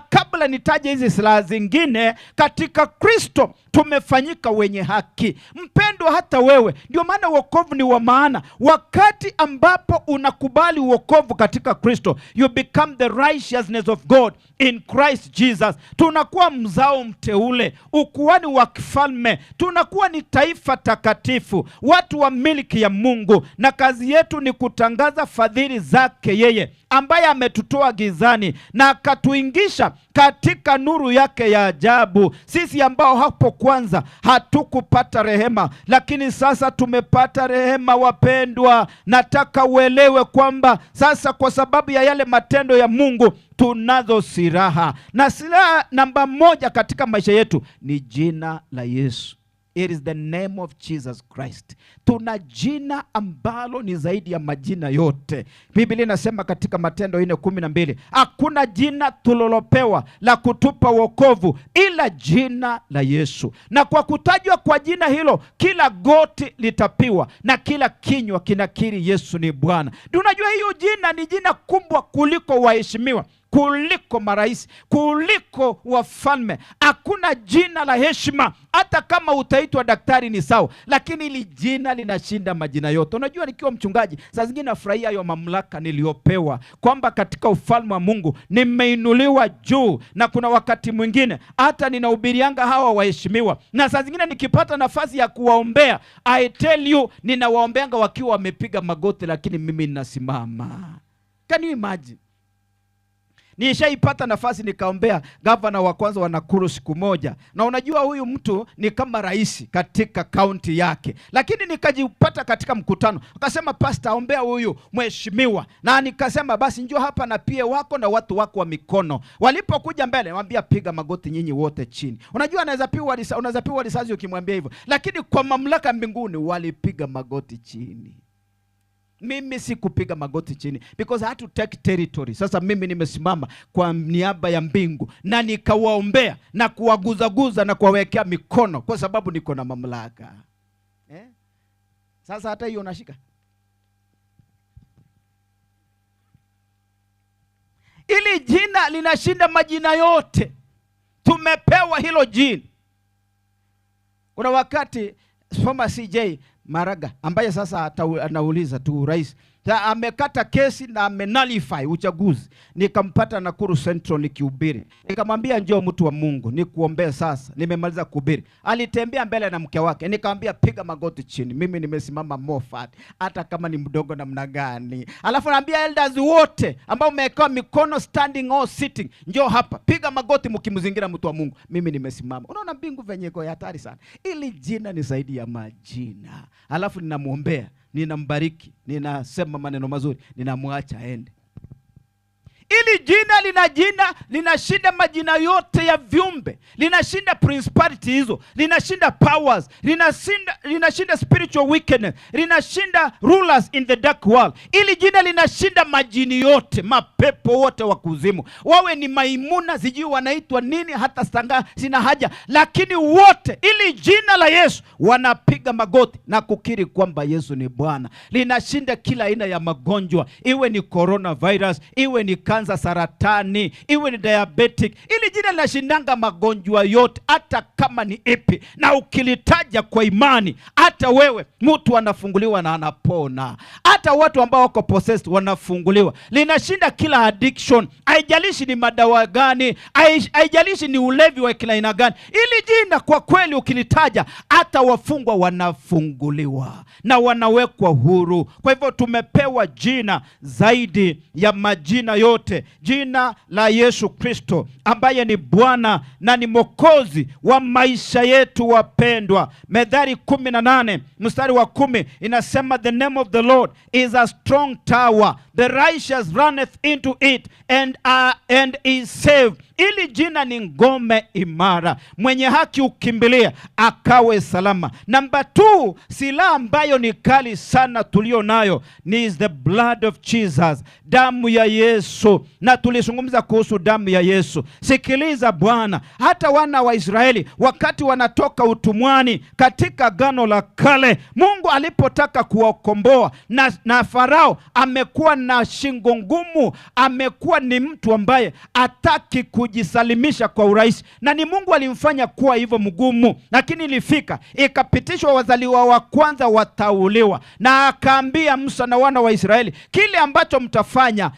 Kabla nitaje hizi silaha zingine, katika Kristo tumefanyika wenye haki. Mpendwa, hata wewe, ndio maana wokovu ni wa maana. Wakati ambapo unakubali wokovu katika Kristo, you become the righteousness of God in Christ Jesus. Tunakuwa mzao mteule, ukuhani wa kifalme, tunakuwa ni taifa takatifu, watu wa miliki ya Mungu, na kazi yetu ni kutangaza fadhili zake yeye ambaye ametutoa gizani na akatuingisha katika nuru yake ya ajabu. Sisi ambao hapo kwanza hatukupata rehema, lakini sasa tumepata rehema. Wapendwa, nataka uelewe kwamba sasa kwa sababu ya yale matendo ya Mungu tunazo silaha, na silaha namba moja katika maisha yetu ni jina la Yesu. It is the name of Jesus Christ. Tuna jina ambalo ni zaidi ya majina yote. Biblia inasema katika Matendo 4:12, hakuna jina tulolopewa la kutupa wokovu ila jina la Yesu. Na kwa kutajwa kwa jina hilo, kila goti litapiwa na kila kinywa kinakiri Yesu ni Bwana. Unajua hiyo jina ni jina kubwa kuliko waheshimiwa, kuliko marais, kuliko wafalme. Hakuna jina la heshima. Hata kama utaitwa daktari ni sawa, lakini hili jina linashinda majina yote. Unajua, nikiwa mchungaji, saa zingine nafurahia hiyo mamlaka niliopewa, kwamba katika ufalme wa Mungu nimeinuliwa juu, na kuna wakati mwingine hata ninahubirianga hawa waheshimiwa, na saa zingine nikipata nafasi ya kuwaombea, I tell you, ninawaombeanga wakiwa wamepiga magoti, lakini mimi ninasimama. Can you imagine? Nishaipata nafasi nikaombea gavana wa kwanza wa Nakuru siku moja, na unajua huyu mtu ni kama rais katika kaunti yake, lakini nikajipata katika mkutano, akasema pastor, ombea huyu mheshimiwa, na nikasema basi njoo hapa na pia wako na watu wako wa mikono. Walipokuja mbele, mwambia piga magoti nyinyi wote chini. Unajua unaweza piwa risasi ukimwambia hivyo, lakini kwa mamlaka mbinguni walipiga magoti chini. Mimi si kupiga magoti chini because I had to take territory. Sasa mimi nimesimama kwa niaba ya mbingu na nikawaombea na kuwaguzaguza na kuwawekea mikono kwa sababu niko na mamlaka. Sasa hata hiyo unashika. Ili jina linashinda majina yote. Tumepewa hilo jina. Kuna wakati former CJ Maraga ambaye sasa anauliza tu rais, amekata kesi na amenullify uchaguzi. Nikampata Nakuru Central nikihubiri. Nikamwambia njoo mtu wa Mungu nikuombee sasa. Nimemaliza kuhubiri. Alitembea mbele na mke wake. Nikamwambia piga magoti chini. Mimi nimesimama Moffat hata kama ni mdogo namna gani. Alafu naambia elders wote ambao mmekaa mikono standing or sitting, njoo hapa. Piga magoti mkimzingira mtu wa Mungu. Mimi nimesimama. Unaona mbingu venye iko hatari sana. Ili jina ni zaidi ya majina. Alafu ninamuombea, ninambariki, ninasema maneno mazuri, ninamwacha aende. Ili jina linashinda majina yote ya viumbe, linashinda principality hizo, linashinda powers, linashinda spiritual wickedness, linashinda rulers in the dark world. Ili jina linashinda majini yote, mapepo wote wa kuzimu, wawe ni maimuna, sijui wanaitwa nini, hata stanga sina haja, lakini wote ili jina la Yesu wanapiga magoti na kukiri kwamba Yesu ni Bwana. Linashinda kila aina ya magonjwa, iwe ni coronavirus, iwe ni kansa, saratani, iwe ni diabetic. Ili jina linashindanga magonjwa yote, hata kama ni ipi, na ukilitaja kwa imani, hata wewe mtu anafunguliwa na anapona. Hata watu ambao wako possessed wanafunguliwa. Linashinda kila addiction, haijalishi ni madawa gani, haijalishi ni ulevi wa kila aina gani. Ili jina kwa kweli ukilitaja, hata wafungwa wanafunguliwa na wanawekwa huru. Kwa hivyo tumepewa jina zaidi ya majina yote, jina la Yesu Kristo ambaye ni Bwana na ni Mwokozi wa maisha yetu wapendwa. Methali 18 mstari wa 10 inasema, the name of the Lord is a strong tower, the righteous runneth into it and is saved. Ili jina ni ngome imara, mwenye haki ukimbilia akawe salama. Namba 2, silaha ambayo ni kali sana tulio nayo ni the blood of Jesus, damu ya Yesu. Na tulizungumza kuhusu damu ya Yesu. Sikiliza Bwana, hata wana wa Israeli wakati wanatoka utumwani katika Agano la Kale, Mungu alipotaka kuwakomboa na Farao amekuwa na shingo ngumu, amekuwa ni mtu ambaye hataki kujisalimisha kwa urahisi, na ni Mungu alimfanya kuwa hivyo mgumu. Lakini ilifika ikapitishwa wazaliwa wa kwanza watauliwa, na akaambia Musa na wana wa Israeli, kile ambacho mtafanya,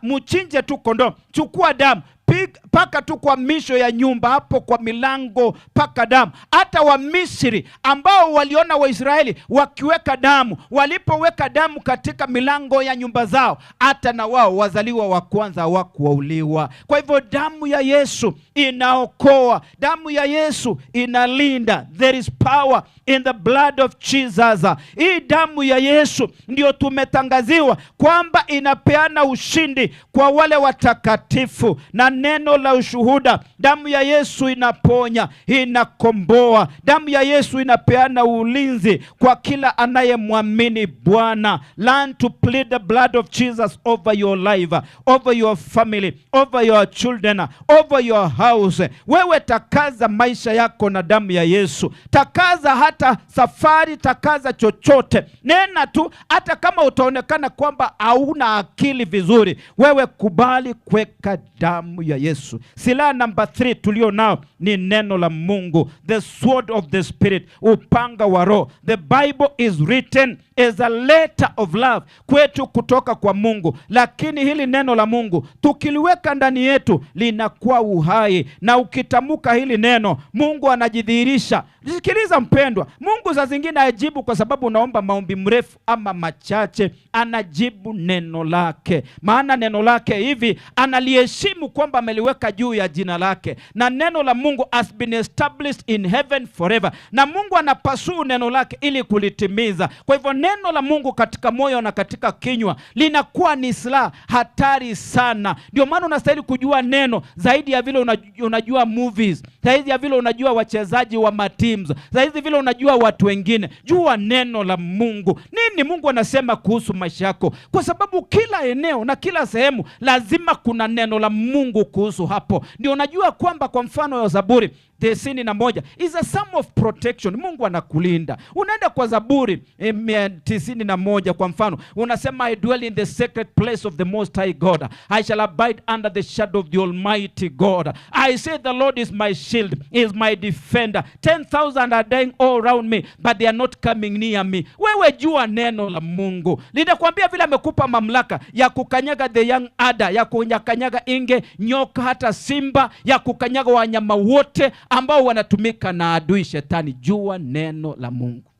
mchinje tu kondoo, chukua damu, paka tu kwa misho ya nyumba hapo kwa milango, paka damu. Hata wa Misri ambao waliona Waisraeli wakiweka damu, walipoweka damu katika milango ya nyumba zao, hata na wao wazaliwa wa kwanza hawakuuliwa. Kwa hivyo damu ya Yesu inaokoa, damu ya Yesu inalinda. There is power in the blood of Jesus. Hii damu ya Yesu ndio tumetangaziwa kwamba inapeana ushindi kwa wale watakatifu, na neno la ushuhuda. Damu ya Yesu inaponya, inakomboa. Damu ya Yesu inapeana ulinzi kwa kila anayemwamini Bwana. Learn to plead the blood of Jesus over your life, over your family, over your children, over your house. Wewe takaza maisha yako na damu ya Yesu. Takaza hata safari, takaza chochote. Nena tu, hata kama utaonekana kwamba hauna akili vizuri, wewe kubali kuweka damu ya Yesu. Silaha namba 3 tulio nao ni neno la Mungu, the sword of the Spirit, upanga wa Roho. The Bible is written as a letter of love kwetu kutoka kwa Mungu, lakini hili neno la Mungu tukiliweka ndani yetu linakuwa uhai, na ukitamuka hili neno Mungu anajidhihirisha. Sikiliza mpendwa, Mungu saa zingine hajibu kwa sababu unaomba maombi mrefu ama machache. Anajibu neno lake, maana neno lake hivi analiheshimu kwamba ameliweka juu ya jina lake, na neno la Mungu has been established in heaven forever, na Mungu anapasua neno lake ili kulitimiza. Kwa hivyo neno la Mungu katika moyo na katika kinywa linakuwa ni silaha hatari sana. Ndio maana unastahili kujua neno zaidi ya vile unajua movies, zaidi ya vile unajua wachezaji wa mateams, zaidi vile unajua watu wengine. Jua neno la Mungu. Nini Mungu anasema kuhusu maisha yako? Kwa sababu kila eneo na kila sehemu lazima kuna neno la Mungu kuhusu hapo. Ndio unajua kwamba kwa mfano ya Zaburi 91 is a sum of protection. Mungu anakulinda. Unaenda kwa Zaburi 91 kwa mfano, unasema I dwell in the sacred place of the most high God, I shall abide under the shadow of the almighty God. I say the Lord is my shield, is my defender. 10,000 are dying all around me, but they are not coming near me. Wewe jua neno la Mungu. Linakwambia vile amekupa mamlaka ya kukanyaga the young adder, ya kunyakanyaga inge, nyoka, hata simba, ya kukanyaga wanyama wote ambao wanatumika na adui shetani. Jua neno la Mungu,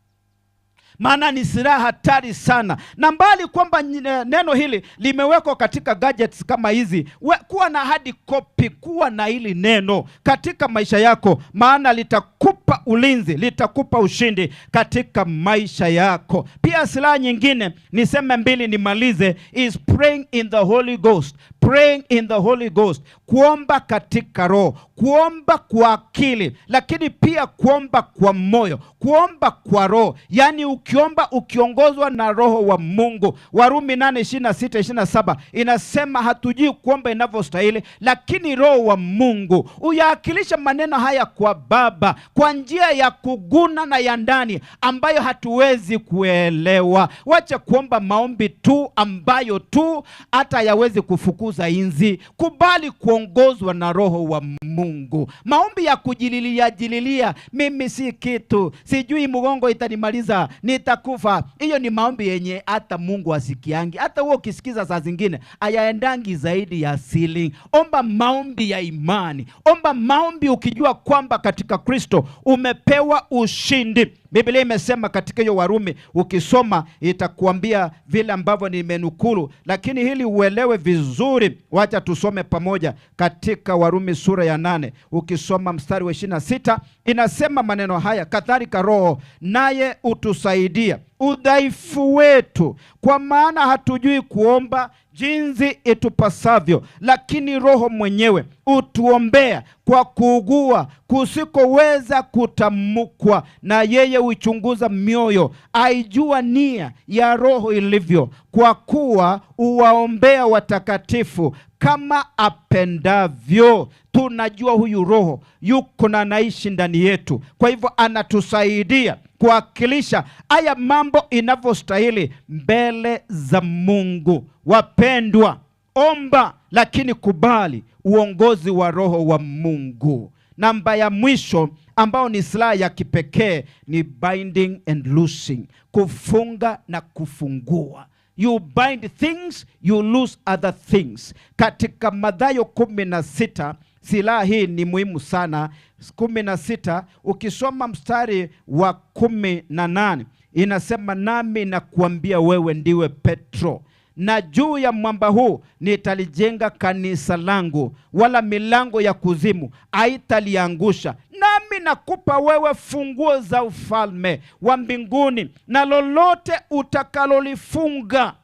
maana ni silaha hatari sana. Na mbali kwamba neno hili limewekwa katika gadgets kama hizi, kuwa na hadi copy, kuwa na hili neno katika maisha yako, maana litakupa ulinzi, litakupa ushindi katika maisha yako. Pia silaha nyingine, niseme mbili nimalize, is praying in the Holy Ghost. Praying in the Holy Ghost, kuomba katika Roho, kuomba kwa akili, lakini pia kuomba kwa moyo, kuomba kwa Roho. Yani ukiomba ukiongozwa na Roho wa Mungu. Warumi 8:26-27 inasema hatujui kuomba inavyostahili, lakini Roho wa Mungu uyakilisha maneno haya kwa Baba kwa njia ya kuguna na ya ndani ambayo hatuwezi kuelewa. Wacha kuomba maombi tu ambayo tu hata yawezi kufukuza inzi. Kubali kuongozwa na Roho wa Mungu. Maombi ya kujililia, mimi si kitu, sijui mgongo itanimaliza, nitakufa, hiyo ni maombi yenye hata Mungu asikiangi. Hata wewe ukisikiza saa zingine hayaendangi zaidi ya ceiling. Omba maombi ya imani. Omba maombi ukijua kwamba katika Kristo umepewa ushindi. Biblia imesema katika hiyo Warumi, ukisoma itakuambia vile ambavyo nimenukulu, lakini hili uelewe vizuri, wacha tusome pamoja katika Warumi sura ya 8. Ukisoma mstari wa 26 inasema maneno haya, kadhalika Roho naye utusaidia udhaifu wetu, kwa maana hatujui kuomba jinsi itupasavyo, lakini Roho mwenyewe utuombea kwa kuugua kusikoweza kutamkwa, na yeye huichunguza mioyo, aijua nia ya Roho ilivyo, kwa kuwa uwaombea watakatifu kama apendavyo. Tunajua huyu Roho yuko na anaishi ndani yetu, kwa hivyo anatusaidia kuwakilisha haya mambo inavyostahili mbele za Mungu. Wapendwa, omba lakini kubali uongozi wa Roho wa Mungu. Namba ya mwisho ambao ni silaha ya kipekee ni binding and loosing, kufunga na kufungua. You bind things, you loose other things. Katika Mathayo 16, silaha hii ni muhimu sana. 16 ukisoma mstari wa 18 inasema, nami nakuambia wewe ndiwe Petro, na juu ya mwamba huu nitalijenga kanisa langu, wala milango ya kuzimu haitaliangusha. Nami nakupa wewe funguo za ufalme wa mbinguni, na lolote utakalolifunga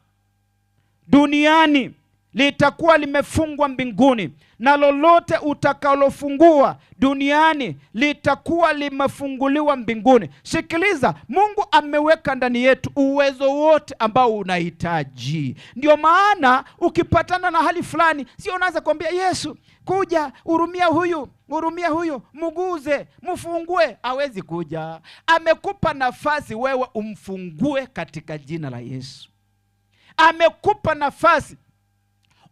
duniani litakuwa limefungwa mbinguni, na lolote utakalofungua duniani litakuwa limefunguliwa mbinguni. Sikiliza, Mungu ameweka ndani yetu uwezo wote ambao unahitaji. Ndio maana ukipatana na hali fulani, sio unaanza kuambia Yesu, kuja hurumia huyu, muguze, mfungue. Hawezi kuja. Amekupa nafasi wewe umfungue katika jina la Yesu. Amekupa nafasi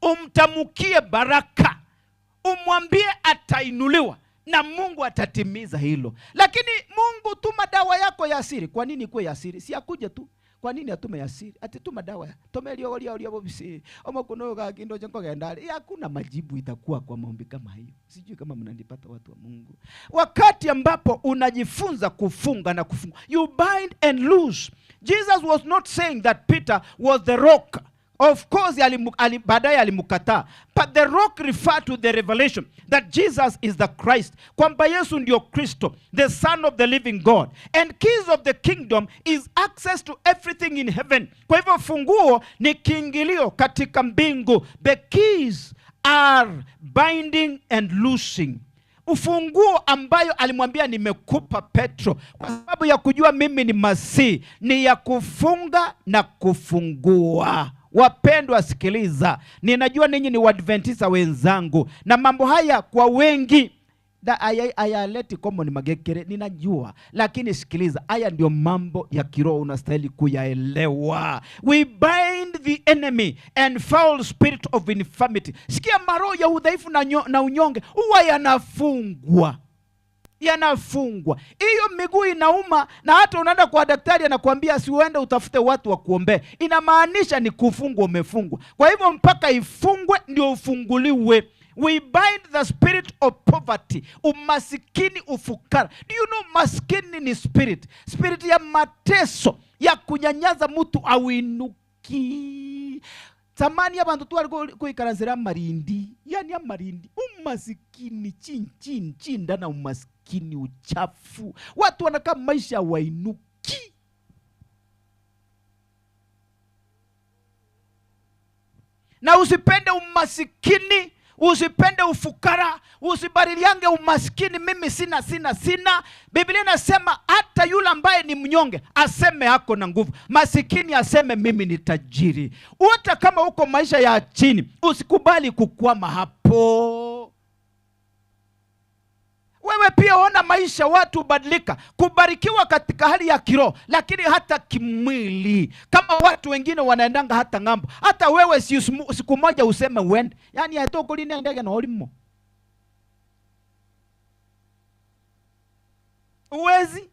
umtamukie baraka, umwambie atainuliwa, na Mungu atatimiza hilo. Lakini Mungu, tuma dawa yako ya siri. Kwa nini ikuwe ya siri? Si akuje tu. Kwa nini atume ya siri? Ati tuma dawa ya tomelio olia bobisi omo kunoga kindo jengo gendali. Hakuna majibu itakuwa kwa maombi kama hiyo. Sijui kama mnanipata watu wa Mungu. Wakati ambapo unajifunza kufunga na kufunga, you bind and loose. Jesus was not saying that Peter was the rock. Of course, baadaye alimukataa. But the rock referred to the revelation that Jesus is the Christ. Kwamba Yesu ndio Kristo, the Son of the living God. And keys of the kingdom is access to everything in heaven. Kwa hivyo funguo ni kiingilio katika mbingu. The keys are binding and loosing. Ufunguo ambayo alimwambia nimekupa Petro, kwa sababu ya kujua mimi ni Masihi, ni ya kufunga na kufungua. Wapendwa, sikiliza, ninajua ninyi ni Waadventista wenzangu, na mambo haya kwa wengi ayaleti common magekere, ninajua, lakini sikiliza, haya ndio mambo ya kiroho unastahili kuyaelewa. We bind the enemy and foul spirit of infirmity. Sikia, maroho ya udhaifu na unyonge huwa yanafungwa. Hiyo miguu inauma, na hata unaenda kwa daktari anakuambia siuende utafute watu wa kuombea, inamaanisha ni kufungwa, umefungwa. Kwa hivyo mpaka ifungwe ndio ufunguliwe. We bind the spirit of poverty, umasikini, ufukara. Do you know maskini ni spirit ya mateso, ya kunyanyaza mtu awinuki. Zamani abantu twari kuikaranzira marindi, yani amarindi, umasikini chinda na umasikini, uchafu. Watu wanakaa maisha wainuki. Na usipende umasikini, usipende ufukara, usibadiliange umaskini. Mimi sina. Biblia inasema hata yule ambaye ni mnyonge aseme hako na nguvu, masikini aseme mimi ni tajiri. Hata kama uko maisha ya chini, usikubali kukwama hapo. Wewe pia ona maisha watu ubadilika, kubarikiwa katika hali ya kiroho, lakini hata kimwili. Kama watu wengine wanaendanga hata ngambo, hata wewe siku moja useme uende. Yani haitoko lini ndege na olimo. Uwezi.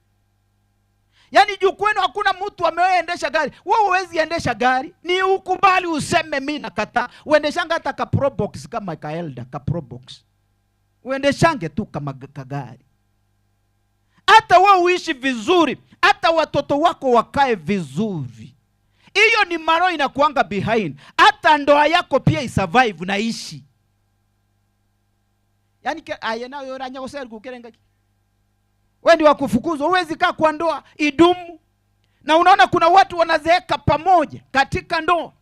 Yani juu kwenu hakuna mtu ameendesha gari, wewe huwezi endesha gari. Ni ukubali useme mimi nakataa. Uendeshanga hata ka Probox kama Kaelda, ka Probox. Uendeshange tu kama kagari. Hata wewe uishi vizuri, hata watoto wako wakae vizuri. Hiyo ni maroho inakuanga behind. Hata ndoa yako pia isurvive na ishi. Yani ayena yoranya goseri kukerenga. Wewe ndio wakufukuzwa, huwezi kaa kwa ndoa idumu. Na unaona kuna watu wanazeeka pamoja katika ndoa.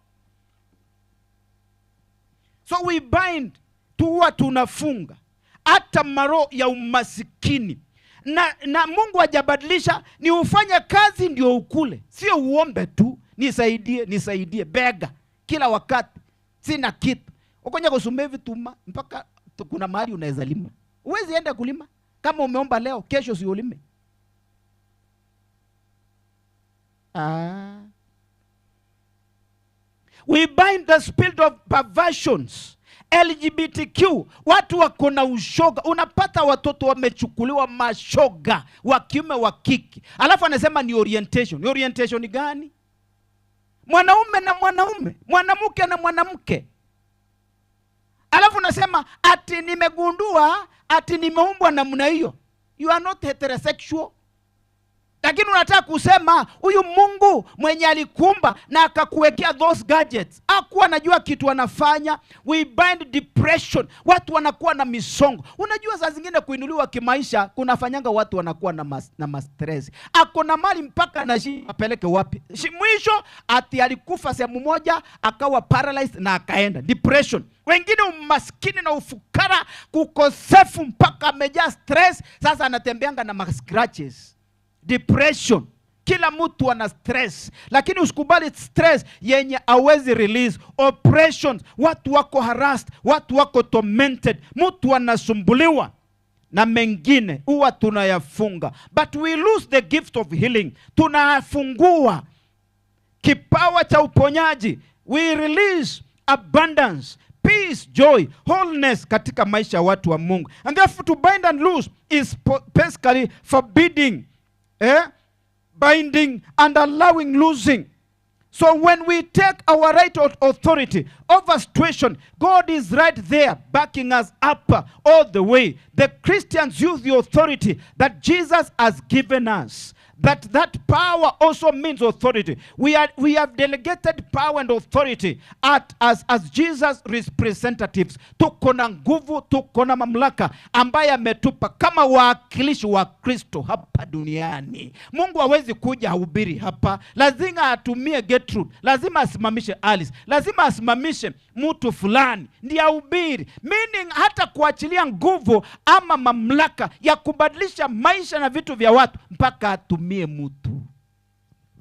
So we bind, tuwa tunafunga. hata maro ya umasikini. Na Mungu hajabadilisha, ni ufanye kazi ndio ukule, sio uombe tu nisaidie bega kila wakati. Sina kitu ukonya kusumbe vituma mpaka kuna mahali unaweza lima. Uwezi enda kulima kama umeomba leo, kesho si ulime. We bind the spirit of perversions. LGBTQ, watu wako na ushoga. Unapata watoto wamechukuliwa mashoga, wa kiume wa kike, alafu anasema ni orientation. Ni orientation gani? Mwanaume na mwanaume, mwanamke na mwanamke. Alafu unasema ati nimegundua ati nimeumbwa namna hiyo. You are not heterosexual. Lakini unataka kusema huyu Mungu mwenye alikuumba na akakuwekea those gadgets hakuwa anajua kitu anafanya. We bind depression. Watu wanakuwa na misongo. Unajua saa zingine kuinuliwa kimaisha kunafanyanga watu wanakuwa na stress. Ako na mali mpaka anashindwa apeleke wapi. Mwisho ati alikufa sehemu moja akawa paralyzed na akaenda depression. Wengine umaskini na ufukara, kukosefu mpaka amejaa stress, sasa anatembeanga na scratches. Depression. Kila mtu ana stress, lakini usikubali stress yenye hawezi release. Oppressions, watu wako harassed, watu wako tormented, mtu anasumbuliwa na mengine huwa tunayafunga. But we lose the gift of healing. Tunafungua kipawa cha uponyaji. We release abundance, peace, joy, wholeness katika maisha ya watu wa Mungu. And therefore to bind and loose is basically forbidding, binding and allowing losing. So when we take our right of authority over situation, God is right there backing us up all the way. The Christians use the authority that Jesus has given us. That power also means authority. We have delegated power and authority as Jesus representatives. Tuko na nguvu, tuko na mamlaka ambaye ametupa kama wakilishi wa Kristo hapa duniani. Mungu hawezi kuja hubiri hapa. Lazima atumie Gertrude, lazima asimamishe Alice, lazima asimamishe mtu fulani ndiye hubiri. Meaning hata kuachilia nguvu ama mamlaka ya kubadilisha maisha na vitu vya watu mpaka atumie mtu.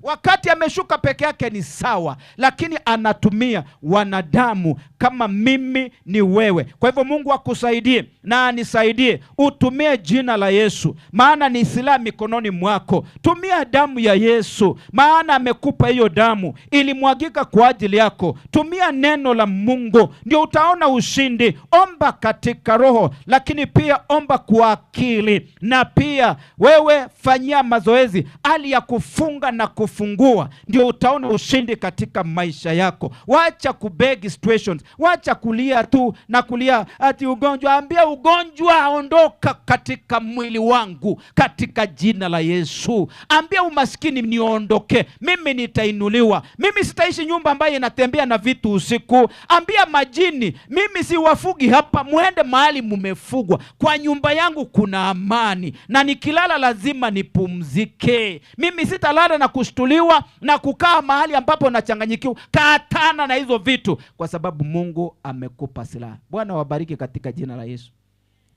Wakati ameshuka peke yake ni sawa, lakini anatumia wanadamu kama mimi ni wewe. Kwa hivyo Mungu akusaidie na anisaidie. Utumie jina la Yesu, maana ni silaha mikononi mwako. Tumia damu ya Yesu, maana amekupa hiyo damu, ilimwagika kwa ajili yako. Tumia neno la Mungu, ndio utaona ushindi. Omba katika roho, lakini pia omba kwa akili. Na pia wewe fanyia mazoezi hali ya kufunga na kufungua, ndio utaona ushindi katika maisha yako. Wacha kubeg situations, wacha kulia tu na kulia ati ugonjwa. Ambia ugonjwa ondoka katika mwili wangu katika jina la Yesu. Ambia umaskini niondoke, mimi nitainuliwa. Mimi sitaishi nyumba ambayo inatembea na vitu usiku. Ambia majini, mimi si wafugi hapa, muende mahali mumefugwa. Kwa nyumba yangu kuna amani, na nikilala lazima nipumzike. Mimi sitalala na kushtuliwa na kukaa mahali ambapo nachanganyikiwa. Katana na hizo vitu, kwa sababu Mungu amekupa silaha. Bwana wabariki katika jina la Yesu.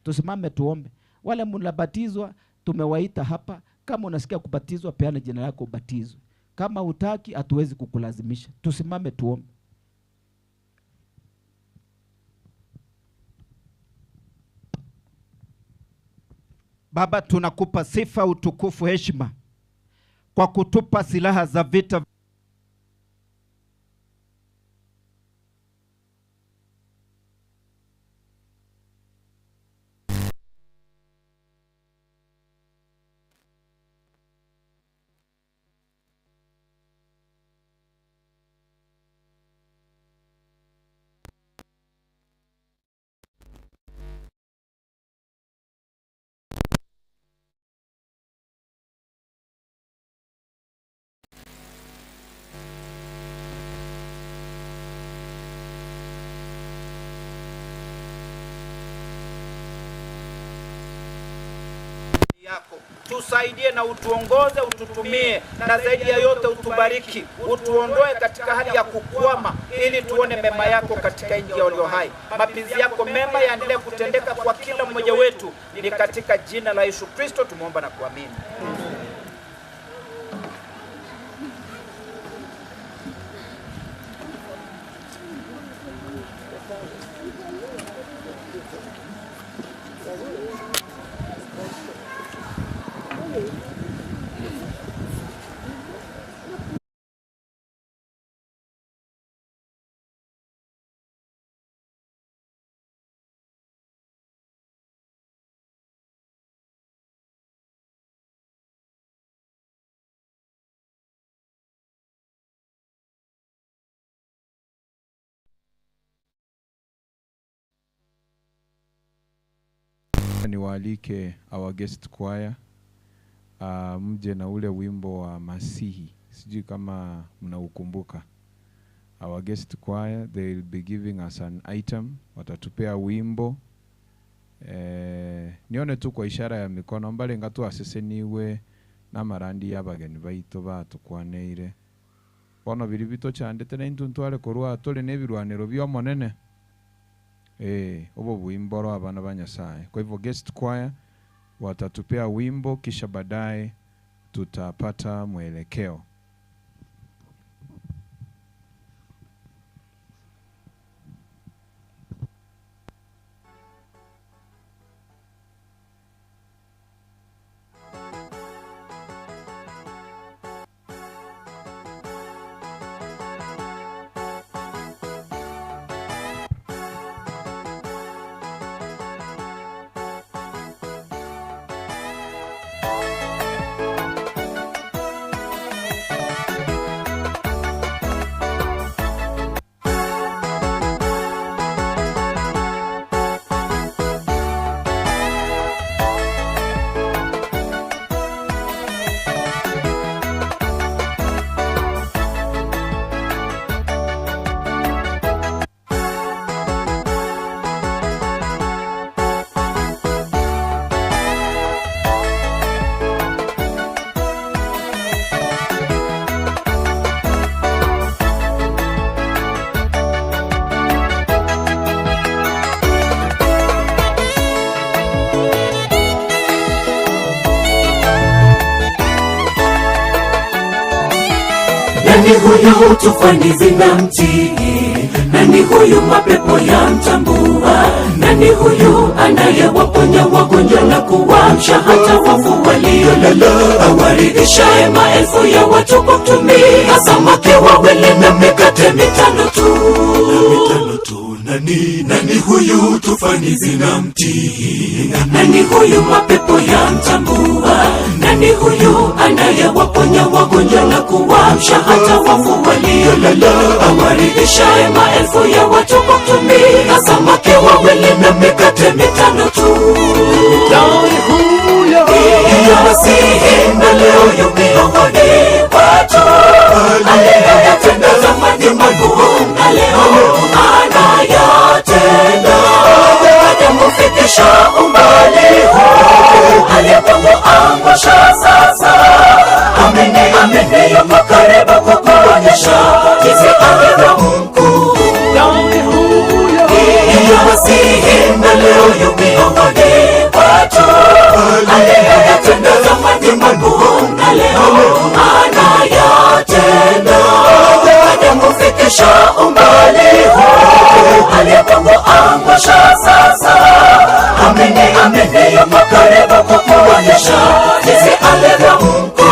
Tusimame tuombe. Wale mnabatizwa tumewaita hapa. Kama unasikia kubatizwa, peana jina lako ubatizwe. Kama hutaki, hatuwezi kukulazimisha. Tusimame tuombe. Baba, tunakupa sifa, utukufu, heshima kwa kutupa silaha za vita. zako. Tusaidie na utuongoze, ututumie, na zaidi ya yote utubariki, utuondoe katika hali ya kukwama, ili tuone mema yako katika nchi ya walio hai. Mapenzi yako mema yaendelee kutendeka kwa kila mmoja wetu. Ni katika jina la Yesu Kristo tumeomba na kuamini. Niwaalike our guest choir mje na ule wimbo wa Masihi. Sijui kama mnaukumbuka. Our guest choir, they will be giving us an item. Watatupea wimbo. Nione tu kwa ishara ya mikono mbale ngatu aseseniwe na marandi y'abageni baito batukwaneire. Bono biri bito cyane tena intuntware korwa tole nebirwaniro byo monene. Obo wimbo abana ba Nyasaye. Kwa hivyo guest choir watatupea wimbo, kisha baadaye tutapata mwelekeo. Nani huyu tufani zinamtii? Nani huyu mapepo yamtambua? Nani huyu anayewaponya wagonjwa na kuamsha hata wafu waliolala? Awaridhishaye maelfu ya watu kwa kutumia samaki wawili na mikate mitano tu. Nani huyu tufani zinamtii? Nani huyu mapepo yamtambua? Nani huyu anayewaponya wagonjwa na kuamsha hata wafu waliolala? Awaridhishaye maelfu ya watu kwa kutumia samaki wawili na mikate mitano tu. Nani huyo? Ndiye Masihi, na leo yu miongoni mwetu. Aliyatenda zamani makuu, na leo anayatenda. Hajamufikisha umbali huu, alipomuangusha sasa. Amini yuko karibu kukuonyesha jinsi alivyo mkuu. Nani huyo? Ndiye Masihi, na leo yu miongoni mwetu. Aliyatenda zamani makuu, na leo anayatenda. Hajamufikisha umbali huu, alipomuangusha sasa. Amini yuko karibu kukuonyesha jinsi alivyo mkuu.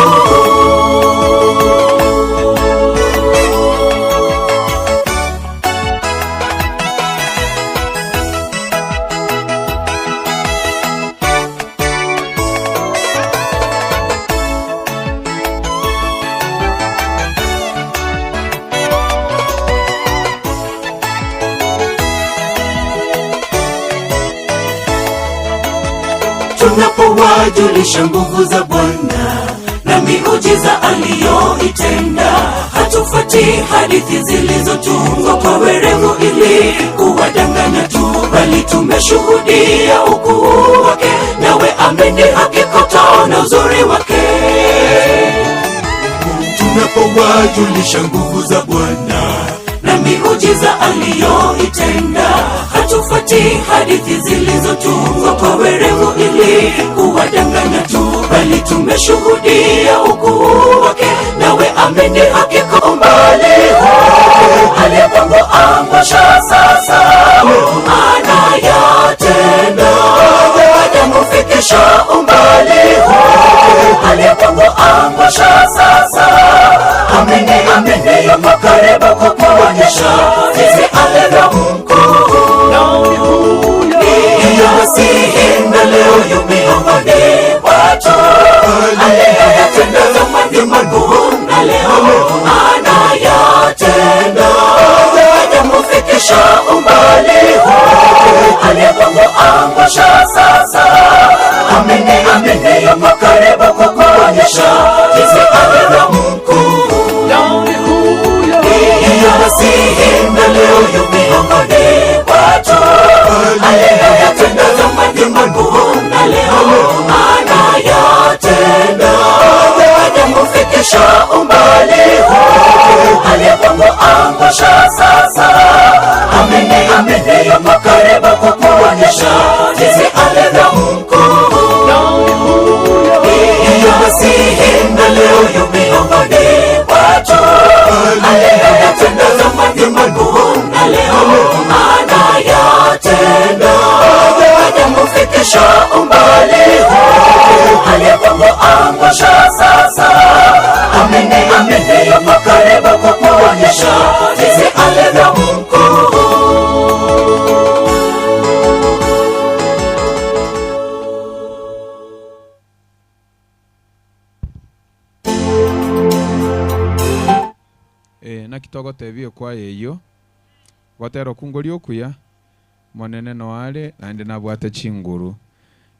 Tunapowajulisha nguvu za Bwana na miujiza aliyoitenda, hatufuati hadithi zilizotungwa kwa werevu ili kuwadanganya tu. bali tumeshuhudia ukuu wake. Nawe amini, hakika utaona uzuri wake. Tunapowajulisha nguvu za Bwana na miujiza aliyoitenda, hatufuati hadithi zilizotungwa kwa werevu ili kuwadanganya tu, bali tumeshuhudia ukuu wake. Nawe amini, hakika umbali huu alipokuangusha sasa anayatenda, hajakufikisha umbali huu alipokuangusha sasa. Amini, amini, yuko karibu kukuonyesha jinsi alivyo mkuu. Iyo Masihi na leo yu miongoni mwetu, aliyeyatenda zamani makuu na leo anayatenda, hajakufikisha umbali huu alipokuangusha sasa. Amini, amini, yuko karibu kukuonyesha jinsi alivyo mkuu. Iyo Masihi na leo yu miongoni mwetu, aliyeyatenda zamani makuu na leo anayatenda, hajakufikisha umbali huu alipokuangusha sasa. Amini, amini, yuko karibu kukuonyesha jinsi alivyo mkuu. Iyo Masihi na leo yu miongoni mwetu, aliyeyatenda zamani makuu na leo anayatenda, hajakufikisha umbali huu alipokuangusha sasa. Amini, amini, yuko karibu kukuonyesha jinsi alivyo mkuu. nakitogotebie kwa yeyo gotero kungori okuya monene noare naende nabwate chinguru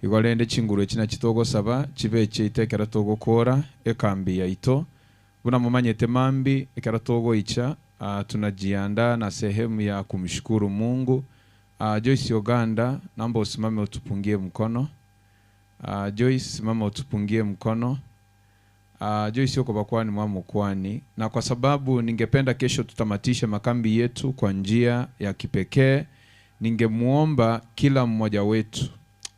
igorende chinguru echina chitogosaba chibe chitekera togokora ekambi yaito buna mumanyete mambi ekera togoicha. Tunajiandaa na sehemu ya kumshukuru Mungu. Joyce Uganda, naomba usimame utupungie mkono. Joyce, simama utupungie mkono. Joyce yuko bakwani mwa mkwani, na kwa sababu ningependa kesho tutamatishe makambi yetu kwa njia ya kipekee, ningemuomba kila mmoja wetu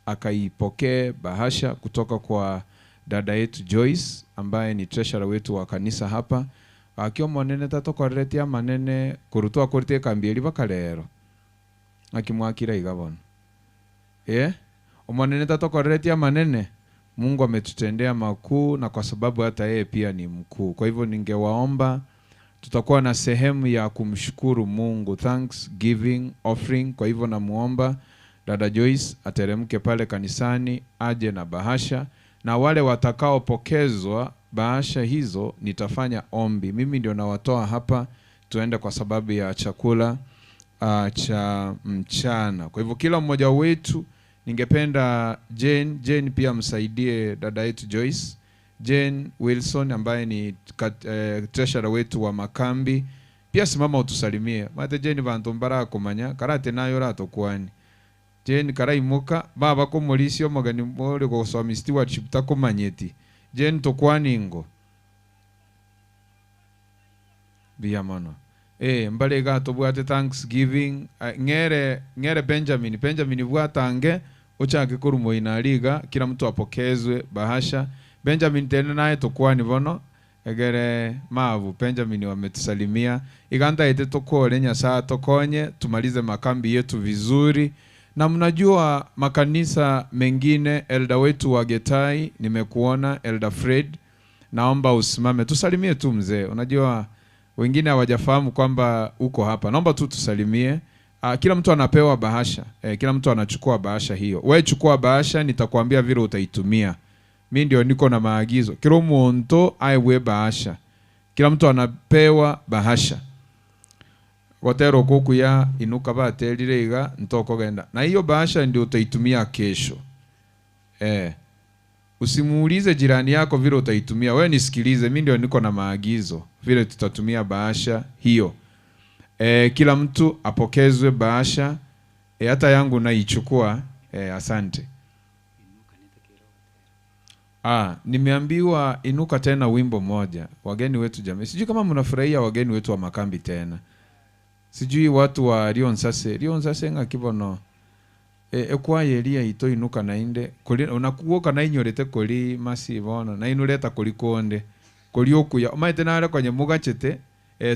akaipokee bahasha kutoka kwa dada yetu Joyce ambaye ni treasurer wetu wa kanisa hapa. Akio monene tatokoretia manene kurutua kurite kambi bakalero akimwakira igabona omonene tatokoretia manene. Mungu ametutendea makuu, na kwa sababu hata yeye pia ni mkuu. Kwa hivyo ningewaomba, tutakuwa na sehemu ya kumshukuru Mungu, Thanksgiving offering. Kwa hivyo namuomba dada Joyce ateremke pale kanisani aje na bahasha, na wale watakaopokezwa bahasha hizo nitafanya ombi. Mimi ndio nawatoa hapa tuende kwa sababu ya chakula cha mchana. Kwa hivyo kila mmoja wetu, ningependa Jane pia msaidie dada yetu Joyce. Jane Wilson ambaye ni treasurer wetu wa makambi, pia simama utusalimie. Mate Jane bantu mbara kumanya karate nayo rato kwani. Jane karaimuka baba ko molisio magani mole go swami stewardship takomanyeti. Jane tokwani ngo biya mano mbale gato bwate Thanksgiving. Ngere Benjamin bwatange uchake kurumo inaliga kila mtu apokezwe bahasha. Benjamin tena naye tokwani bono egere mavu Benjamin wametusalimia iganda ite tokole Nyasaa tokonye tumalize makambi yetu vizuri. Na mnajua makanisa mengine, elder wetu wa Getai nimekuona, Elder Fred, naomba usimame tusalimie tu mzee. Unajua wengine hawajafahamu kwamba uko hapa, naomba tu tusalimie. Kila mtu anapewa bahasha, kila mtu anachukua bahasha hiyo. Wewe chukua bahasha, nitakwambia vile utaitumia. Mimi ndio niko na maagizo. Kila mtu aiwe bahasha, kila mtu anapewa bahasha. Gotero kuku ya inuka batelirega ntoko genda. Na hiyo bahasha ndio utaitumia kesho. Usimuulize jirani yako vile utaitumia. Wewe nisikilize, mimi ndio niko na maagizo vile tutatumia bahasha hiyo. Kila mtu apokezwe bahasha hata yangu naichukua. Asante. Nimeambiwa inuka tena wimbo moja. Wageni wetu jamii. Sijui kama mnafurahia wageni wetu wa makambi tena. Sijui watu wa Rion Sase ngakibono. Kwa yeria ito inuka na inde. Unakuoka na inyorete kuri masibono. Na inuleta kuri konde. Kuri okuya. Maite na kwenye mugachete.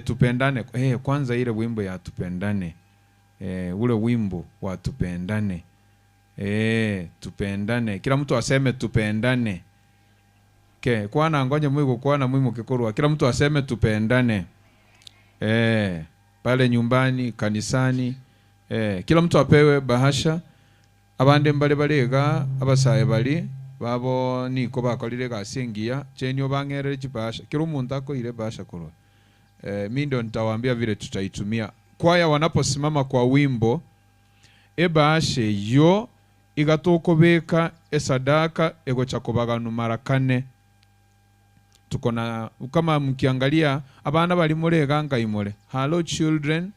Tupendane. Kwanza ile wimbo ya tupendane. Ule wimbo wa tupendane. Tupendane. Kila mtu aseme tupendane. Kwa na ngoja mwigo kwa na mwimu kikorwa. Kila mtu aseme tupendane. Pale nyumbani, kanisani. Kila mtu apewe bahasha. Abande mbale balega, abasaye bali. Babo niko bakolire gasingia. Chenyo bangere chibahasha. Kila umuntu ako ile bahasha korwa. Mimi ndo nitawaambia vile tutaitumia. Kwaya wanaposimama kwa wimbo, bahashe yo igatokobeka esadaka egocha kubaganu mara 4. Tuko na kama mkiangalia abana bali murega ngaimole. Hello children.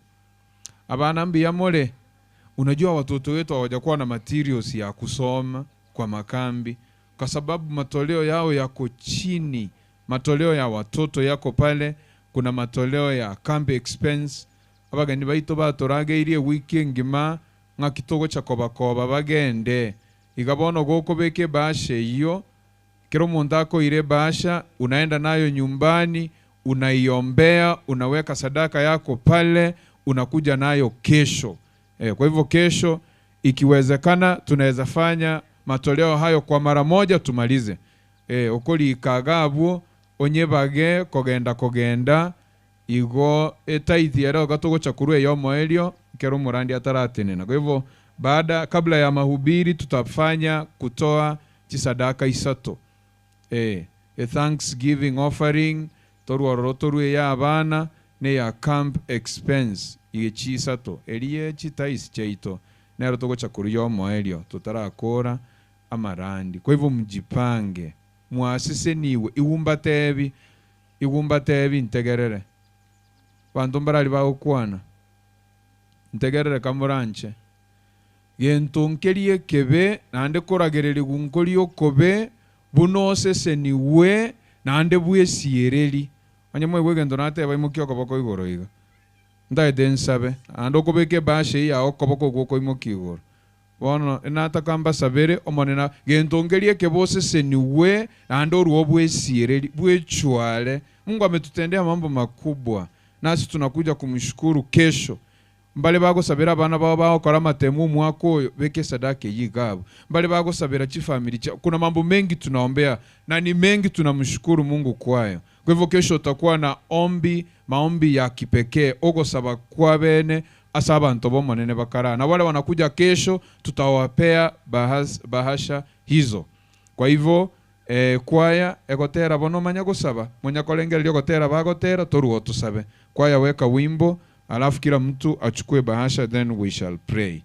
Abana mbia mole. Unajua watoto wetu hawajakuwa na materials ya kusoma kwa makambi kwa sababu matoleo yao yako chini. Matoleo ya watoto yako pale, kuna matoleo ya camp expense. Abagani baito batorage irie wiki ngima nga kitogo cha kobakoba bagende. Igabono goko beke bashe iyo. Kero mondako ile basha, unaenda nayo nyumbani, unaiombea, unaweka sadaka yako pale, unakuja nayo kesho. Kwa hivyo kesho ikiwezekana tunaweza fanya matoleo hayo kwa mara moja tumalize. Okoli ikagabu onyebage kogenda igo etaithi yaro gatogo chakurue yomo elio kero murandi ataratenena. Kwa hivyo kabla ya mahubiri tutafanya kutoa chisadaka isato. A Thanksgiving offering toru ya abana ne ya camp expense iye chisato eliye chitaisi cheito nero togo chakuru yomo elio tutarakora amarandi. Kwa hivyo mjipange, muasise niwe iwumbatebi ntegerere bantu mbarali bakwana ntegerere kamuranche gentonkerie kebe nande koragereri gunkorio kobe bunose niwe nande bwesiereri anyamwe wegendo nate baimukyo koboko igoro iga ndaye densabe ando kobeke bashe ya okoboko goko imukyo igoro bono enata kamba sabere omonena gentongerie kebose niwe nando ruo bwesiereri bwechwale. Mungu ametutendea mambo makubwa nasi tunakuja kumshukuru kesho. Mbale bago sabira bana baba kora matemu mwako beke sadaka yigabo. Mbale bago sabira chifamili. Kuna mambo mengi tunaombea na ni mengi tunamshukuru Mungu kwayo. Kwa hivyo kesho utakuwa na maombi ya kipekee ogo saba kwa bene asaba ntobo manene bakara. Na wale wanakuja kesho tutawapea bahasha hizo. Kwa hivyo kwaya egotera bono manya gusaba munya kolengera lyo gotera bagotera toruo tusabe. Kwaya weka wimbo alafu kila mtu achukue bahasha, then we shall pray.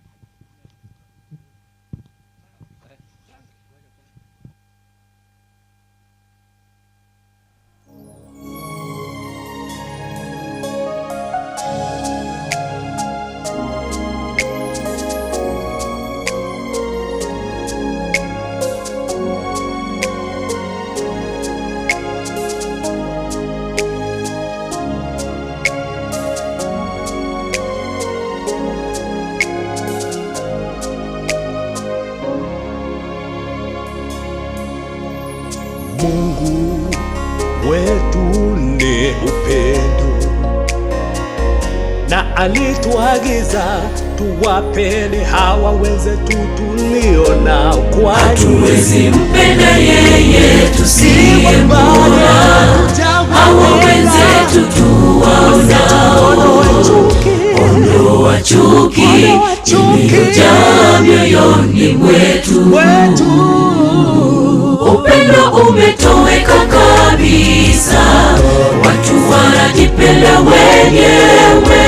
Mungu wetu ni upendo, na alituagiza tuwapende hawa wenzetu tulio nao, kwani hatuwezi mpenda yeye tusiyemwona. Hawa wenzetu tuwaonao, ondoa chuki iliyojaa mioyoni mwetu. Upendo umetoweka kabisa, watu wanajipenda wenyewe.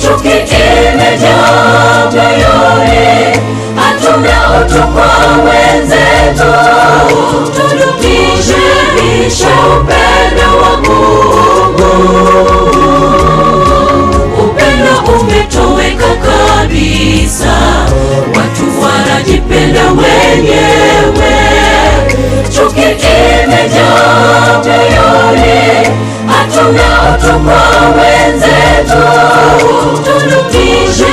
Chuki imejaa moyoni, hatuna utu kwa wenzetu. Tudumishe upendo wa Mungu. Upendo umetoweka kabisa, wetu kwa wenzetu, tudumishe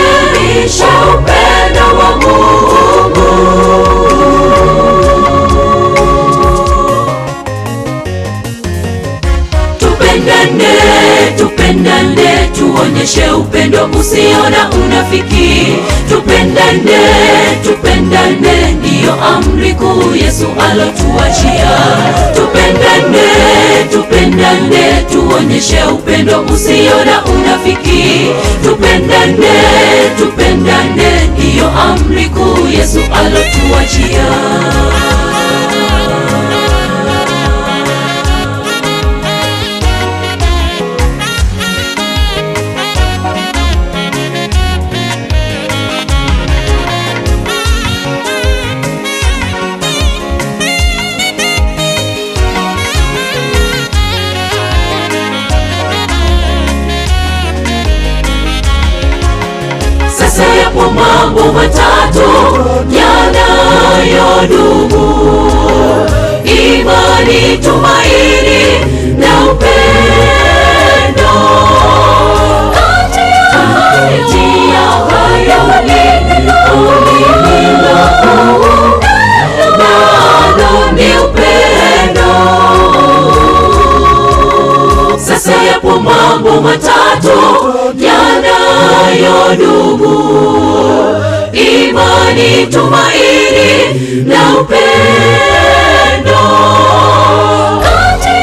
upendo wa Mungu. Tupendane, tupendane, tuonyeshe upendo usio na unafiki. Tupendane, tupendane, ndiyo amri kuu Yesu alotuachia. Tupendane, tupendane, tuonyeshe upendo usio na unafiki. Tupendane, tupendane, ndiyo amri kuu Yesu alotuachia. Sasa yapo mambo matatu yanayodumu: imani, tumaini na upendo. Kati ya hayo nalo ni upendo. Sasa yapo mambo matatu yanayodumu: imani, tumaini na upendo. Kati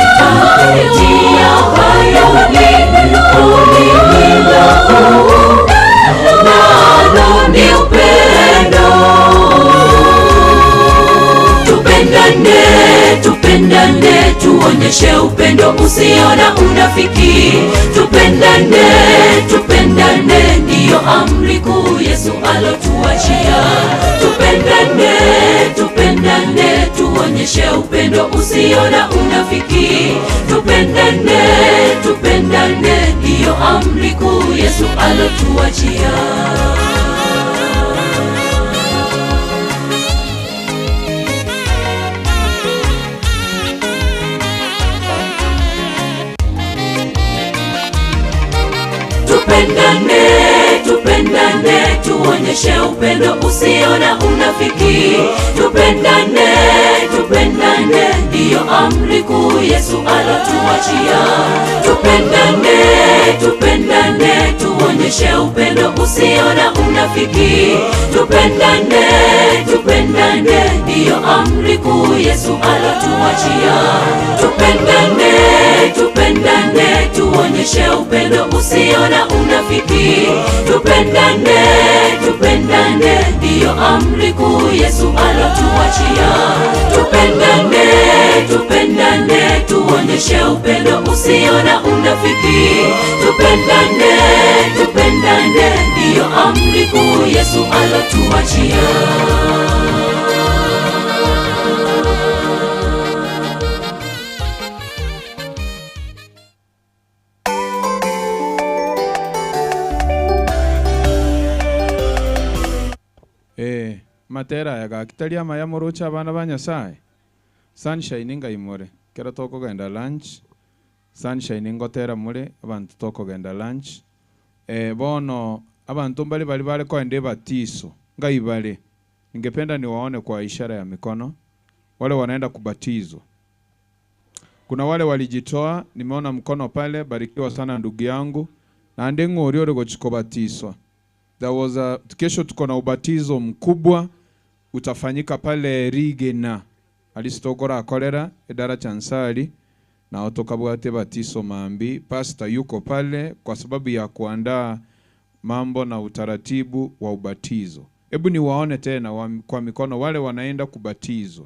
ya hayo nalo ni upendo. Tupendane, tupendane, tuonyeshe upendo usio na unafiki. Tupendane, tupendane, ndiyo amri kuu Yesu alotuachia. Tupendane, tupendane, tuonyeshe upendo usio na unafiki. Tupendane, tupendane, ndiyo amri kuu Yesu alotuachia. Tupendane, tupendane, tuonyeshe upendo usio na unafiki. Tupendane, tupendane, ndiyo amri kuu Yesu alotuachia. Tupendane, tupendane, tuonyeshe upendo usio na unafiki. Tupendane, tupendane, ndiyo amri kuu Yesu alotuachia. Tupendane, tupendane, tuonyeshe upendo usio na unafiki. Tupendane, tupendane, ndiyo amri kuu Yesu alotuachia. Tupendane, tupendane, tuonyeshe upendo usio na unafiki. Tupendane, tupendane, ndiyo amri kuu Yesu alotuachia. Matera yagakitaria maya murucha abana ba Nyasaye. Sunshine ngaimore kera tokogenda lunch. Sunshine ngotera mure abantu tokogenda lunch. Bono abantu bali kwende batizo ngaibale. Ningependa niwaone kwa ishara ya mikono wale wanaenda kubatizwa. Kuna wale walijitoa, nimeona mkono pale, barikiwa sana ndugu yangu. Na ndengo uriore gochikobatizwa. There was kesho tuko na ubatizo mkubwa utafanyika pale Rigena. Alistokora akolera edara chansali na otokabwate batizo mambi. Pastor yuko pale kwa sababu ya kuandaa mambo na utaratibu wa ubatizo. Hebu niwaone tena kwa mikono wale wanaenda kubatizwa.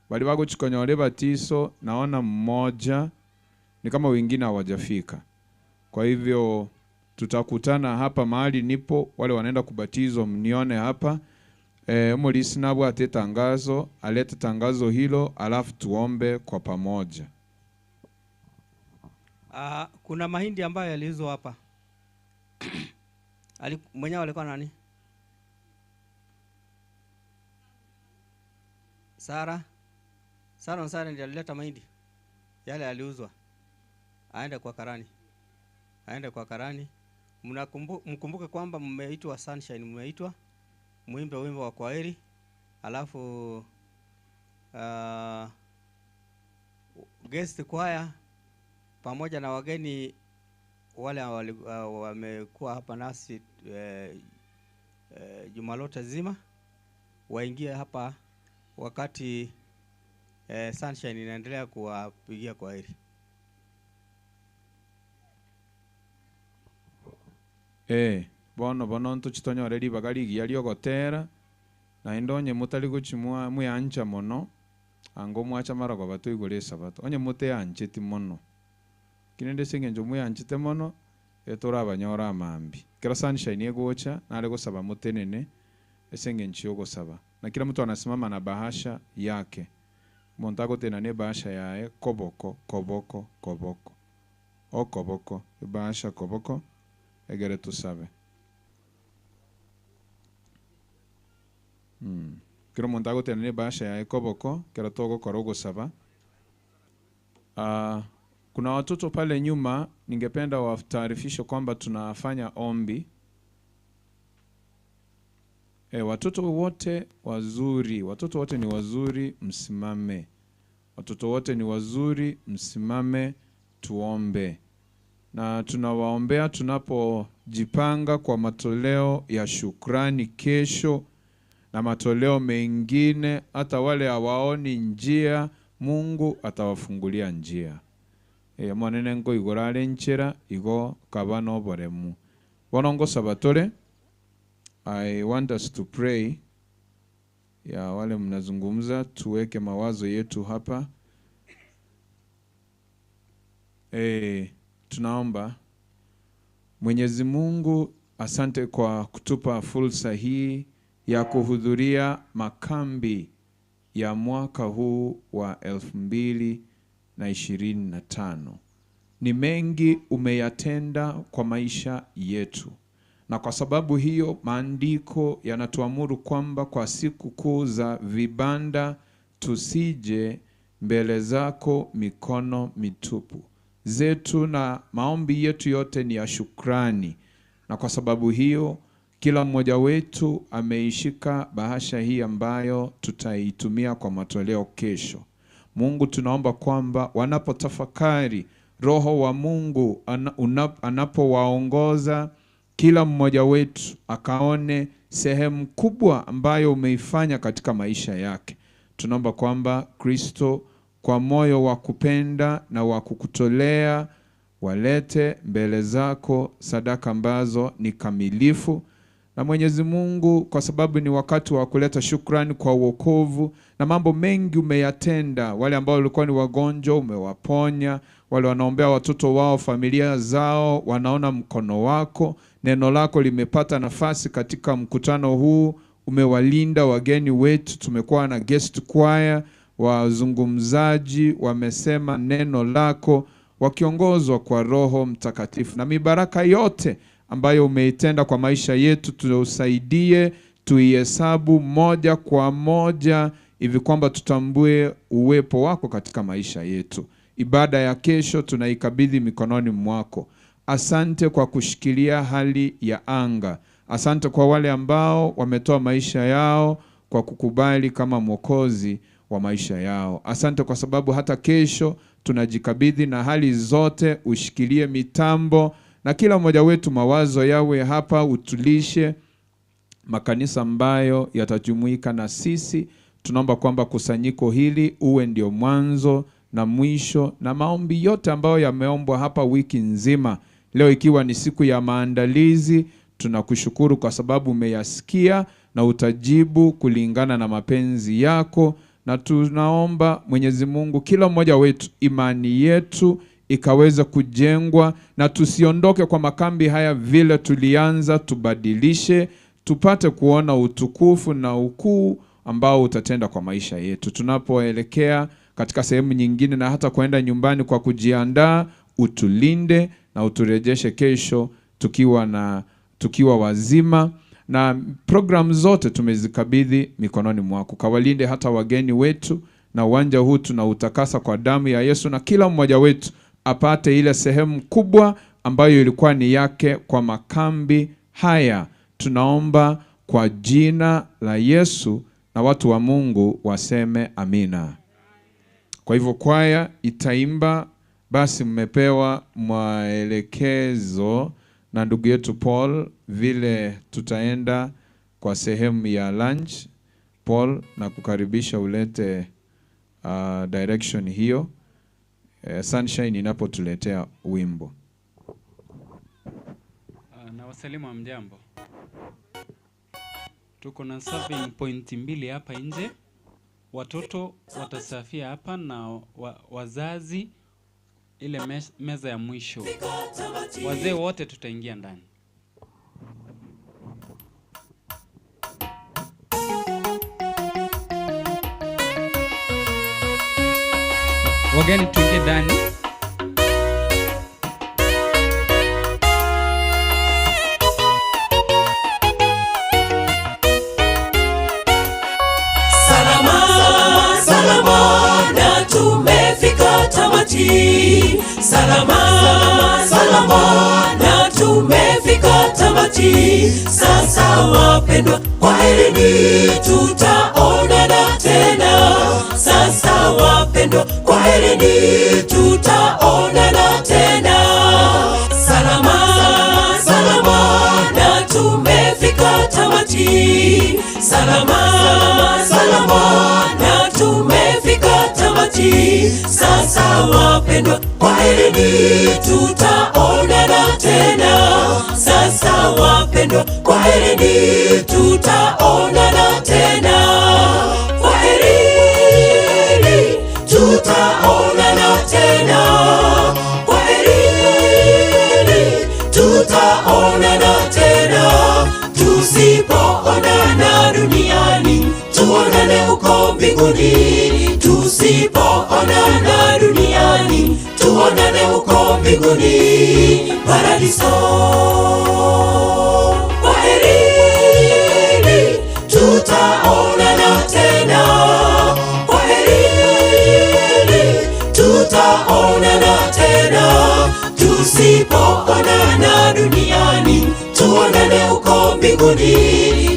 Wale wako chikonyole batizo naona mmoja ni kama wengine hawajafika. Kwa hivyo tutakutana hapa mahali nipo, wale wanaenda kubatizwa mnione hapa. Mulisi nabwo ate tangazo, alete tangazo hilo alafu tuombe kwa pamoja. Kuna mahindi ambayo yaliuzwa hapa. Mwenyewe alikuwa nani? Sara ndiye alileta mahindi. Yale yaliuzwa. aende kwa karani, aende kwa karani. Mkumbuke kwamba mmeitwa Sunshine, mmeitwa muimbe wimbo wa kwaheri, alafu guest choir pamoja na wageni wale wamekuwa hapa nasi juma lote zima waingie hapa wakati Sunshine inaendelea kuwapigia kwaheri. Bono ntuchitonyore ribaga rigia riogotera na indonye mutari guchimwa muyancha mono ango mwacha marogo batuigure Esabato onye mute yancheti mono kinende singenjo muyanchite mono etorabanyora amambi kira Sunshine egocha nare gusaba mutenene esengencho gusaba na kila mtu anasimama na bahasha yake montago tena ne bahasha yae koboko okoboko bahasha koboko egere tusabe kira montago tena ne bahasha yae koboko kira togo korogo saba. Kuna watoto pale nyuma, ningependa wataarifisho kwamba tunafanya ombi. Watoto wote wazuri, watoto wote ni wazuri, msimame. Watoto wote ni wazuri, msimame, tuombe. Na tunawaombea tunapojipanga kwa matoleo ya shukrani kesho na matoleo mengine, hata wale hawaoni njia, Mungu atawafungulia njia. Mwanene ngo igorare nchera igo kabano boremu. Bonongo sabatore, I want us to pray. Ya wale mnazungumza tuweke mawazo yetu hapa. Tunaomba Mwenyezi Mungu, asante kwa kutupa fursa hii ya kuhudhuria makambi ya mwaka huu wa 2025. Ni mengi umeyatenda kwa maisha yetu. Na kwa sababu hiyo maandiko yanatuamuru kwamba kwa siku kuu za vibanda tusije mbele zako mikono mitupu. Zetu na maombi yetu yote ni ya shukrani. Na kwa sababu hiyo kila mmoja wetu ameishika bahasha hii ambayo tutaitumia kwa matoleo kesho. Mungu, tunaomba kwamba wanapotafakari, Roho wa Mungu anapowaongoza kila mmoja wetu akaone sehemu kubwa ambayo umeifanya katika maisha yake. Tunaomba kwamba Kristo kwa moyo wa kupenda na wa kukutolea walete mbele zako sadaka ambazo ni kamilifu. Na Mwenyezi Mungu, kwa sababu ni wakati wa kuleta shukrani kwa wokovu na mambo mengi umeyatenda. Wale ambao walikuwa ni wagonjwa umewaponya, wale wanaombea watoto wao, familia zao, wanaona mkono wako. Neno lako limepata nafasi katika mkutano huu, umewalinda wageni wetu. Tumekuwa na guest choir, wazungumzaji wamesema neno lako wakiongozwa kwa Roho Mtakatifu. Na mibaraka yote ambayo umeitenda kwa maisha yetu tusaidie tuihesabu moja kwa moja hivi kwamba tutambue uwepo wako katika maisha yetu. Ibada ya kesho tunaikabidhi mikononi mwako. Asante kwa kushikilia hali ya anga. Asante kwa wale ambao wametoa maisha yao kwa kukubali kama Mwokozi wa maisha yao. Asante kwa sababu hata kesho tunajikabidhi na hali zote, ushikilie mitambo na kila mmoja wetu mawazo yawe hapa, utulishe makanisa ambayo yatajumuika na sisi. Tunaomba kwamba kusanyiko hili uwe ndio mwanzo na mwisho na maombi yote ambayo yameombwa hapa wiki nzima. Leo ikiwa ni siku ya maandalizi, tunakushukuru kwa sababu umeyasikia na utajibu kulingana na mapenzi yako. Na tunaomba Mwenyezi Mungu kila mmoja wetu imani yetu ikaweza kujengwa na tusiondoke kwa makambi haya vile tulianza, tubadilishe, tupate kuona utukufu na ukuu ambao utatenda kwa maisha yetu. Tunapoelekea katika sehemu nyingine na hata kwenda nyumbani kwa kujiandaa, utulinde na uturejeshe kesho tukiwa wazima. Na program zote tumezikabidhi mikononi mwako. Kawalinde hata wageni wetu, na uwanja huu tunautakasa kwa damu ya Yesu, na kila mmoja wetu apate ile sehemu kubwa ambayo ilikuwa ni yake kwa makambi haya. Tunaomba kwa jina la Yesu, na watu wa Mungu waseme amina. Kwa hivyo kwaya itaimba, basi mmepewa maelekezo na ndugu yetu Paul vile tutaenda kwa sehemu ya lunch. Paul, na kukaribisha ulete direction hiyo. Sunshine inapotuletea wimbo. Na wasalimu wa mjambo. Tuko na serving point 2 hapa nje. Watoto watasafia hapa na wazazi ile meza ya mwisho. Wazee wote tutaingia ndani. Wageni tuingie ndani. Salama na tumefika tamati. Salama na tumefika tamati. Sasa wapendwa, kwaherini, tutaonana tena. Sasa wapendwa, kwaherini, tutaonana tena. Salama na tumefika tamati. Salama na tumefika tamati. Sasa wapendwa, kwaherini, tutaonana tena. Sasa wapendwa, kwaherini, tutaonana tena. Kwaherini, tutaonana tena. Kwaherini, tutaonana tena. Tusipoonana duniani, tuonane huko mbinguni. Tusipoonana duniani, tuonane huko mbinguni, paradiso. Kwaherini, tutaonana tena. Kwaherini, tutaonana tena. Tusipoonana duniani, tuonane huko mbinguni.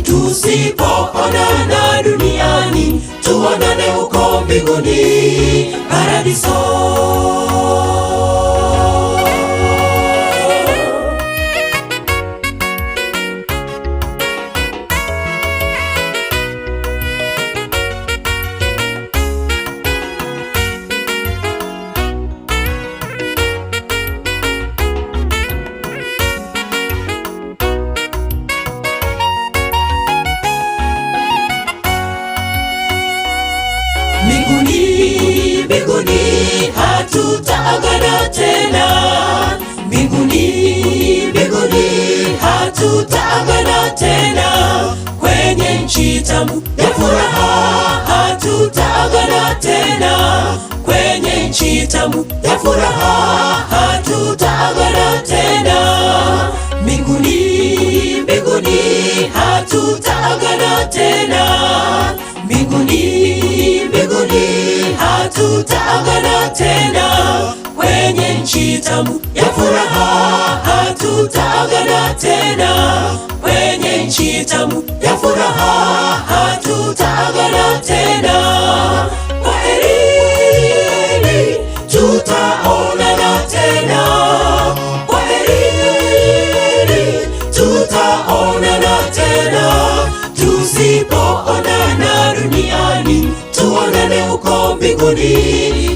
Tusipoonana duniani, tuonane huko mbinguni, paradiso. Mbinguni hatutaagana tena. Mbinguni hatutaagana tena. Kwenye nchi tamu ya furaha hatutaagana tena. Kwenye nchi tamu ya furaha hatutaagana tena. Mbinguni hatutaagana tena. Mbinguni hatutaagana tena. Kwenye nchi tamu ya furaha hatutaagana tena. Kwenye nchi tamu ya furaha hatutaagana tena. Kwaherini, tutaonana tena. Kwaherini, tutaonana tena. Tusipoonana duniani, tuonane huko mbinguni.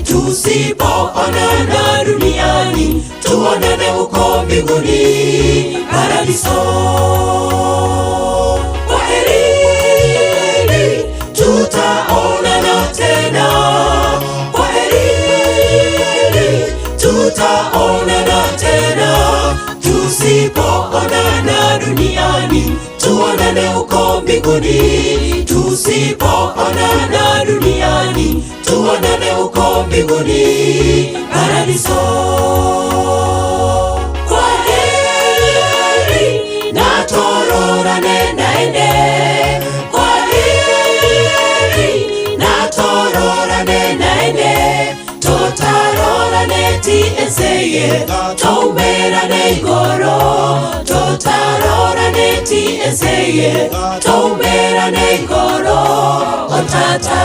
Tusipoonana duniani, tuonane huko mbinguni, paradiso. Kwaherini, tutaonana tena. Kwaherini, tutaonana tena. Tusipoonana duniani, tuonane huko mbinguni. Tusipoonana duniani, tuonane huko mbinguni, paradiso. Kwaheri na tororane naende. Kwaheri na tororane naende. Totarorane ezeye toumerane igoro totarorane ti ezeye toumerane igoro otata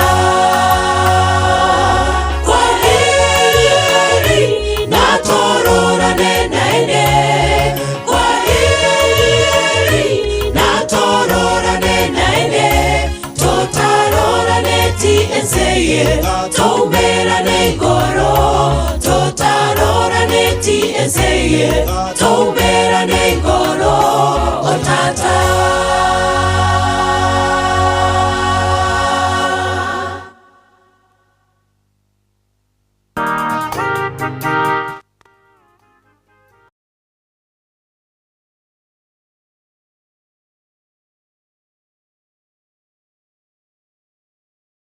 kwa heri na tororane naende kwa heri na tororane naende totarorane ti ezeye toumerane igoro totarorane ti ezeye toumerane